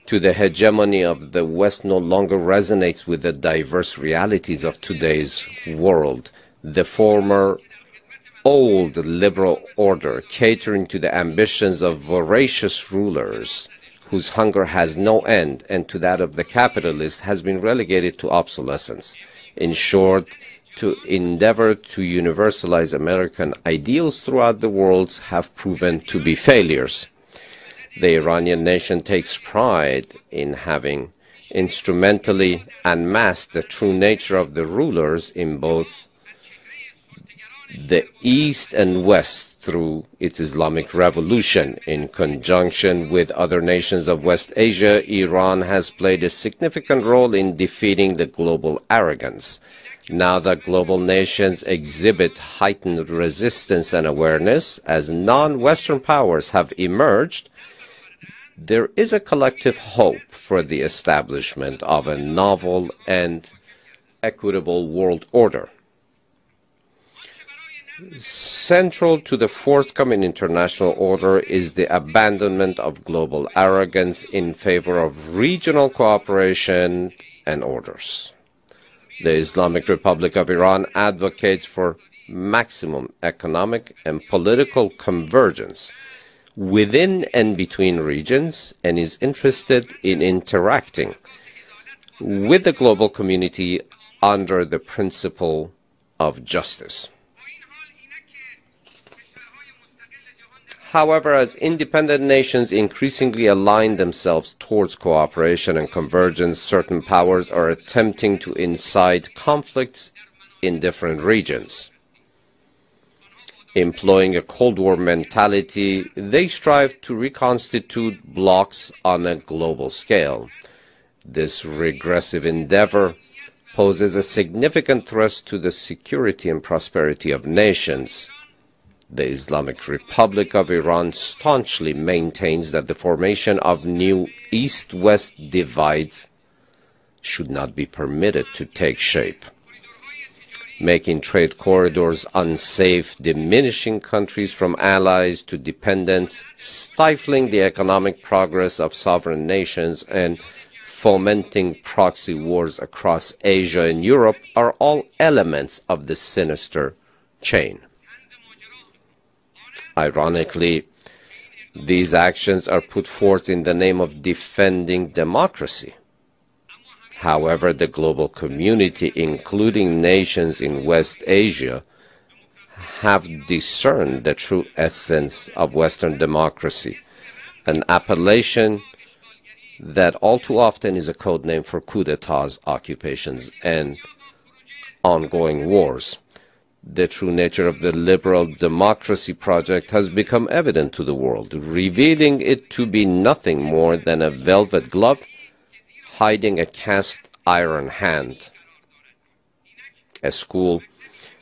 to the hegemony of the West no longer resonates with the diverse realities of today's world. The former old liberal order, catering to the ambitions of voracious rulers whose hunger has no end, and to that of the capitalist, has been relegated to obsolescence. In short, to endeavor to universalize American ideals throughout the world have proven to be failures. The Iranian nation takes pride in having instrumentally unmasked the true nature of the rulers in both the East and West through its Islamic revolution. In conjunction with other nations of West Asia, Iran has played a significant role in defeating the global arrogance. Now that global nations exhibit heightened resistance and awareness as non-Western powers have emerged, there is a collective hope for the establishment of a novel and equitable world order. Central to the forthcoming international order is the abandonment of global arrogance in favor of regional cooperation and orders. The Islamic Republic of Iran advocates for maximum economic and political convergence within and between regions, and is interested in interacting with the global community under the principle of justice. However, as independent nations increasingly align themselves towards cooperation and convergence, certain powers are attempting to incite conflicts in different regions. Employing a Cold War mentality, they strive to reconstitute blocs on a global scale. This regressive endeavor poses a significant threat to the security and prosperity of nations. The Islamic Republic of Iran staunchly maintains that the formation of new East-West divides should not be permitted to take shape, making trade corridors unsafe, diminishing countries from allies to dependents, stifling the economic progress of sovereign nations, and fomenting proxy wars across Asia and Europe are all elements of this sinister chain. Ironically, these actions are put forth in the name of defending democracy. However, the global community, including nations in West Asia, have discerned the true essence of Western democracy, an appellation that all too often is a code name for coups d'etats, occupations, and ongoing wars. The true nature of the liberal democracy project has become evident to the world, revealing it to be nothing more than a velvet glove hiding a cast iron hand. A school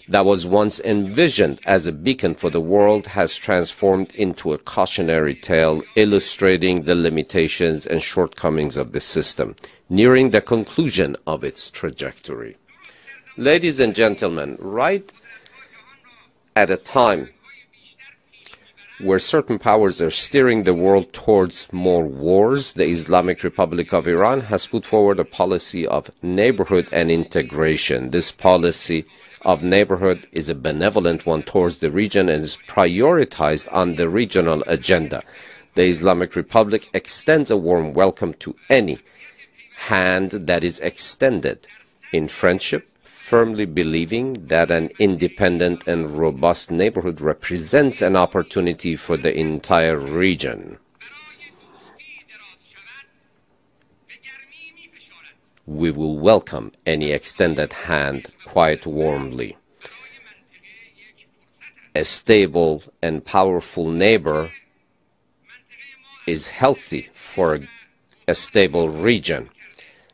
that was once envisioned as a beacon for the world has transformed into a cautionary tale illustrating the limitations and shortcomings of the system, nearing the conclusion of its trajectory. Ladies and gentlemen, right at a time where certain powers are steering the world towards more wars, the Islamic Republic of Iran has put forward a policy of neighborhood and integration. This policy of neighborhood is a benevolent one towards the region and is prioritized on the regional agenda. The Islamic Republic extends a warm welcome to any hand that is extended in friendship, firmly believing that an independent and robust neighborhood represents an opportunity for the entire region. We will welcome any extended hand quite warmly. A stable and powerful neighbor is healthy for a stable region.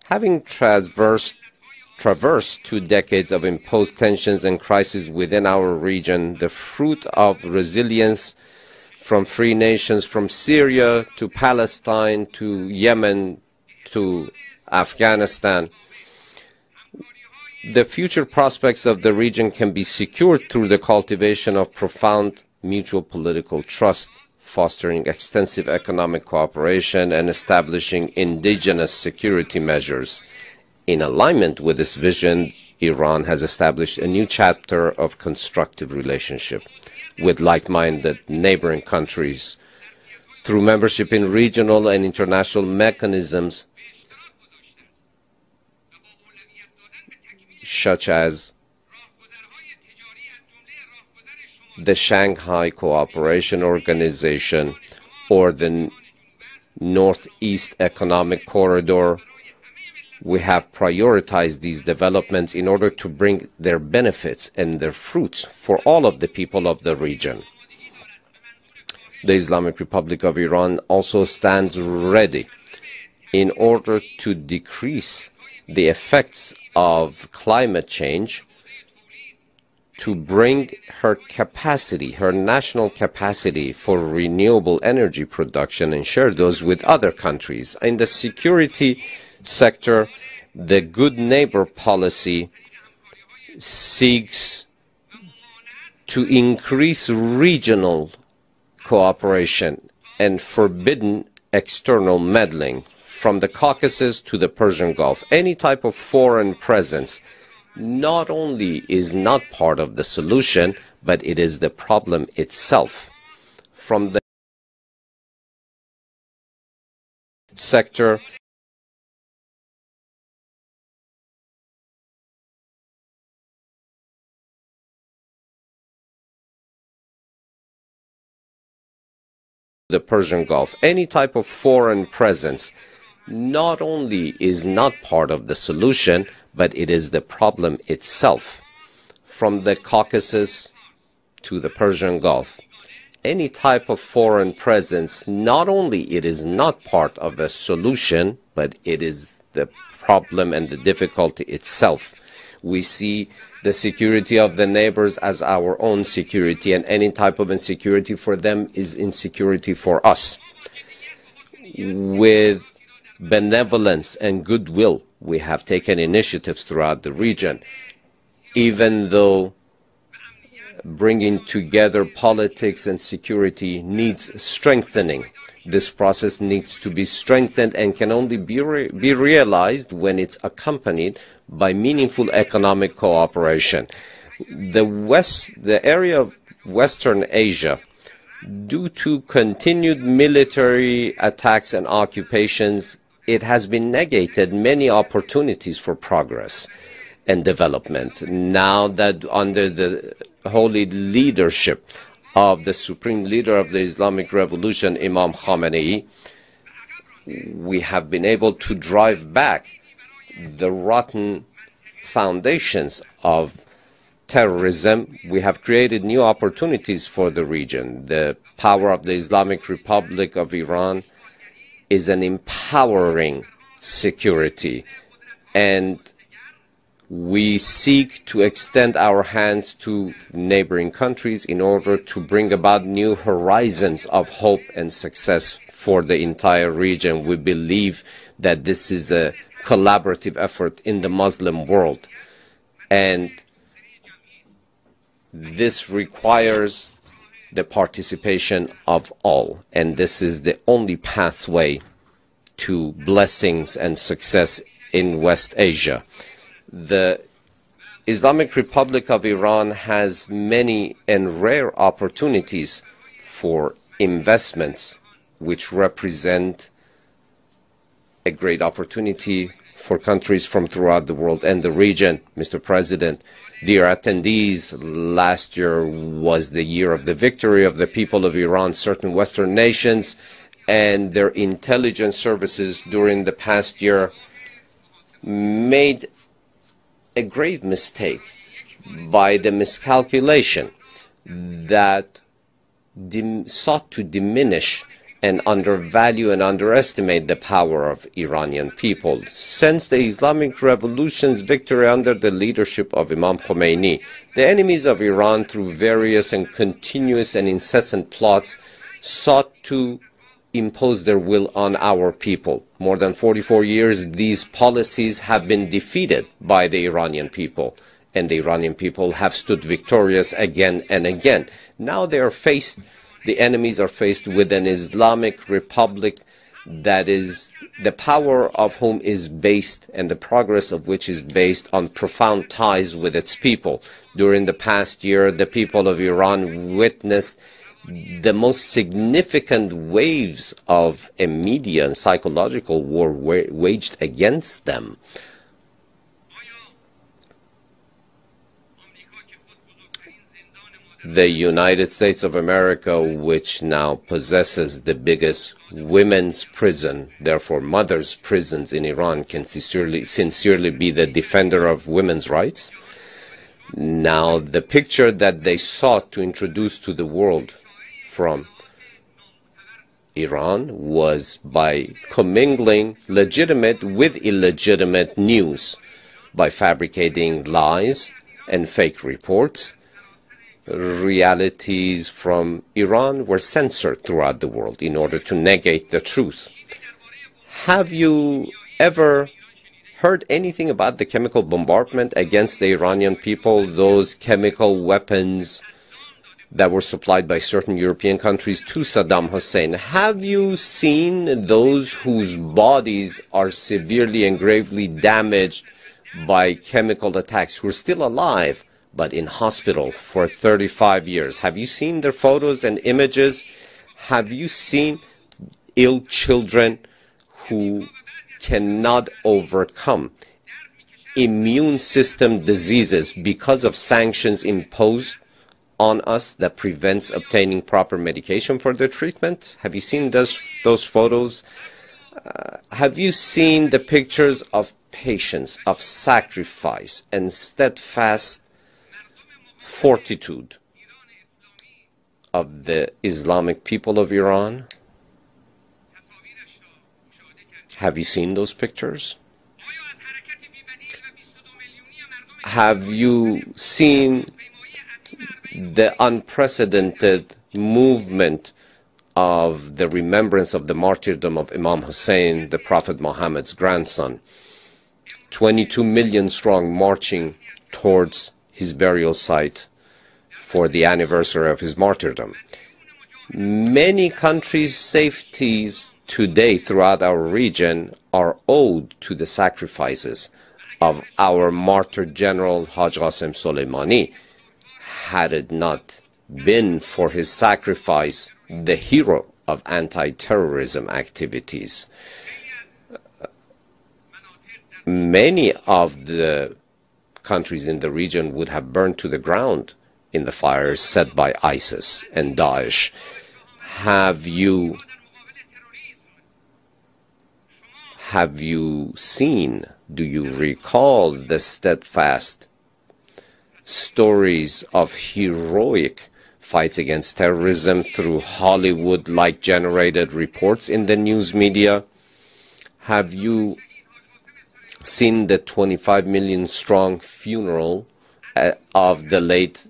Having traversed 2 decades of imposed tensions and crises within our region, the fruit of resilience from free nations from Syria to Palestine to Yemen to Afghanistan, the future prospects of the region can be secured through the cultivation of profound mutual political trust, fostering extensive economic cooperation, and establishing indigenous security measures. In alignment with this vision, Iran has established a new chapter of constructive relationship with like-minded neighboring countries through membership in regional and international mechanisms such as the Shanghai Cooperation Organization or the Northeast Economic Corridor. We have prioritized these developments in order to bring their benefits and their fruits for all of the people of the region. The Islamic Republic of Iran also stands ready in order to decrease the effects of climate change, to bring her capacity, her national capacity for renewable energy production and share those with other countries. In the security sector, the good neighbor policy seeks to increase regional cooperation and forbidden external meddling from the Caucasus to the Persian Gulf. Any type of foreign presence not only is not part of the solution, but it is the problem itself. From the sector, the Persian Gulf, any type of foreign presence not only is not part of the solution, but it is the problem itself. From the Caucasus to the Persian Gulf, any type of foreign presence, not only it is not part of the solution, but it is the problem and the difficulty itself. We see the security of the neighbors as our own security, and any type of insecurity for them is insecurity for us. With benevolence and goodwill, we have taken initiatives throughout the region, even though bringing together politics and security needs strengthening. This process needs to be strengthened and can only be realized when it's accompanied by meaningful economic cooperation. The area of Western Asia Due to continued military attacks and occupations, it has been negated many opportunities for progress and development. Now that under the holy leadership of the supreme leader of the Islamic Revolution, Imam Khamenei, we have been able to drive back the rotten foundations of terrorism. We have created new opportunities for the region. The power of the Islamic Republic of Iran is an empowering security, and we seek to extend our hands to neighboring countries in order to bring about new horizons of hope and success for the entire region. We believe that this is a collaborative effort in the Muslim world, and this requires the participation of all, and this is the only pathway to blessings and success in West Asia. The Islamic Republic of Iran has many and rare opportunities for investments, which represent a great opportunity for countries from throughout the world and the region. Mr. President, dear attendees, last year was the year of the victory of the people of Iran. Certain Western nations and their intelligence services during the past year made a grave mistake by the miscalculation that sought to diminish and undervalue and underestimate the power of Iranian people. Since the Islamic Revolution's victory under the leadership of Imam Khomeini, the enemies of Iran, through various and continuous and incessant plots, sought to impose their will on our people. More than 44 years, these policies have been defeated by the Iranian people, and the Iranian people have stood victorious again and again. Now they are faced, the enemies are faced with an Islamic Republic that is, the power of whom is based, and the progress of which is based on profound ties with its people. During the past year, the people of Iran witnessed the most significant waves of a media and psychological war waged against them. The United States of America, which now possesses the biggest women's prison, therefore mothers' prisons in Iran, can sincerely be the defender of women's rights. Now, the picture that they sought to introduce to the world from Iran was by commingling legitimate with illegitimate news, by fabricating lies and fake reports. Realities from Iran were censored throughout the world in order to negate the truth. Have you ever heard anything about the chemical bombardment against the Iranian people, those chemical weapons that were supplied by certain European countries to Saddam Hussein? Have you seen those whose bodies are severely and gravely damaged by chemical attacks, who are still alive but in hospital for 35 years? Have you seen their photos and images? Have you seen ill children who cannot overcome immune system diseases because of sanctions imposed on us that prevents obtaining proper medication for their treatment? Have you seen those photos? Have you seen the pictures of patience, of sacrifice, and steadfast fortitude of the Islamic people of Iran? Have you seen those pictures? Have you seen the unprecedented movement of the remembrance of the martyrdom of Imam Husain, the Prophet Muhammad's grandson? 22 million strong marching towards his burial site for the anniversary of his martyrdom. Many countries' safeties today throughout our region are owed to the sacrifices of our martyr general Haj Qasem Soleimani. Had it not been for his sacrifice the hero of anti-terrorism activities. Many of the countries in the region would have burned to the ground in the fires set by ISIS and Daesh. Have you seen, do you recall the steadfast stories of heroic fights against terrorism through Hollywood-like generated reports in the news media? Have you seen the 25 million strong funeral of the late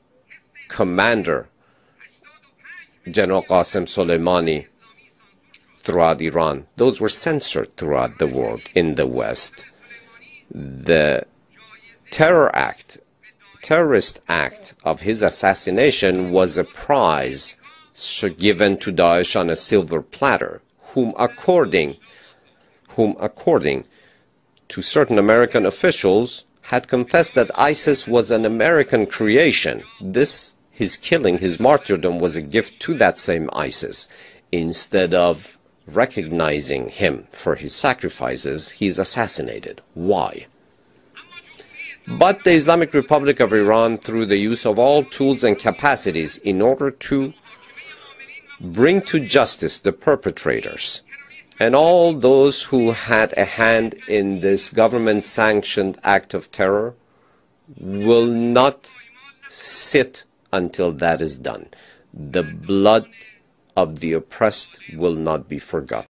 commander, General Qasem Soleimani, throughout Iran? Those were censored throughout the world in the West. The terrorist act of his assassination was a prize given to Daesh on a silver platter, whom according to certain American officials had confessed that ISIS was an American creation. His killing, his martyrdom, was a gift to that same ISIS. Instead of recognizing him for his sacrifices, he is assassinated. Why? But the Islamic Republic of Iran, through the use of all tools and capacities in order to bring to justice the perpetrators and all those who had a hand in this government-sanctioned act of terror, will not sit until that is done. The blood of the oppressed will not be forgotten.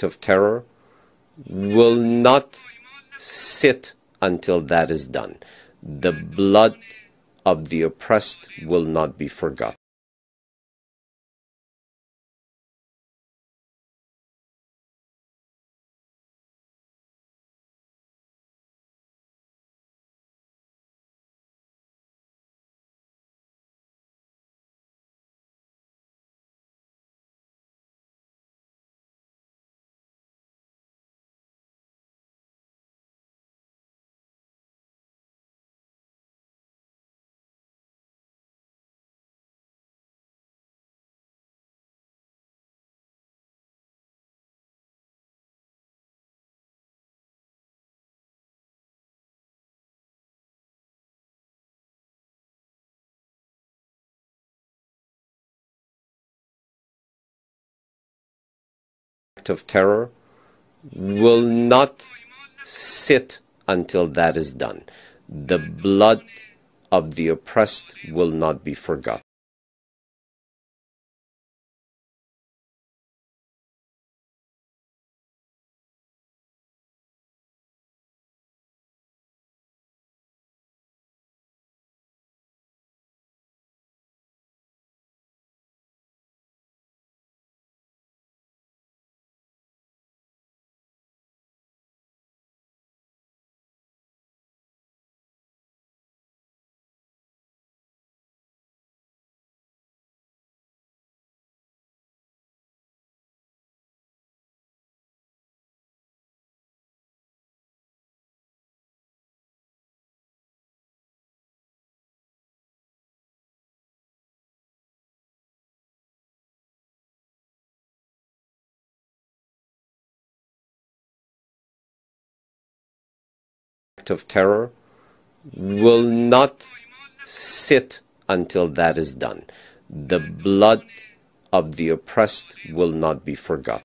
Of terror will not sit until that is done. The blood of the oppressed will not be forgotten. Of terror will not sit until that is done. The blood of the oppressed will not be forgotten. act of terror will not sit until that is done. The blood of the oppressed will not be forgotten.